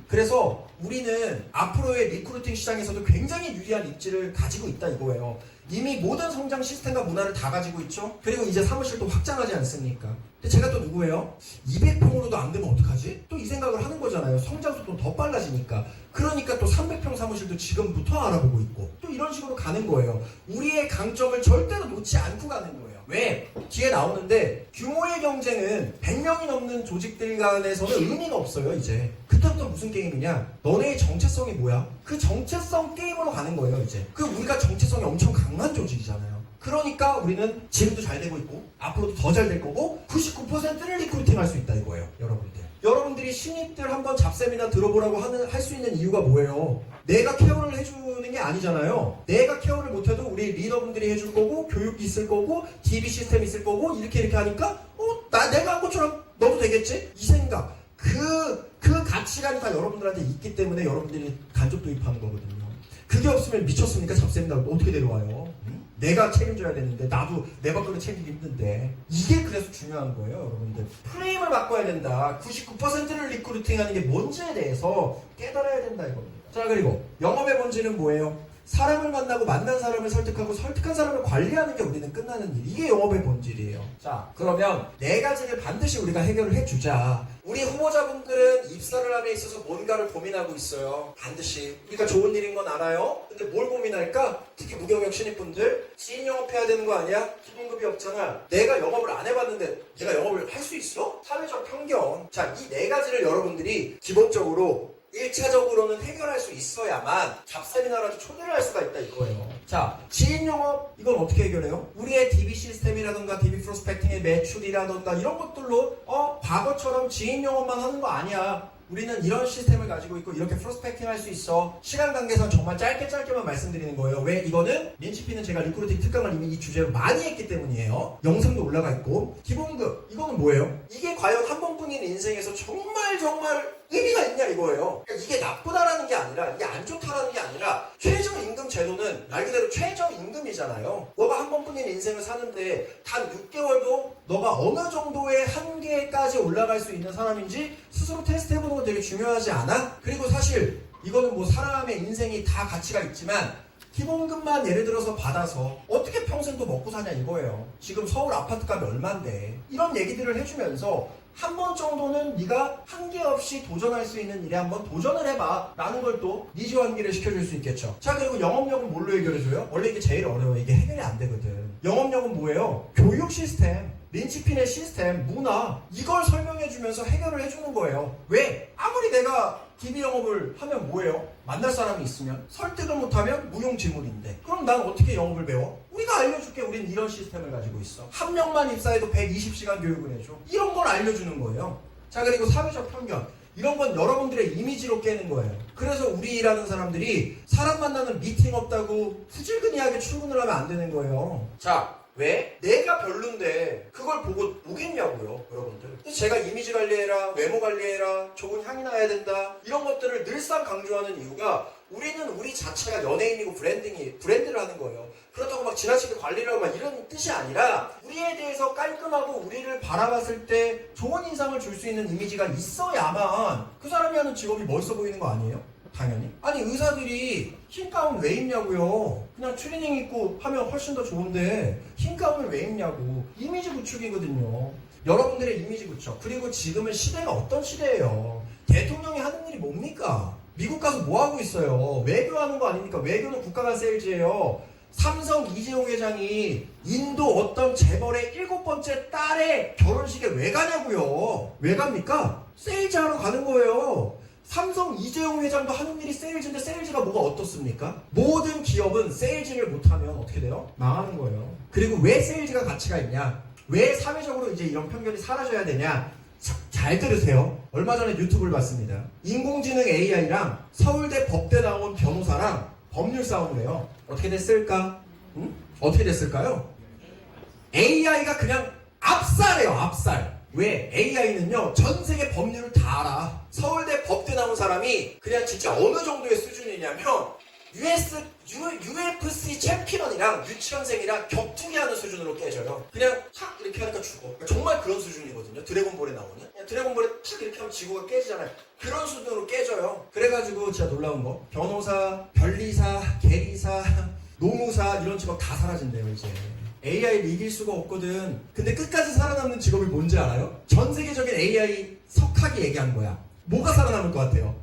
그래서 우리는 앞으로의 리크루팅 시장에서도 굉장히 유리한 입지를 가지고 있다 이거예요. 이미 모든 성장 시스템과 문화를 다 가지고 있죠. 그리고 이제 사무실도 확장하지 않습니까? 근데 제가 또 누구예요? 200평으로도 안 되면 어떡하지? 또 이 생각을 하는 거잖아요. 성장 속도는 더 빨라지니까. 그러니까 또 300평 사무실도 지금부터 알아보고 있고 또 이런 식으로 가는 거예요. 우리의 강점을 절대로 놓지 않고 가는 거예요. 왜? 뒤에 나오는데 규모의 경쟁은 100명이 넘는 조직들 간에서는 의미가 없어요. 이제 그때부터 무슨 게임이냐? 너네의 정체성이 뭐야? 그 정체성 게임으로 가는 거예요. 이제 그 우리가 정체성이 엄청 강한 조직이잖아요. 그러니까 우리는 지금도 잘 되고 있고 앞으로도 더 잘 될 거고 99%를 리크루팅 할 수 있다 이거예요, 여러분들. 여러분들이 신입들 한번 잡세미나 들어보라고 할 수 있는 이유가 뭐예요? 내가 케어를 해주는 게 아니잖아요. 내가 케어를 못해도 우리 리더분들이 해줄 거고 교육이 있을 거고 DB 시스템 있을 거고 이렇게 하니까 내가 한 것처럼 너도 되겠지? 이 생각, 그 가치관이 다 여러분들한테 있기 때문에 여러분들이 간접 도입하는 거거든요. 그게 없으면 미쳤습니까? 잡세미나 어떻게 데려와요? 내가 책임져야 되는데 나도 내 밥그릇 책임지기 힘든데. 이게 그래서 중요한 거예요, 여러분들. 프레임을 바꿔야 된다. 99%를 리크루팅하는 게 뭔지에 대해서 깨달아야 된다 이겁니다. 자, 그리고 영업의 본질은 뭐예요? 사람을 만나고 만난 사람을 설득하고 설득한 사람을 관리하는 게 우리는 끝나는 일. 이게 영업의 본질이에요. 자, 그러면 4가지를 반드시 우리가 해결을 해주자. 우리 후보자분들은 입사를 함에 있어서 뭔가를 고민하고 있어요. 반드시. 우리가 좋은 일인 건 알아요. 근데 뭘 고민할까? 특히 무경력 신입분들. 지인 영업해야 되는 거 아니야? 기본급이 없잖아. 내가 영업을 안 해봤는데 내가 영업을 할 수 있어? 사회적 편견. 자, 이 4가지를 여러분들이 기본적으로 1차적으로는 해결할 수 있어야만 잡세미나라도 초대를 할 수가 있다 이거예요. 자, 지인 영업 이건 어떻게 해결해요? 우리의 DB 시스템이라던가 DB 프로스펙팅의 매출이라던가 이런 것들로 과거처럼 지인 영업만 하는 거 아니야. 우리는 이런 시스템을 가지고 있고 이렇게 프로스펙팅 할 수 있어. 시간 관계상 정말 짧게만 말씀드리는 거예요. 왜? 이거는 린치피는 제가 리크루팅 특강을 이미 이 주제로 많이 했기 때문이에요. 영상도 올라가 있고. 기본급 이거는 뭐예요? 이게 과연 한 번뿐인 인생에서 정말 의미가 있냐 이거예요. 그러니까 이게 나쁘다라는 게 아니라 이게 안 좋다라는 게 아니라 최저임금 제도는 말 그대로 최저임금이잖아요. 너가 한 번뿐인 인생을 사는데 단 6개월도 너가 어느 정도의 한계까지 올라갈 수 있는 사람인지 스스로 테스트해보는 건 되게 중요하지 않아? 그리고 사실 이거는 뭐 사람의 인생이 다 가치가 있지만 기본급만 예를 들어서 받아서 어떻게 평생 또 먹고 사냐 이거예요. 지금 서울 아파트값이 얼만데 이런 얘기들을 해주면서 한 번 정도는 네가 한계 없이 도전할 수 있는 일에 한번 도전을 해봐 라는 걸 또 니즈 환기를 시켜줄 수 있겠죠. 자, 그리고 영업력은 뭘로 해결해줘요? 원래 이게 제일 어려워요. 이게 해결이 안 되거든. 영업력은 뭐예요? 교육 시스템, 린치핀의 시스템, 문화 이걸 설명해주면서 해결을 해주는 거예요. 왜? 아무리 내가 DB 영업을 하면 뭐예요? 만날 사람이 있으면 설득을 못하면 무용지물인데 그럼 난 어떻게 영업을 배워? 우리가 알려줄게. 우린 이런 시스템을 가지고 있어. 한 명만 입사해도 120시간 교육을 해줘. 이런 걸 알려주는 거예요. 자, 그리고 사회적 편견 이런 건 여러분들의 이미지로 깨는 거예요. 그래서 우리 일하는 사람들이 사람 만나는 미팅 없다고 후질근이하게 출근을 하면 안 되는 거예요. 자, 왜? 내가 별론데 그걸 보고 오겠냐고요, 여러분들. 그래서 제가 이미지 관리해라, 외모 관리해라, 좋은 향이 나야 된다 이런 것들을 늘상 강조하는 이유가 우리는 우리 자체가 연예인이고 브랜드를 하는 거예요. 그렇다고 막 지나치게 관리를 하고 막 이런 뜻이 아니라 우리에 대해서 깔끔하고 우리를 바라봤을 때 좋은 인상을 줄 수 있는 이미지가 있어야만 그 사람이 하는 직업이 멋있어 보이는 거 아니에요? 당연히. 아니 의사들이 흰 가운 왜 입냐고요. 그냥 트레이닝 입고 하면 훨씬 더 좋은데 흰 가운을 왜 입냐고. 이미지 구축이거든요. 여러분들의 이미지 구축. 그리고 지금은 시대가 어떤 시대예요. 대통령이 하는 일이 뭡니까? 미국 가서 뭐 하고 있어요? 외교하는 거 아닙니까? 외교는 국가 간 세일즈예요. 삼성 이재용 회장이 인도 어떤 재벌의 7번째 딸의 결혼식에 왜 가냐고요. 왜 갑니까? 세일즈 하러 가는 거예요. 삼성 이재용 회장도 하는 일이 세일즈인데 세일즈가 뭐가 어떻습니까? 모든 기업은 세일즈를 못하면 어떻게 돼요? 망하는 거예요. 그리고 왜 세일즈가 가치가 있냐? 왜 사회적으로 이제 이런 편견이 사라져야 되냐? 잘 들으세요. 얼마 전에 유튜브를 봤습니다. 인공지능 AI랑 서울대 법대 나온 변호사랑 법률 싸움을 해요. 어떻게 됐을까? 응? 어떻게 됐을까요? AI가 그냥 압살해요. 압살. 왜? AI는요 전 세계 법률을 다 알아. 서울대 법대 나온 사람이 그냥 진짜 어느 정도의 수준이냐면 UFC 챔피언이랑 유치원생이랑 격투기하는 수준으로 깨져요. 그냥 탁 이렇게 하니까 죽어. 정말 그런 수준이거든요. 드래곤볼에 나오는. 그냥 드래곤볼에 탁 이렇게 하면 지구가 깨지잖아요. 그런 수준으로 깨져요. 그래가지고 진짜 놀라운 거. 변호사, 변리사, 계리사, 노무사 이런 직업 다 사라진대요 이제. AI를 이길 수가 없거든. 근데 끝까지 살아남는 직업이 뭔지 알아요? 전 세계적인 AI 석학이 얘기한 거야. 뭐가 살아남을 것 같아요?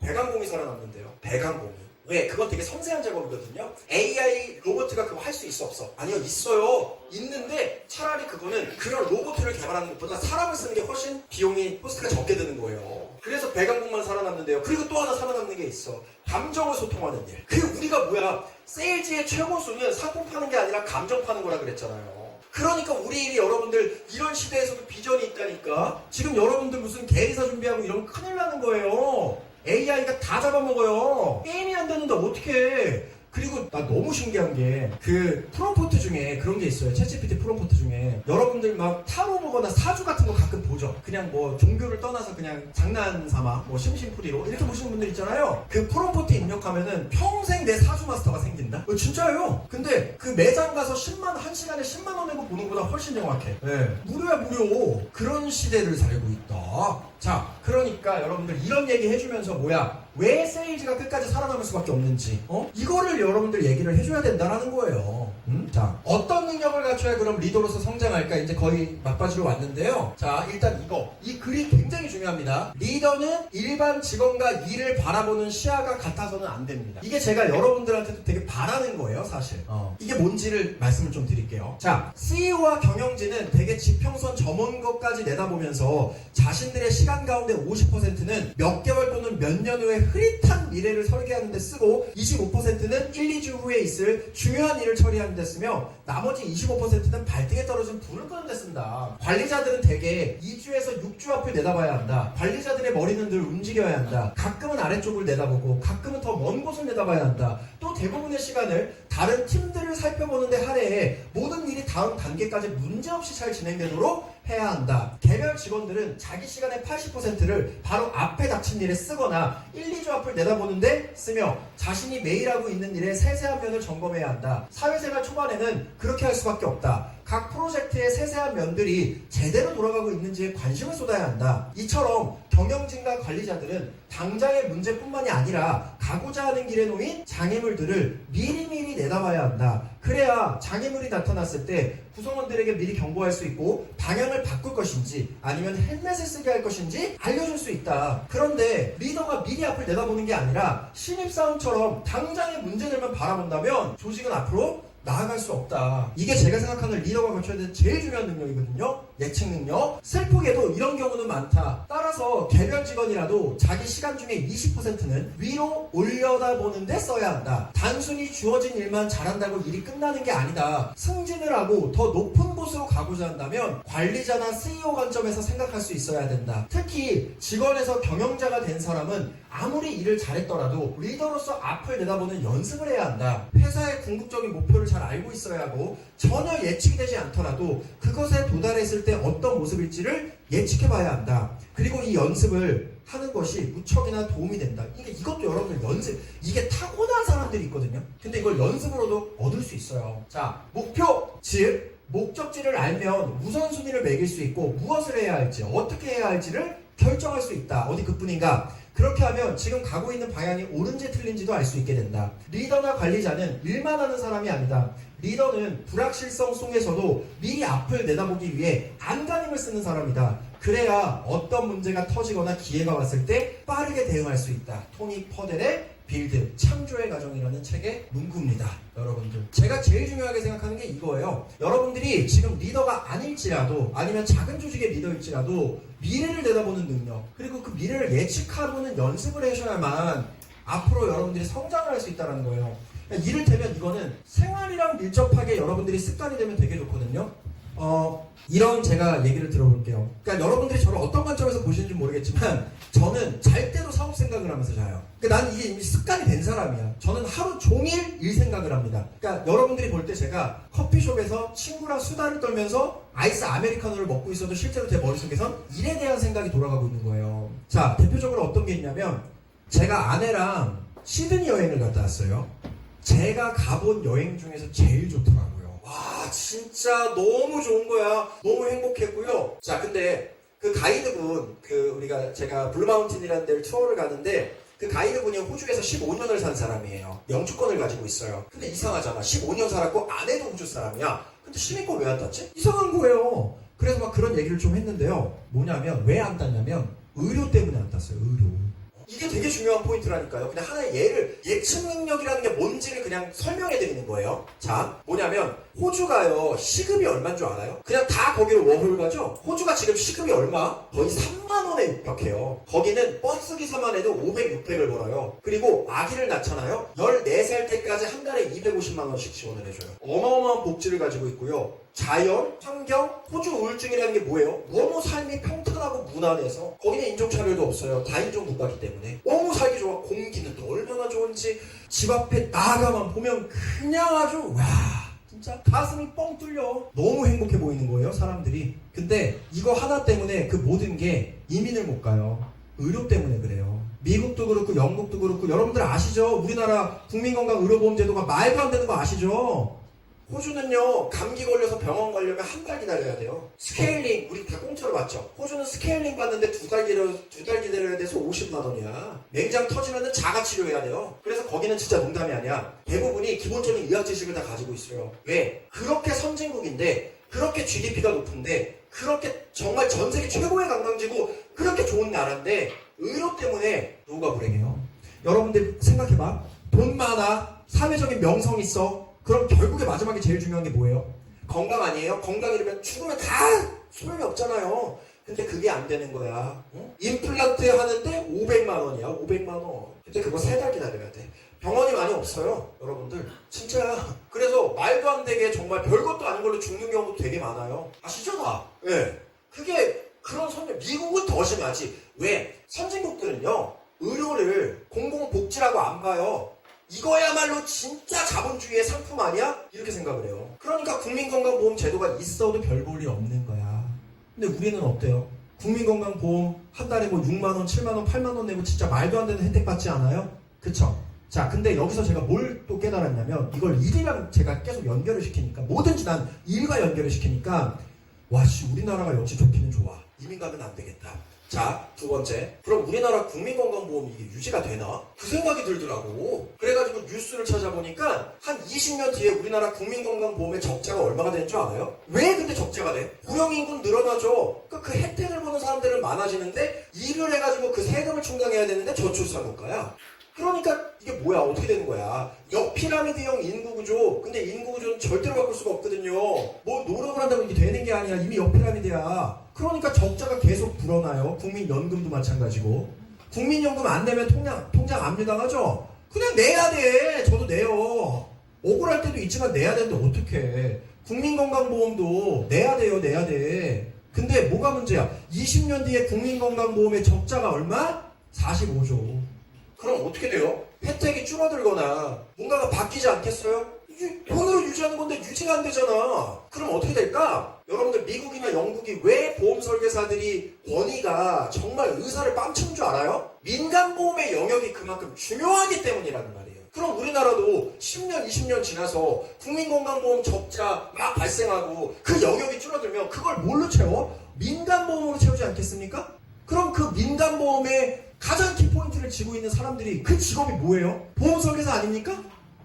배관공이 살아남는데요. 배관공이. 왜? 그건 되게 섬세한 작업이거든요. AI 로봇가 그거 할 수 있어 없어? 아니요, 있어요. 있는데 차라리 그거는 그런 로봇을 개발하는 것보다 사람을 쓰는 게 훨씬 비용이 코스트가 적게 드는 거예요. 그래서 배관공만 살아남는데요. 그리고 또 하나 살아남는 게 있어. 감정을 소통하는 일. 그 우리가 뭐야? 세일즈의 최고수는 상품 파는 게 아니라 감정 파는 거라 그랬잖아요. 그러니까 우리 일이 여러분들 이런 시대에서도 비전이 있다니까. 지금 여러분들 무슨 계리사 준비하고 이러면 큰일 나는 거예요. AI가 다 잡아먹어요. 게임이 안 되는데 어떡해. 그리고 나 너무 신기한 게 그 프롬프트 중에 그런 게 있어요. 챗GPT 프롬프트 중에 여러분들 막 타로 보거나 사주 같은 거 가끔 보죠. 그냥 뭐 종교를 떠나서 그냥 장난 삼아 뭐 심심풀이로 이렇게 보시는 분들 있잖아요. 그 프롬프트 입력하면은 평생 내 사주 마스터가 생긴다? 진짜요. 근데 그 매장 가서 1시간에 10만 원 내고 보는 것보다 훨씬 정확해. 네. 무료야 무료. 그런 시대를 살고 있다. 자, 그러니까 여러분들 이런 얘기 해주면서 뭐야? 왜 세일즈가 끝까지 살아남을 수밖에 없는지 이거를 여러분들 얘기를 해줘야 된다는 거예요. 자, 어떤 능력을 갖춰야 그럼 리더로서 성장할까? 이제 거의 막바지로 왔는데요. 자, 일단 이 글이 굉장히 중요합니다. 리더는 일반 직원과 일을 바라보는 시야가 같아서는 안 됩니다. 이게 제가 여러분들한테도 되게 바라는 거예요, 사실. 이게 뭔지를 말씀을 좀 드릴게요. 자, CEO와 경영진은 되게 지평선 저먼 것까지 내다보면서 자신들의 시간 가운데 50%는 몇 개월 또는 몇 년 후에 흐릿한 미래를 설계하는 데 쓰고 25%는 1, 2주 후에 있을 중요한 일을 처리하는 데 쓰며 나머지 25%는 발등에 떨어진 불을 끄는 데 쓴다. 관리자들은 대개 2주에서 6주 앞을 내다봐야 한다. 관리자들의 머리는 늘 움직여야 한다. 가끔은 아래쪽을 내다보고 가끔은 더 먼 곳을 내다봐야 한다. 또 대부분의 시간을 다른 팀들을 살펴보는데 할애해 모든 일이 다음 단계까지 문제없이 잘 진행되도록 해야 한다. 개별 직원들은 자기 시간의 80%를 바로 앞에 닥친 일에 쓰거나 1, 2주 앞을 내다보는데 쓰며 자신이 매일 하고 있는 일의 세세한 면을 점검해야 한다. 사회생활 초반에는 그렇게 할 수밖에 없다. 각 프로젝트의 세세한 면들이 제대로 돌아가고 있는지에 관심을 쏟아야 한다. 이처럼 경영진과 관리자들은 당장의 문제뿐만이 아니라 가고자 하는 길에 놓인 장애물들을 미리미리 내다봐야 한다. 그래야 장애물이 나타났을 때 구성원들에게 미리 경고할 수 있고 방향을 바꿀 것인지 아니면 헬멧을 쓰게 할 것인지 알려줄 수 있다. 그런데 리더가 미리 앞을 내다보는 게 아니라 신입사원처럼 당장의 문제들만 바라본다면 조직은 앞으로 나아갈 수 없다. 이게 제가 생각하는 리더가 갖춰야 되는 제일 중요한 능력이거든요. 예측 능력. 슬프게도 이런 경우는 많다. 따라서 개별 직원이라도 자기 시간 중에 20%는 위로 올려다보는데 써야 한다. 단순히 주어진 일만 잘한다고 일이 끝나는 게 아니다. 승진을 하고 더 높은 곳으로 가고자 한다면 관리자나 CEO 관점에서 생각할 수 있어야 된다. 특히 직원에서 경영자가 된 사람은 아무리 일을 잘했더라도 리더로서 앞을 내다보는 연습을 해야 한다. 회사의 궁극적인 목표를 잘 알고 있어야 하고 전혀 예측이 되지 않더라도 그것에 도달했을 때 어떤 모습일지를 예측해봐야 한다. 그리고 이 연습을 하는 것이 무척이나 도움이 된다. 이것도 여러분들 연습, 이게 타고난 사람들이 있거든요. 근데 이걸 연습으로도 얻을 수 있어요. 자, 목표, 즉 목적지를 알면 우선순위를 매길 수 있고 무엇을 해야 할지, 어떻게 해야 할지를 결정할 수 있다. 어디 그뿐인가? 그렇게 하면 지금 가고 있는 방향이 옳은지 틀린지도 알 수 있게 된다. 리더나 관리자는 일만 하는 사람이 아니다. 리더는 불확실성 속에서도 미리 앞을 내다보기 위해 안간힘을 쓰는 사람이다. 그래야 어떤 문제가 터지거나 기회가 왔을 때 빠르게 대응할 수 있다. 토니 퍼델의 빌드, 창조의 과정이라는 책의 문구입니다. 여러분들, 제가 제일 중요하게 생각하는 게 이거예요. 여러분들이 지금 리더가 아닐지라도 아니면 작은 조직의 리더일지라도 미래를 내다보는 능력, 그리고 그 미래를 예측하고는 연습을 하셔야만 앞으로 여러분들이 성장을 할 수 있다는 거예요. 이를테면 이거는 생활이랑 밀접하게 여러분들이 습관이 되면 되게 좋거든요. 이런 제가 얘기를 들어볼게요. 그러니까 여러분들이 저를 어떤 관점에서 보시는지 모르겠지만 저는 잘 때도 사업 생각을 하면서 자요. 그러니까 나는 이게 이미 습관이 된 사람이야. 저는 하루 종일 일 생각을 합니다. 그러니까 여러분들이 볼 때 제가 커피숍에서 친구랑 수다를 떨면서 아이스 아메리카노를 먹고 있어도 실제로 제 머릿속에선 일에 대한 생각이 돌아가고 있는 거예요. 자, 대표적으로 어떤 게 있냐면 제가 아내랑 시드니 여행을 갔다 왔어요. 제가 가본 여행 중에서 제일 좋더라고요. 와, 진짜 너무 좋은 거야. 너무 행복했고요. 자, 근데 그 가이드분, 제가 블루마운틴이라는 데를 투어를 가는데 그 가이드분이 호주에서 15년을 산 사람이에요. 영주권을 가지고 있어요. 근데 이상하잖아. 15년 살았고 아내도 호주 사람이야. 근데 시민권 왜 안 땄지? 이상한 거예요. 그래서 막 그런 얘기를 좀 했는데요. 뭐냐면 왜 안 땄냐면 의료 때문에 안 땄어요. 의료. 이게 되게 중요한 포인트라니까요. 그냥 하나의 예측 능력이라는 게 뭔지를 그냥 설명해 드리는 거예요. 자, 뭐냐면 호주가요 시급이 얼마인 줄 알아요? 그냥 다 거기로 워홀 가죠? 호주가 지금 시급이 얼마? 거의 3만 원에 육박해요. 거기는 버스 기사만 해도 500, 600을 벌어요. 그리고 아기를 낳잖아요. 14살 때까지 한 달에 250만 원씩 지원을 해줘요. 어마어마한 복지를 가지고 있고요. 자연, 환경, 호주 우울증이라는 게 뭐예요? 너무 삶이 평탄하고 무난해서 거기는 인종차별도 없어요. 다인종 국가이기 때문에 너무 살기 좋아. 공기는 또 얼마나 좋은지 집 앞에 나가만 보면 그냥 아주 와 진짜 가슴이 뻥 뚫려. 너무 행복해 보이는 거예요 사람들이. 근데 이거 하나 때문에 그 모든 게 이민을 못 가요. 의료 때문에 그래요. 미국도 그렇고 영국도 그렇고 여러분들 아시죠? 우리나라 국민건강의료보험제도가 말도 안 되는 거 아시죠? 호주는요 감기 걸려서 병원 가려면 한 달 기다려야 돼요. 스케일링 우리 다 공짜로 받죠. 호주는 스케일링 받는데 두 달 기다려야 돼서 50만 원이야. 맹장 터지면은 자가 치료해야 돼요. 그래서 거기는 진짜 농담이 아니야. 대부분이 기본적인 의학 지식을 다 가지고 있어요. 왜? 그렇게 선진국인데 그렇게 GDP가 높은데 그렇게 정말 전 세계 최고의 관광지고 그렇게 좋은 나라인데 의료 때문에 누가 불행해요? 여러분들 생각해봐. 돈 많아, 사회적인 명성 있어. 그럼 결국에 마지막에 제일 중요한 게 뭐예요? 건강 아니에요? 건강 잃으면 죽으면 다 소용이 없잖아요. 근데 그게 안 되는 거야. 임플란트 하는데 500만 원이야. 500만 원. 근데 그거 3달 기다려야 돼. 병원이 많이 없어요. 여러분들. 진짜야. 그래서 말도 안 되게 정말 별것도 아닌 걸로 죽는 경우도 되게 많아요. 아시죠? 다? 예. 그게 그런 미국은 더 심하지. 왜? 선진국들은요. 의료를 공공복지라고 안 봐요. 이거야말로 진짜 자본주의의 상품 아니야? 이렇게 생각을 해요. 그러니까 국민건강보험 제도가 있어도 별 볼 일 없는 거야. 근데 우리는 어때요? 국민건강보험 한 달에 뭐 6만원, 7만원, 8만원 내고 진짜 말도 안 되는 혜택 받지 않아요? 그쵸? 자, 근데 여기서 제가 뭘 또 깨달았냐면 이걸 일이랑 제가 계속 연결을 시키니까 뭐든지 난 일과 연결을 시키니까 와씨 우리나라가 역시 좋기는 좋아. 이민 가면 안 되겠다. 자, 두 번째. 그럼 우리나라 국민건강보험이 이게 유지가 되나? 그 생각이 들더라고. 그래가지고 뉴스를 찾아보니까 한 20년 뒤에 우리나라 국민건강보험의 적자가 얼마가 되는 줄 알아요? 왜 근데 적자가 돼? 고령인구는 늘어나죠. 그러니까 그 혜택을 보는 사람들은 많아지는데 일을 해가지고 그 세금을 충당해야 되는데 저출산국가야. 그러니까 이게 뭐야? 어떻게 되는 거야? 역피라미드형 인구구조. 근데 인구구조는 절대로 바꿀 수가 없거든요. 뭐 노력을 한다고 이게 되는 게 아니야. 이미 역피라미드야. 그러니까 적자가 계속 불어나요. 국민연금도 마찬가지고. 국민연금 안 내면 통장 압류당하죠? 그냥 내야 돼. 저도 내요. 억울할 때도 있지만 내야 되는데 어떡해. 국민건강보험도 내야 돼요. 내야 돼. 근데 뭐가 문제야? 20년 뒤에 국민건강보험의 적자가 얼마? 45조. 그럼 어떻게 돼요? 혜택이 줄어들거나 뭔가가 바뀌지 않겠어요? 이게 돈으로 유지하는 건데 유지가 안 되잖아. 그럼 어떻게 될까? 여러분들 미국이나 영국이 왜 보험 설계사들이 권위가 정말 의사를 뺨치는 줄 알아요? 민간보험의 영역이 그만큼 중요하기 때문이라는 말이에요. 그럼 우리나라도 10년, 20년 지나서 국민건강보험 적자 막 발생하고 그 영역이 줄어들면 그걸 뭘로 채워? 민간보험으로 채우지 않겠습니까? 그럼 그 민간보험의 가장 키포인트를 쥐고 있는 사람들이 그 직업이 뭐예요? 보험 설계사 아닙니까?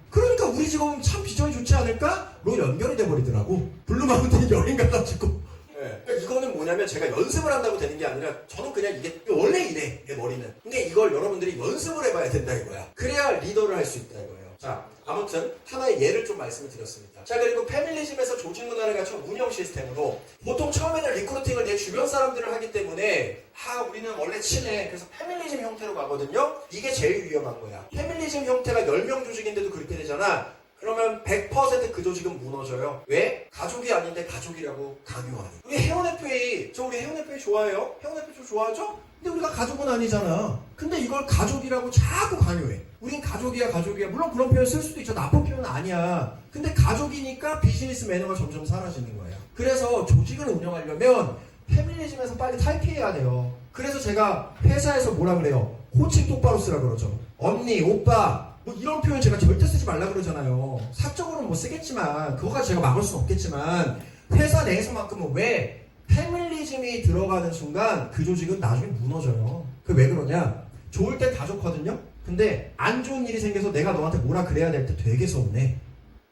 그러니까 우리 직업은 참 비전이 좋지 않을까? 로 연결이 돼버리더라고. 블루마운틴 여행 가가지고. 네. 그러니까 이거는 뭐냐면 제가 연습을 한다고 되는 게 아니라 저는 그냥 이게 원래 이래 내 머리는. 근데 이걸 여러분들이 연습을 해봐야 된다 이거야. 그래야 리더를 할 수 있다 이거예요. 자, 아무튼 하나의 예를 좀 말씀을 드렸습니다. 자, 그리고 페밀리즘에서 조직 문화를 갖춘 운영 시스템으로 보통 처음에는 리크루팅을 내 주변 사람들을 하기 때문에 우리는 원래 친해. 그래서 페밀리즘 형태로 가거든요. 이게 제일 위험한 거야. 페밀리즘 형태가 10명 조직인데도 그렇게 되잖아. 그러면 100% 그 조직은 무너져요. 왜? 가족이 아닌데 가족이라고 강요하니. 우리 혜원 FA, 우리 혜원 FA 좋아해요? 혜원 FA 좀 좋아하죠? 근데 우리가 가족은 아니잖아. 근데 이걸 가족이라고 자꾸 강요해. 우린 가족이야. 물론 그런 표현 쓸 수도 있죠. 나쁜 표현은 아니야. 근데 가족이니까 비즈니스 매너가 점점 사라지는 거예요. 그래서 조직을 운영하려면 페밀리즘에서 빨리 탈피해야 돼요. 그래서 제가 회사에서 뭐라 그래요? 호칭 똑바로 쓰라 그러죠. 언니, 오빠, 뭐 이런 표현 제가 절대 쓰지 말라 그러잖아요. 사적으로는 뭐 쓰겠지만 그거가 제가 막을 수는 없겠지만 회사 내에서만큼은 왜 페밀리즘이 들어가는 순간 그 조직은 나중에 무너져요. 그 왜 그러냐? 좋을 땐 다 좋거든요. 근데 안 좋은 일이 생겨서 내가 너한테 뭐라 그래야 될 때 되게 서운해.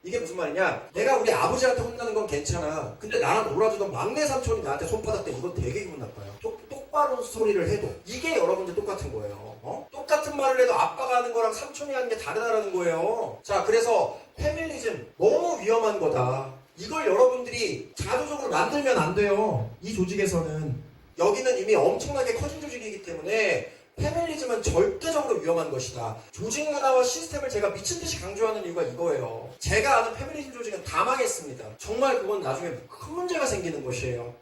이게 무슨 말이냐? 내가 우리 아버지한테 혼나는 건 괜찮아. 근데 나랑 놀아주던 막내 삼촌이 나한테 손바닥 대 이건 되게 기분 나빠요. 똑바로 소리를 해도 이게 여러분들 똑같은 거예요. 똑같은 말을 해도 아빠가 하는 거랑 삼촌이 하는 게 다르다라는 거예요. 자, 그래서 페밀리즘 너무 위험한 거다. 이걸 여러분들이 자조적으로 만들면 안 돼요. 이 조직에서는. 여기는 이미 엄청나게 커진 조직이기 때문에 페밀리즘은 절대적으로 위험한 것이다. 조직 문화와 시스템을 제가 미친듯이 강조하는 이유가 이거예요. 제가 아는 페밀리즘 조직은 다 망했습니다. 정말 그건 나중에 큰 문제가 생기는 것이에요.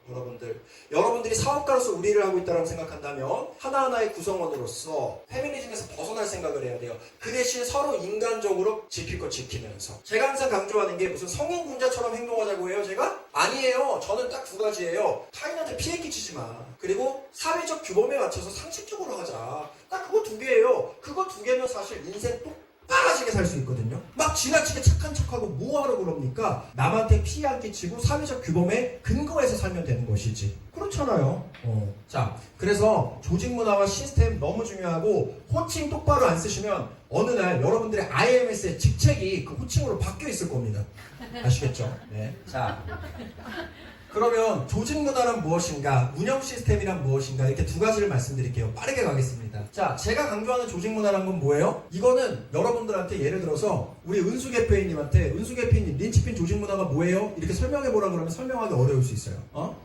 여러분들이 사업가로서 우리를 하고 있다고 생각한다면 하나하나의 구성원으로서 페밀리즘에서 벗어날 생각을 해야 돼요. 그 대신 서로 인간적으로 지킬 것 지키면서. 제가 항상 강조하는 게 무슨 성인군자처럼 행동하자고 해요, 제가? 아니에요. 저는 딱 2가지예요. 타인한테 피해 끼치지 마. 그리고 사회적 규범에 맞춰서 상식적으로 하자. 딱 그거 2개예요. 그거 2개면 사실 인생 똑바라지게 살 수 있거든요. 막 지나치게 착한 척하고 뭐하러 그럽니까? 남한테 피해 안 끼치고 사회적 규범에 근거해서 살면 되는 것이지. 그렇잖아요. 자, 그래서 조직 문화와 시스템 너무 중요하고 호칭 똑바로 안 쓰시면 어느 날 여러분들의 IMS의 직책이 그 호칭으로 바뀌어 있을 겁니다. 아시겠죠? 네. 자, 그러면 조직 문화란 무엇인가, 운영 시스템이란 무엇인가, 이렇게 2가지를 말씀드릴게요. 빠르게 가겠습니다. 자, 제가 강조하는 조직 문화란 건 뭐예요? 이거는 여러분들한테 예를 들어서 우리 은숙 FA님한테 은숙 FA님 린치핀 조직 문화가 뭐예요? 이렇게 설명해보라 그러면 설명하기 어려울 수 있어요.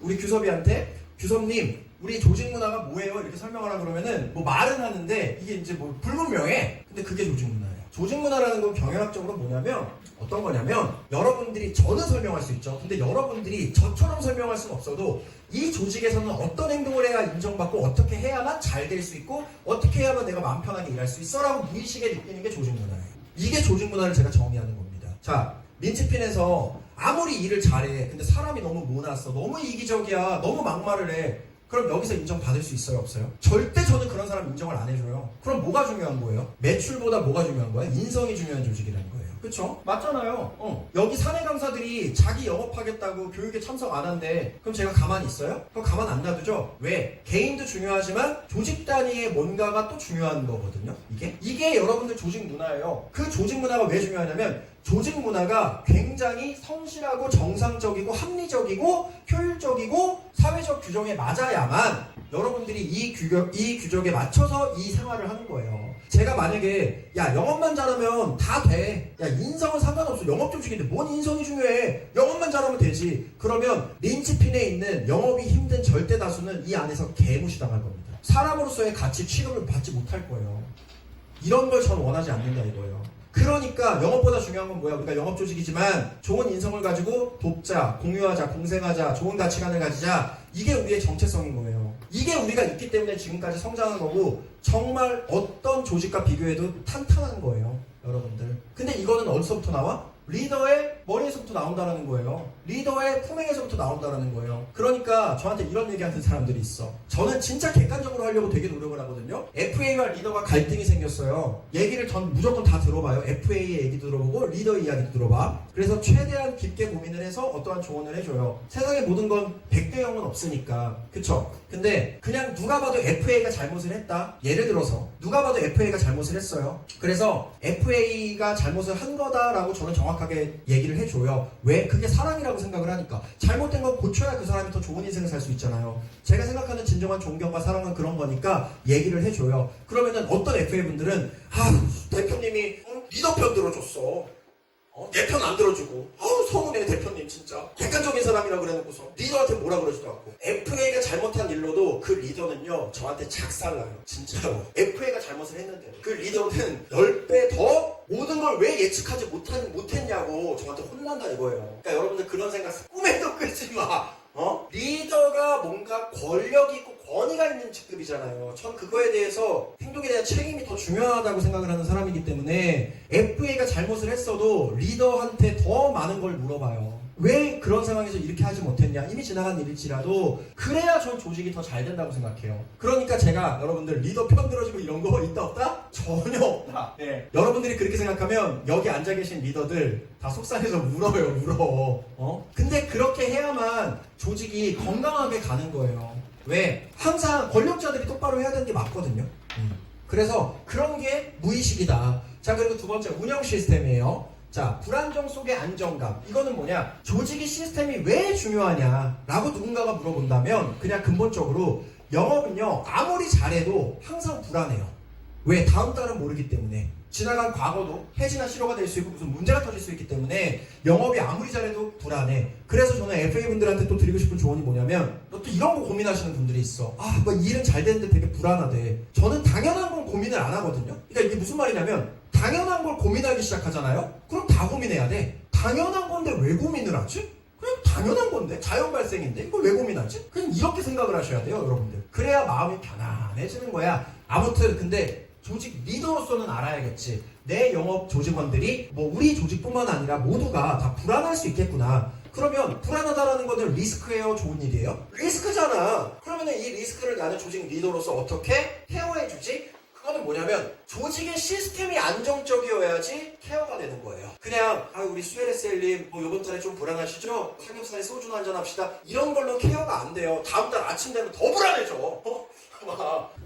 우리 규섭이한테 규섭님 우리 조직 문화가 뭐예요? 이렇게 설명하라 그러면은 뭐 말은 하는데 이게 이제 뭐 불분명해. 근데 그게 조직 문화예요. 조직 문화라는 건 경영학적으로 뭐냐면 어떤 거냐면 여러분들이 저는 설명할 수 있죠. 근데 여러분들이 저처럼 설명할 수는 없어도 이 조직에서는 어떤 행동을 해야 인정받고 어떻게 해야만 잘 될 수 있고 어떻게 해야만 내가 마음 편하게 일할 수 있어 라고 무의식에 느끼는 게 조직 문화예요. 이게 조직 문화를 제가 정의하는 겁니다. 자, 민치핀에서 아무리 일을 잘해. 근데 사람이 너무 모났어. 너무 이기적이야. 너무 막말을 해. 그럼 여기서 인정받을 수 있어요? 없어요? 절대 저는 그런 사람 인정을 안 해줘요. 그럼 뭐가 중요한 거예요? 매출보다 뭐가 중요한 거예요? 인성이 중요한 조직이라는 거예요. 그쵸? 맞잖아요. 여기 사내 강사들이 자기 영업하겠다고 교육에 참석 안 한대. 그럼 제가 가만히 있어요? 그럼 가만 안 놔두죠? 왜? 개인도 중요하지만 조직 단위의 뭔가가 또 중요한 거거든요. 이게 여러분들 조직 문화예요. 그 조직 문화가 왜 중요하냐면 조직 문화가 굉장히 성실하고 정상적이고 합리적이고 효율적이고 사회적 규정에 맞아야만 여러분들이 이 규정에 맞춰서 이 생활을 하는 거예요. 제가 만약에 야 영업만 잘하면 다 돼. 야 인성은 상관없어. 영업 조직인데 뭔 인성이 중요해. 영업만 잘하면 되지. 그러면 린치핀에 있는 영업이 힘든 절대 다수는 이 안에서 개무시당할 겁니다. 사람으로서의 가치 취급을 받지 못할 거예요. 이런 걸 전 원하지 않는다 이거예요. 그러니까 영업보다 중요한 건 뭐야? 우리가 영업 조직이지만 좋은 인성을 가지고 돕자, 공유하자, 공생하자, 좋은 가치관을 가지자. 이게 우리의 정체성인 거예요. 이게 우리가 있기 때문에 지금까지 성장한 거고 정말 어떤 조직과 비교해도 탄탄한 거예요. 여러분들. 근데 이거는 어디서부터 나와? 리더의 머리에서부터 나온다는 거예요. 리더의 품행에서부터 나온다는 거예요. 그러니까 저한테 이런 얘기하는 사람들이 있어. 저는 진짜 객관적으로 하려고 되게 노력을 하거든요. FA와 리더가 갈등이 생겼어요. 얘기를 전 무조건 다 들어봐요. FA의 얘기도 들어보고 리더의 이야기도 들어봐. 그래서 최대한 깊게 고민을 해서 어떠한 조언을 해줘요. 세상의 모든 건 100대 0은 없으니까. 그쵸? 근데 그냥 누가 봐도 FA가 잘못을 했다. 예를 들어서 누가 봐도 FA가 잘못을 했어요. 그래서 FA가 잘못을 한 거다라고 저는 정확하게 얘기를 해줘요. 왜? 그게 사랑이라고 생각을 하니까. 잘못된 건 고쳐야 그 사람이 더 좋은 인생을 살 수 있잖아요. 제가 생각하는 진정한 존경과 사랑은 그런 거니까 얘기를 해줘요. 그러면은 어떤 FA분들은 대표님이 리더 편 들어줬어. 내 편 안 들어주고 서운해 대표님 진짜 객관적인 사람이라 그래놓고서 리더한테 뭐라 그러지도 않고. FA가 잘못한 일로도 그 리더는요 저한테 작살나요. 진짜로. FA가 잘못을 했는데 그 리더는 10배 더 모든 걸 왜 예측하지 못했냐고 저한테 혼난다 이거예요. 그러니까 여러분들 그런 생각 꿈에도 꾸지 마. 리더가 뭔가 권력이 있고 권위가 있는 직급이잖아요. 전 그거에 대해서 행동에 대한 책임이 더 중요하다고 생각을 하는 사람이기 때문에 FA가 잘못을 했어도 리더한테 더 많은 걸 물어봐요. 왜 그런 상황에서 이렇게 하지 못했냐? 이미 지나간 일일지라도 그래야 전 조직이 더 잘 된다고 생각해요. 그러니까 제가 여러분들 리더 편 들어주고 이런 거 있다 없다? 전혀 없다. 네. 여러분들이 그렇게 생각하면 여기 앉아 계신 리더들 다 속상해서 울어. 근데 그렇게 해야만 조직이 건강하게 가는 거예요. 왜? 항상 권력자들이 똑바로 해야 되는 게 맞거든요. 그래서 그런 게 무의식이다. 자, 그리고 두 번째 운영 시스템이에요. 자, 불안정 속의 안정감. 이거는 뭐냐? 조직의 시스템이 왜 중요하냐라고 누군가가 물어본다면 그냥 근본적으로 영업은요 아무리 잘해도 항상 불안해요. 왜? 다음 달은 모르기 때문에. 지나간 과거도 해지나 실효가 될 수 있고 무슨 문제가 터질 수 있기 때문에 영업이 아무리 잘해도 불안해. 그래서 저는 FA분들한테 또 드리고 싶은 조언이 뭐냐면 또 이런 거 고민하시는 분들이 있어. 뭐 일은 잘 되는데 되게 불안하대. 저는 당연한 건 고민을 안 하거든요. 그러니까 이게 무슨 말이냐면 당연한 걸 고민하기 시작하잖아요? 그럼 다 고민해야 돼. 당연한 건데 왜 고민을 하지? 그냥 당연한 건데 자연 발생인데 이걸 왜 고민하지? 그냥 이렇게 생각을 하셔야 돼요 여러분들. 그래야 마음이 편안해지는 거야. 아무튼 근데 조직 리더로서는 알아야겠지. 내 영업 조직원들이 우리 조직뿐만 아니라 모두가 다 불안할 수 있겠구나. 그러면 불안하다라는 것은 리스크예요? 좋은 일이에요? 리스크잖아. 그러면 이 리스크를 나는 조직 리더로서 어떻게 케어해주지? 그거는 뭐냐면 조직의 시스템이 안정적이어야지 케어가 되는 거예요. 그냥 우리 수혜레셀님 요번 달에 좀 불안하시죠? 삼겹살에 소주나 한잔 합시다. 이런 걸로 케어가 안 돼요. 다음 달 아침 되면 더 불안해져.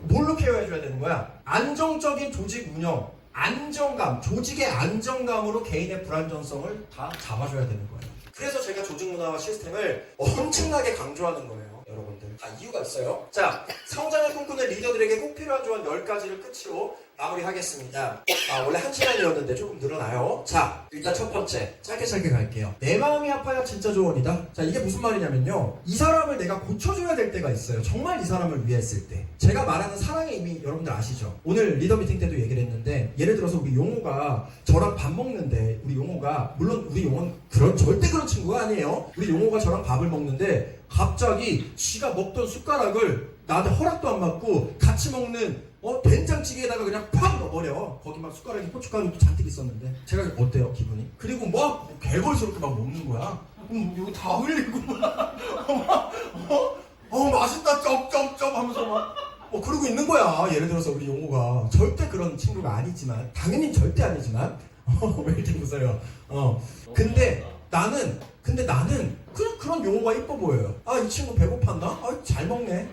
뭘로 케어해줘야 되는 거야? 안정적인 조직 운영, 안정감, 조직의 안정감으로 개인의 불안정성을 다 잡아줘야 되는 거예요. 그래서 제가 조직 문화와 시스템을 엄청나게 강조하는 거예요, 여러분들. 다 이유가 있어요. 자, 성장을 꿈꾸는 리더들에게 꼭 필요한 조언 10가지를 끝으로 마무리하겠습니다. 원래 1시간이었는데 조금 늘어나요. 자, 일단 첫 번째. 짧게 갈게요. 내 마음이 아파야 진짜 조언이다. 자, 이게 무슨 말이냐면요. 이 사람을 내가 고쳐줘야 될 때가 있어요. 정말 이 사람을 위해 했을 때. 제가 말하는 사랑의 의미 여러분들 아시죠? 오늘 리더 미팅 때도 얘기를 했는데, 예를 들어서 우리 용호가 저랑 밥 먹는데, 우리 용호가, 물론 우리 용호는 절대 그런 친구가 아니에요. 우리 용호가 저랑 밥을 먹는데 갑자기 지가 먹던 숟가락을 나한테 허락도 안 받고 같이 먹는 된장찌개에다가 그냥 팍 넣어버려. 거기 막 숟가락에 고춧가루도 잔뜩 있었는데 제가 어때요 기분이? 그리고 막 개걸스럽게 막 먹는 거야. 여기 다 흘리고 맛있다 쩝쩝쩝 하면서 막 그러고 있는 거야. 예를 들어서 우리 용호가 절대 그런 친구가 아니지만, 당연히 절대 아니지만 왜 이렇게 웃어요? 근데 나는 그런 용어가 이뻐 보여요. 이 친구 배고팠나? 잘 먹네.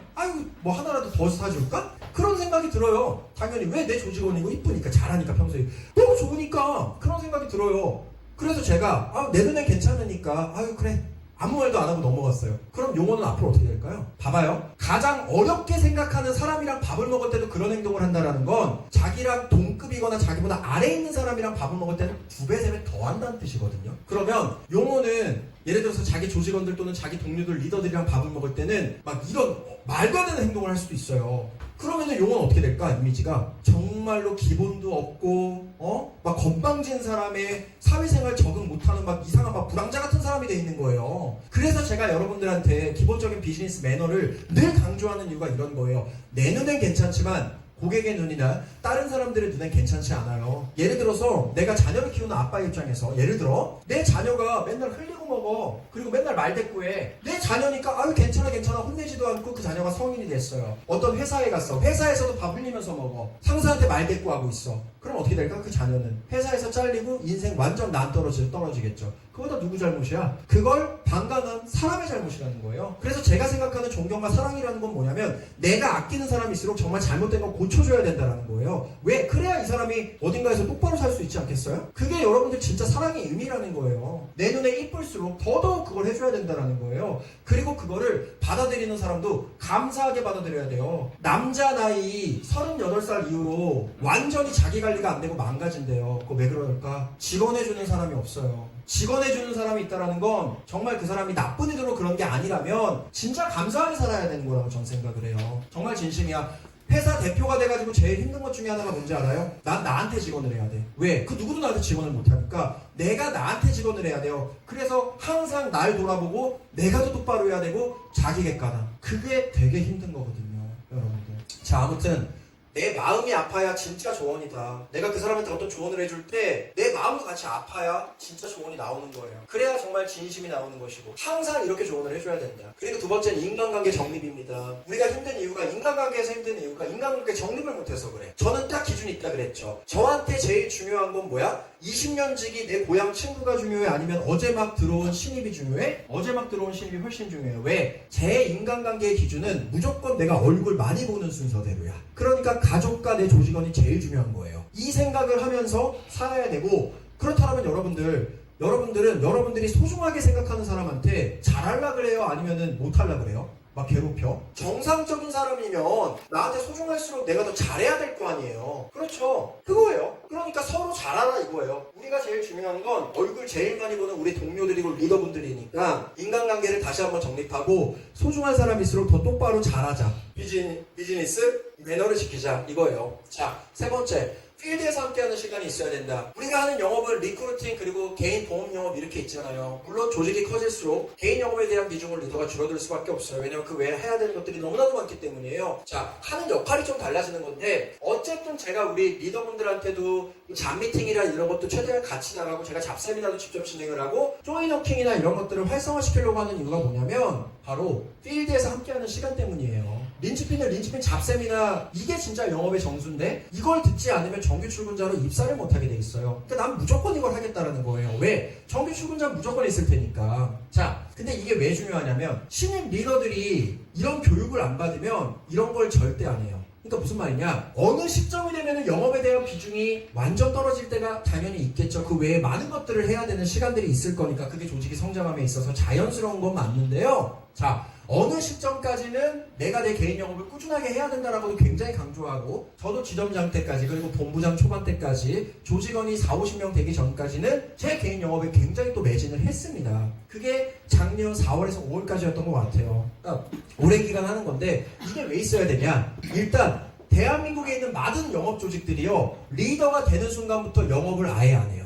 뭐 하나라도 더 사줄까? 그런 생각이 들어요. 당연히 왜 내 조직원이고 이쁘니까, 잘하니까, 평소에 너무 좋으니까 그런 생각이 들어요. 그래서 제가 내 눈엔 괜찮으니까 그래, 아무 말도 안 하고 넘어갔어요. 그럼 용어는 앞으로 어떻게 될까요? 봐봐요. 가장 어렵게 생각하는 사람이랑 밥을 먹을 때도 그런 행동을 한다는 건 자기랑 동급이거나 자기보다 아래에 있는 사람이랑 밥을 먹을 때는 2배, 3배 더 한다는 뜻이거든요. 그러면 용어는 예를 들어서 자기 조직원들 또는 자기 동료들, 리더들이랑 밥을 먹을 때는 막 이런 말도 안 되는 행동을 할 수도 있어요. 그러면은 용어는 어떻게 될까? 이미지가 정말로 기본도 없고 막 건방진 사람의 사회생활 적응 못하는 막 이상한 막 불황자 같은 사람이 돼 있는 거예요. 그래서 제가 여러분들한테 기본적인 비즈니스 매너를 늘 강조하는 이유가 이런 거예요. 내 눈엔 괜찮지만 고객의 눈이나 다른 사람들의 눈엔 괜찮지 않아요. 예를 들어서 내가 자녀를 키우는 아빠 입장에서, 예를 들어 내 자녀가 맨날 흘리고 먹어, 그리고 맨날 말대꾸해. 내 자녀니까 괜찮아 혼내지도 않고 그 자녀가 성인이 됐어요. 어떤 회사에 갔어. 회사에서도 밥 흘리면서 먹어. 상사한테 말대꾸하고 있어. 그럼 어떻게 될까? 그 자녀는 회사에서 잘리고 인생 완전 떨어지겠죠. 그거 다 누구 잘못이야? 그걸 방관한 사람의 잘못이라는 거예요. 그래서 제가 생각하는 존경과 사랑이라는 건 뭐냐면, 내가 아끼는 사람일수록 정말 잘못된 거 고쳐줘야 된다는 거예요. 왜? 그래야 이 사람이 어딘가에서 똑바로 살 수 있지 않겠어요? 그게 여러분들 진짜 사랑의 의미라는 거예요. 내 눈에 이쁠수록 더더욱 그걸 해줘야 된다는 거예요. 그리고 그거를 받아들이는 사람도 감사하게 받아들여야 돼요. 남자 나이 38살 이후로 완전히 자기 관리가 안 되고 망가진대요. 그거 왜 그럴까? 직원해주는 사람이 없어요. 직원해주는 사람이 있다는 건 정말 그 사람이 나쁜 의도로 그런 게 아니라면 진짜 감사하게 살아야 되는 거라고 전 생각을 해요. 정말 진심이야. 회사 대표가 돼가지고 제일 힘든 것 중에 하나가 뭔지 알아요? 난 나한테 직원을 해야 돼. 왜? 그 누구도 나한테 직원을 못하니까 내가 나한테 직원을 해야 돼요. 그래서 항상 날 돌아보고 내가 더 똑바로 해야 되고 자기 객관화. 그게 되게 힘든 거거든요, 여러분들. 자, 아무튼 내 마음이 아파야 진짜 조언이다. 내가 그 사람한테 어떤 조언을 해줄 때 내 마음도 같이 아파야 진짜 조언이 나오는 거예요. 그래야 정말 진심이 나오는 것이고, 항상 이렇게 조언을 해줘야 된다. 그리고 두 번째는 인간관계 정립입니다. 우리가 힘든 이유가, 인간관계에서 힘든 이유가 인간관계 정립을 못해서 그래. 저는 딱 기준이 있다 그랬죠. 저한테 제일 중요한 건 뭐야? 20년 지기 내 고향 친구가 중요해? 아니면 어제 막 들어온 신입이 중요해? 어제 막 들어온 신입이 훨씬 중요해요. 왜? 제 인간관계의 기준은 무조건 내가 얼굴 많이 보는 순서대로야. 그러니까 가족과 내 조직원이 제일 중요한 거예요. 이 생각을 하면서 살아야 되고, 그렇다면 여러분들은 여러분들이 소중하게 생각하는 사람한테 잘하려고 그래요? 아니면은 못하려고 그래요? 막 괴롭혀? 정상적인 사람이면 나한테 소중할수록 내가 더 잘해야 될 거 아니에요. 그렇죠. 그거예요. 그러니까 서로 잘하라 이거예요. 우리가 제일 중요한 건 얼굴 제일 많이 보는 우리 동료들이고 리더분들이니까 인간관계를 다시 한번 정립하고 소중한 사람일수록 더 똑바로 잘하자. 비즈니스 매너를 지키자 이거예요. 자, 세 번째. 필드에서 함께하는 시간이 있어야 된다. 우리가 하는 영업은 리크루팅 그리고 개인 보험 영업 이렇게 있잖아요. 물론 조직이 커질수록 개인 영업에 대한 비중을 리더가 줄어들 수밖에 없어요. 왜냐면 그 외에 해야 되는 것들이 너무나도 많기 때문이에요. 자, 하는 역할이 좀 달라지는 건데, 어쨌든 제가 우리 리더분들한테도 잡미팅이나 이런 것도 최대한 같이 나가고, 제가 잡세미나도 직접 진행을 하고, 조이너킹이나 이런 것들을 활성화시키려고 하는 이유가 뭐냐면 바로 필드에서 함께하는 시간 때문이에요. 린치핀 잡세미나, 이게 진짜 영업의 정수인데 이걸 듣지 않으면 정규 출근자로 입사를 못하게 돼 있어요. 그러니까 난 무조건 이걸 하겠다라는 거예요. 왜? 정규 출근자는 무조건 있을 테니까. 자, 근데 이게 왜 중요하냐면 신입 리더들이 이런 교육을 안 받으면 이런 걸 절대 안 해요. 그러니까 무슨 말이냐, 어느 시점이 되면 영업에 대한 비중이 완전 떨어질 때가 당연히 있겠죠. 그 외에 많은 것들을 해야 되는 시간들이 있을 거니까 그게 조직이 성장함에 있어서 자연스러운 건 맞는데요. 자, 어느 시점까지는 내가 내 개인 영업을 꾸준하게 해야 된다라고도 굉장히 강조하고 저도 지점장 때까지 그리고 본부장 초반 때까지 조직원이 4, 50명 되기 전까지는 제 개인 영업에 굉장히 또 매진을 했습니다. 그게 작년 4월에서 5월까지였던 것 같아요. 그러니까 오랜 기간 하는 건데 이게 왜 있어야 되냐? 일단 대한민국에 있는 많은 영업 조직들이요 리더가 되는 순간부터 영업을 아예 안 해요.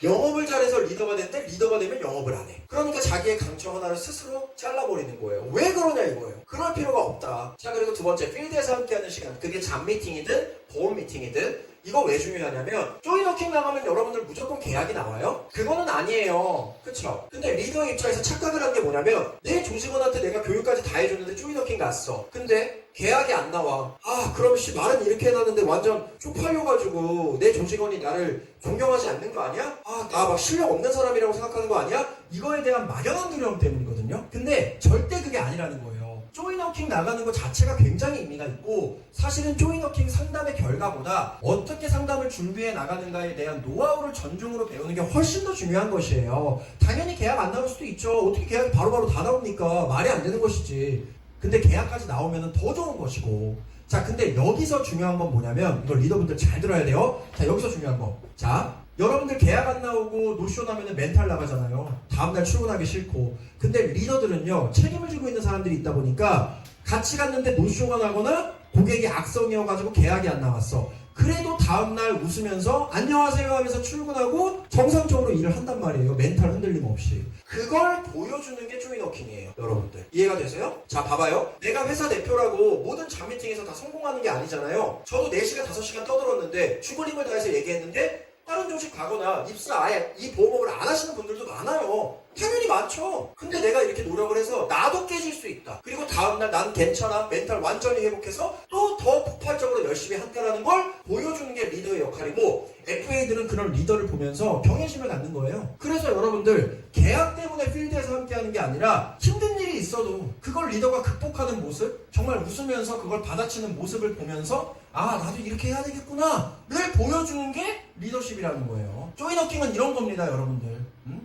영업을 잘해서 리더가 됐는데 리더가 되면 영업을 안 해. 그러니까 자기의 강점 하나를 스스로 잘라버리는 거예요. 왜 그러냐 이거예요. 그럴 필요가 없다. 자, 그리고 두 번째, 필드에서 함께하는 시간. 그게 잡 미팅이든 보험 미팅이든 이거 왜 중요하냐면 조이너킹 나가면 여러분들 무조건 계약이 나와요? 그거는 아니에요. 그쵸? 근데 리더의 입장에서 착각을 한 게 뭐냐면 내 조직원한테 내가 교육까지 다 해줬는데 조이너킹 갔어. 근데 계약이 안 나와. 아, 그럼 말은 이렇게 해놨는데 완전 쪽팔려가지고 내 조직원이 나를 존경하지 않는 거 아니야? 아, 나 막 실력 없는 사람이라고 생각하는 거 아니야? 이거에 대한 막연한 두려움 때문이거든요. 근데 절대 그게 아니라는 거예요. 조이너킹 나가는 것 자체가 굉장히 의미가 있고 사실은 조이너킹 상담의 결과보다 어떻게 상담을 준비해 나가는가에 대한 노하우를 전중으로 배우는 게 훨씬 더 중요한 것이에요. 당연히 계약 안 나올 수도 있죠. 어떻게 계약이 바로바로 다 나옵니까? 말이 안 되는 것이지. 근데 계약까지 나오면 더 좋은 것이고. 자, 근데 여기서 중요한 건 뭐냐면 이걸 리더분들 잘 들어야 돼요. 자, 여기서 중요한 거. 자, 여러분들 계약 안 나오고 노쇼 나면 멘탈 나가잖아요. 다음날 출근하기 싫고. 근데 리더들은요 책임을 지고 있는 사람들이 있다 보니까 같이 갔는데 노쇼가 나거나 고객이 악성이어가지고 계약이 안 나왔어. 그래도 다음날 웃으면서 안녕하세요 하면서 출근하고 정상적으로 일을 한단 말이에요. 멘탈 흔들림 없이. 그걸 보여주는 게 조이너킹이에요. 여러분들 이해가 되세요? 자, 봐봐요. 내가 회사 대표라고 모든 자미팅에서 다 성공하는 게 아니잖아요. 저도 4시간 5시간 떠들었는데 죽을 힘을 다해서 얘기했는데 다른 조직 가거나 입사 아예 이 보험업을 안 하시는 분들도 많아요. 당연히 많죠. 근데 내가 이렇게 노력을 해서 나도 깨질 수 있다. 그리고 다음날 난 괜찮아. 멘탈 완전히 회복해서 또 더 폭발적으로 열심히 한다라는 걸 보여주는 게 리더의 역할이고 FA들은 그런 리더를 보면서 경외심을 갖는 거예요. 그래서 여러분들 계약 때문에 필드에서 함께하는 게 아니라 힘든 일이 있어도 그걸 리더가 극복하는 모습 정말 웃으면서 그걸 받아치는 모습을 보면서 아 나도 이렇게 해야 되겠구나 를 보여주는 게 리더십이라는 거예요. 조이너킹은 이런 겁니다 여러분들.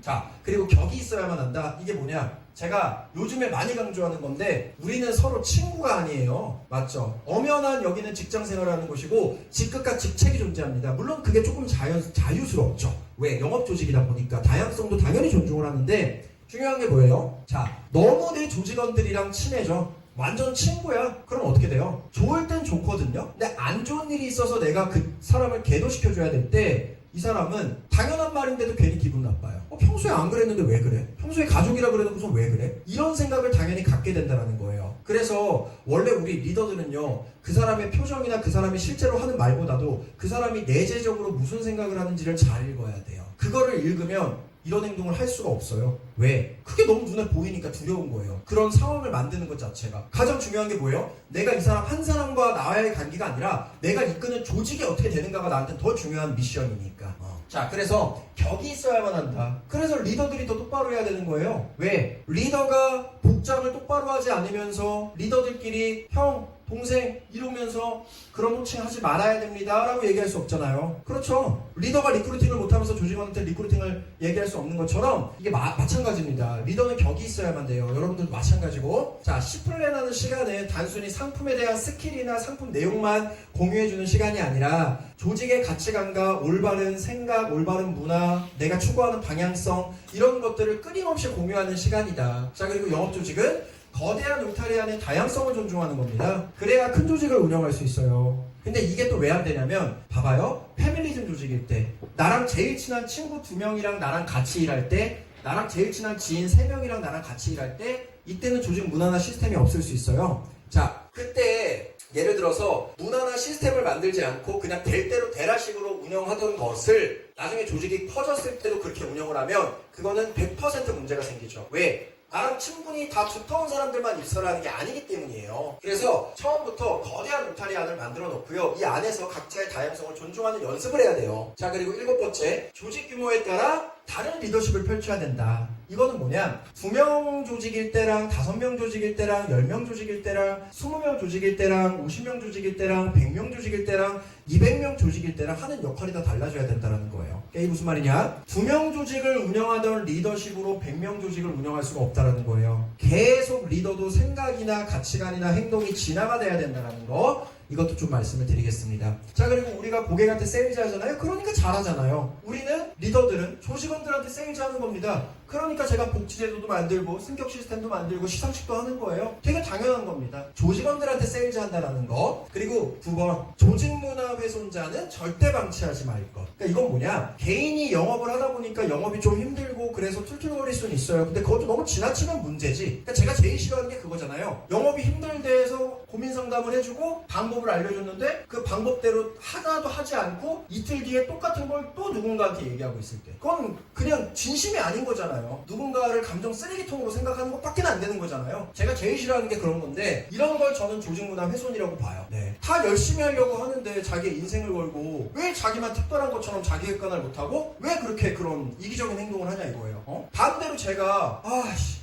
자, 그리고 격이 있어야만 한다. 이게 뭐냐? 제가 요즘에 많이 강조하는 건데 우리는 서로 친구가 아니에요. 맞죠? 엄연한 여기는 직장생활하는 곳이고 직급과 직책이 존재합니다. 물론 그게 조금 자유스럽죠. 왜? 영업조직이다 보니까 다양성도 당연히 존중을 하는데 중요한 게 뭐예요? 자, 너무 내 조직원들이랑 친해져. 완전 친구야. 그럼 어떻게 돼요? 좋을 땐 좋거든요. 근데 안 좋은 일이 있어서 내가 그 사람을 계도시켜줘야 될 때 이 사람은 당연한 말인데도 괜히 기분 나빠요. 평소에 안 그랬는데 왜 그래? 평소에 가족이라 그래놓고서 왜 그래? 이런 생각을 당연히 갖게 된다는 거예요. 그래서 원래 우리 리더들은요 그 사람의 표정이나 그 사람이 실제로 하는 말보다도 그 사람이 내재적으로 무슨 생각을 하는지를 잘 읽어야 돼요. 그거를 읽으면 이런 행동을 할 수가 없어요. 왜? 그게 너무 눈에 보이니까 두려운 거예요. 그런 상황을 만드는 것 자체가. 가장 중요한 게 뭐예요? 내가 이 사람 한 사람과 나와의 관계가 아니라 내가 이끄는 조직이 어떻게 되는가가 나한테 더 중요한 미션이니까. 자, 그래서 격이 있어야만 한다. 그래서 리더들이 더 똑바로 해야 되는 거예요. 왜? 리더가 복장을 똑바로 하지 않으면서 리더들끼리 형, 동생 이러면서 그런 호칭 하지 말아야 됩니다 라고 얘기할 수 없잖아요. 그렇죠. 리더가 리크루팅을 못하면서 조직원한테 리크루팅을 얘기할 수 없는 것처럼 이게 마찬가지입니다. 리더는 격이 있어야만 돼요. 여러분들도 마찬가지고. 자, 10플랜 하는 시간은 단순히 상품에 대한 스킬이나 상품 내용만 공유해주는 시간이 아니라 조직의 가치관과 올바른 생각, 올바른 문화, 내가 추구하는 방향성 이런 것들을 끊임없이 공유하는 시간이다. 자, 그리고 영업조직은 거대한 울타리 안에 다양성을 존중하는 겁니다. 그래야 큰 조직을 운영할 수 있어요. 근데 이게 또 왜 안 되냐면 봐봐요. 패밀리즘 조직일 때 나랑 제일 친한 친구 2명이랑 나랑 같이 일할 때 나랑 제일 친한 지인 3명이랑 나랑 같이 일할 때 이때는 조직 문화나 시스템이 없을 수 있어요. 자, 그때 예를 들어서 문화나 시스템을 만들지 않고 그냥 될 대로 되라식으로 운영하던 것을 나중에 조직이 커졌을 때도 그렇게 운영을 하면 그거는 100% 문제가 생기죠. 왜? 나랑 친분이 다 두터운 사람들만 입사를 하는 게 아니기 때문이에요. 그래서 처음부터 거대한 울타리 안을 만들어 놓고요. 이 안에서 각자의 다양성을 존중하는 연습을 해야 돼요. 자, 그리고 7번째, 조직 규모에 따라 다른 리더십을 펼쳐야 된다. 이거는 뭐냐? 2명 조직일 때랑 5명 조직일 때랑 10명 조직일 때랑 20명 조직일 때랑 50명 조직일 때랑 100명 조직일 때랑 200명 조직일 때랑 하는 역할이 다 달라져야 된다는 거예요. 이게 무슨 말이냐? 2명 조직을 운영하던 리더십으로 100명 조직을 운영할 수가 없다는 거예요. 계속 리더도 생각이나 가치관이나 행동이 진화가 돼야 된다는 거. 이것도 좀 말씀을 드리겠습니다. 자, 그리고 우리가 고객한테 세일즈 하잖아요. 그러니까 잘하잖아요. 우리는 리더들은 조직원들한테 세일즈 하는 겁니다. 그러니까 제가 복지제도도 만들고 승격 시스템도 만들고 시상식도 하는 거예요. 되게 당연한 겁니다. 조직원들한테 세일즈 한다는 거. 그리고 9번, 조직 문화 훼손자는 절대 방치하지 말 것. 그러니까 이건 뭐냐? 개인이 영업을 하다 보니까 영업이 좀 힘들고 그래서 툴툴거릴 수는 있어요. 근데 그것도 너무 지나치면 문제지. 그러니까 제가 제일 싫어하는 게 그거잖아요. 영업이 힘들 때에서 고민 상담을 해주고 방법을 알려줬는데 그 방법대로 하나도 하지 않고 이틀 뒤에 똑같은 걸 또 누군가한테 얘기하고 있을 때 그건 그냥 진심이 아닌 거잖아요. 누군가를 감정 쓰레기통으로 생각하는 것밖에 안 되는 거잖아요. 제가 제일 싫어하는 게 그런 건데 이런 걸 저는 조직문화 훼손이라고 봐요. 네. 다 열심히 하려고 하는데 자기의 인생을 걸고 왜 자기만 특별한 것처럼 자기 객관을 못하고 왜 그렇게 그런 이기적인 행동을 하냐 이거예요. 반대로 제가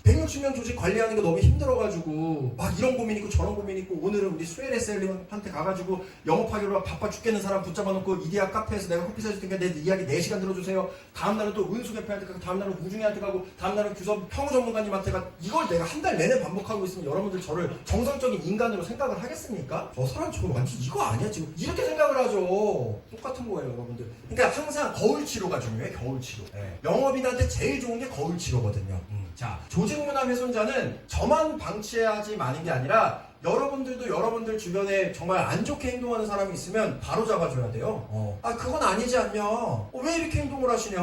160명 조직 관리하는 게 너무 힘들어가지고 막 이런 고민 있고 저런 고민 있고 오늘은 우리 수엘 SL한테 가가지고 영업하기로 바빠 죽겠는 사람 붙잡아놓고 이디야 카페에서 내가 커피 사줄 테니까 내 이야기 4시간 들어주세요. 다음날은 또 은수 대표한테 가고 다음날은 우중이한테 가고 다음날은 규섭 평우 전문가님한테 가고 이걸 내가 한 달 내내 반복하고 있으면 여러분들 저를 정상적인 인간으로 생각을 하겠습니까? 저 사람 저거 완전 이거 아니야 지금 이렇게 생각을 하죠. 똑같은 거예요 여러분들. 그러니까 항상 거울 치료가 중요해. 거울 치료. 네. 영업인한테 제일 좋은 게 거울 치료거든요. 자, 조직문화 훼손자는 저만 방치하지 마는 게 아니라 여러분들도 여러분들 주변에 정말 안 좋게 행동하는 사람이 있으면 바로 잡아줘야 돼요. 그건 아니지 않냐? 왜 이렇게 행동을 하시냐?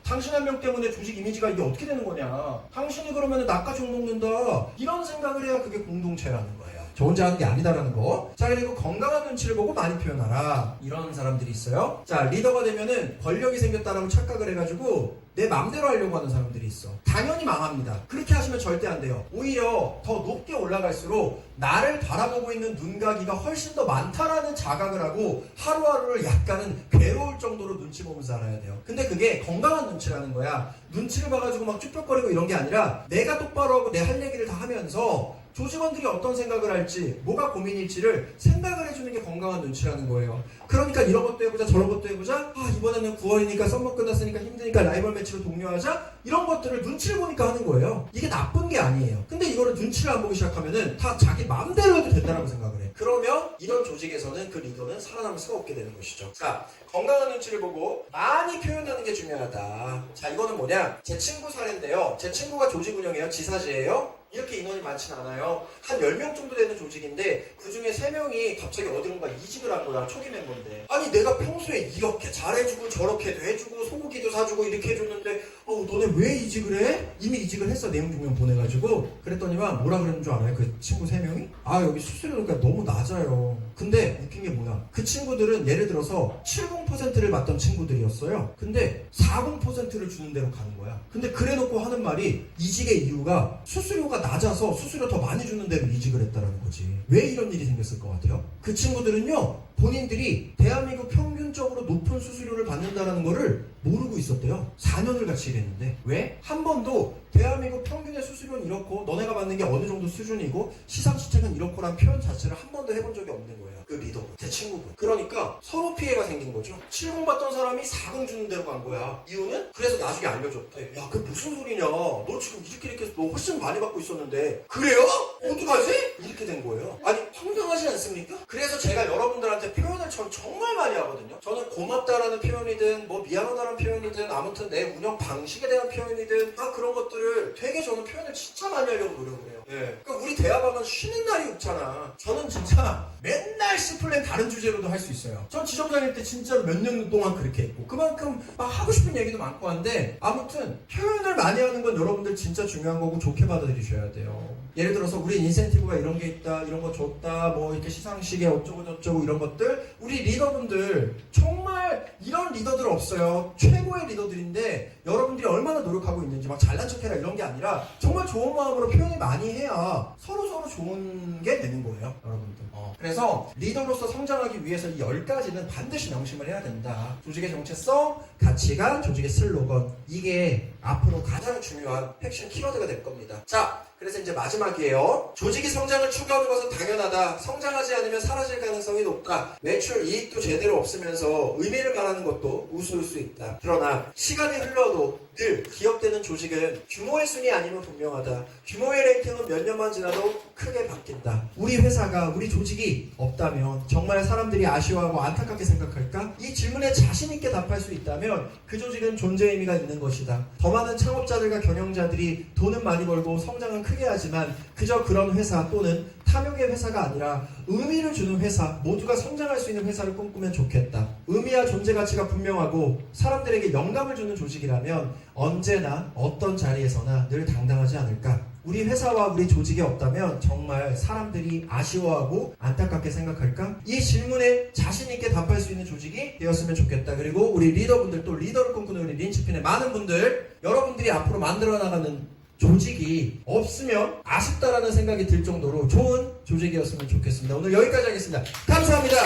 당신 한 명 때문에 조직 이미지가 이게 어떻게 되는 거냐? 당신이 그러면 나까지 욕먹는다. 이런 생각을 해야 그게 공동체라는 거예요. 저 혼자 하는 게 아니다라는 거. 자, 그리고 건강한 눈치를 보고 많이 표현하라. 이런 사람들이 있어요. 자, 리더가 되면은 권력이 생겼다라고 착각을 해가지고 내 맘대로 하려고 하는 사람들이 있어. 당연히 망합니다. 그렇게 하시면 절대 안 돼요. 오히려 더 높게 올라갈수록 나를 바라보고 있는 눈가기가 훨씬 더 많다라는 자각을 하고 하루하루를 약간은 괴로울 정도로 눈치 보면서 살아야 돼요. 근데 그게 건강한 눈치라는 거야. 눈치를 봐가지고 막 쭈뼛거리고 이런 게 아니라 내가 똑바로 하고 내 할 얘기를 다 하면서 조직원들이 어떤 생각을 할지 뭐가 고민일지를 생각을 해주는 게 건강한 눈치라는 거예요. 그러니까 이런 것도 해보자 저런 것도 해보자 이번에는 9월이니까 썸머 끝났으니까 힘드니까 라이벌 매치로 독려하자 이런 것들을 눈치를 보니까 하는 거예요. 이게 나쁜 게 아니에요. 근데 이거를 눈치를 안 보기 시작하면은 다 자기 마음대로 해도 된다고 생각을 해. 그러면 이런 조직에서는 그 리더는 살아남을 수가 없게 되는 것이죠. 자, 건강한 눈치를 보고 많이 표현하는 게 중요하다. 자, 이거는 뭐냐? 제 친구 사례인데요. 제 친구가 조직 운영해요. 지사지예요. 이렇게 인원이 많진 않아요. 한 10명 정도 되는 조직인데 그 중에 3명이 갑자기 어디론가 이직을 한 거야. 초기 멤버인데. 아니 내가 평소에 이렇게 잘해주고 저렇게도 해주고 소고기도 사주고 이렇게 해줬는데 너네 왜 이직을 해? 이미 이직을 했어. 내용 증명 보내가지고. 그랬더니만 뭐라 그랬는 줄 알아요? 그 친구 3명이? 여기 수수료가 너무 낮아요. 근데 웃긴 게 뭐야? 그 친구들은 예를 들어서 70%를 받던 친구들이었어요. 근데 40%를 주는 대로 가는 거야. 근데 그래놓고 하는 말이 이직의 이유가 수수료가 낮아서 수수료 더 많이 주는 대로 이직을 했다라는 거지. 왜 이런 일이 생겼을 것 같아요? 그 친구들은요 본인들이 대한민국 평균적으로 높은 수수료를 받는다라는 거를 모르고 있었대요. 4년을 같이 일했는데. 왜? 한 번도 대한민국 평균의 수수료는 이렇고 너네가 받는 게 어느 정도 수준이고 시상시책은 이렇고란 표현 자체를 한 번도 해본 적이 없는 거예요. 그 리더분, 제 친구분. 그러니까 서로 피해가 생긴 거죠. 70 받던 사람이 40 주는 대로 간 거야. 이유는? 그래서 나중에 알려줬대. 야, 그게 무슨 소리냐? 너 지금 이렇게 해서 너 훨씬 많이 받고 있었는데. 그래요? 어떡하지? 이렇게 된 거예요. 아니 황당하지 않습니까? 그래서 제가 여러분들한테 표현을 전 정말 많이 하거든요. 저는 고맙다라는 표현이든 뭐 미안하다라는 표현이든 아무튼 내 운영 방식에 대한 표현이든 그런 것들을 되게 저는 표현을 진짜 많이 하려고 노력을 해요. 그러니까 우리 대화방은 쉬는 날이 없잖아. 저는 진짜 맨날 C플랜 다른 주제로도 할 수 있어요. 전 지점장일 때 진짜로 몇 년 동안 그렇게 했고 그만큼 막 하고 싶은 얘기도 많고 한데 아무튼 표현을 많이 하는 건 여러분들 진짜 중요한 거고 좋게 받아들이셔야 돼요. 예를 들어서 우리 인센티브가 이런 게 있다, 이런 거 줬다, 뭐 이렇게 시상식에 어쩌고 저쩌고 이런 것들 우리 리더분들 정말 이런 리더들 없어요. 최고의 리더들인데 여러분들이 얼마나 노력하고 있는지 막 잘난 척해라 이런 게 아니라 정말 좋은 마음으로 표현을 많이 해야 서로 좋은 게 되는 거예요, 여러분들. 그래서 리더로서 성장하기 위해서 이 10가지는 반드시 명심을 해야 된다. 조직의 정체성, 가치관, 조직의 슬로건. 이게 앞으로 가장 중요한 핵심 키워드가 될 겁니다. 자, 그래서 이제 마지막이에요. 조직이 성장을 추구하는 것은 당연하다. 성장하지 않으면 사라질 가능성이 높다. 매출 이익도 제대로 없으면서 의미를 말하는 것도 우스울 수 있다. 그러나 시간이 흘러도 늘 기억되는 조직은 규모의 순위 아니면 분명하다. 규모의 랭킹은 몇 년만 지나도 크게 바뀐다. 우리 회사가, 우리 조직이 없다면 정말 사람들이 아쉬워하고 안타깝게 생각할까? 이 질문에 자신 있게 답할 수 있다면 그 조직은 존재 의미가 있는 것이다. 더 많은 창업자들과 경영자들이 돈은 많이 벌고 성장은 크게 하지만 그저 그런 회사 또는 탐욕의 회사가 아니라 의미를 주는 회사, 모두가 성장할 수 있는 회사를 꿈꾸면 좋겠다. 의미와 존재 가치가 분명하고 사람들에게 영감을 주는 조직이라면 언제나 어떤 자리에서나 늘 당당하지 않을까? 우리 회사와 우리 조직이 없다면 정말 사람들이 아쉬워하고 안타깝게 생각할까? 이 질문에 자신 있게 답할 수 있는 조직이 되었으면 좋겠다. 그리고 우리 리더분들, 또 리더를 꿈꾸는 우리 린치핀의 많은 분들, 여러분들이 앞으로 만들어 나가는 조직이 없으면 아쉽다라는 생각이 들 정도로 좋은 조직이었으면 좋겠습니다. 오늘 여기까지 하겠습니다. 감사합니다.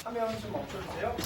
화면 좀 멈춰주세요.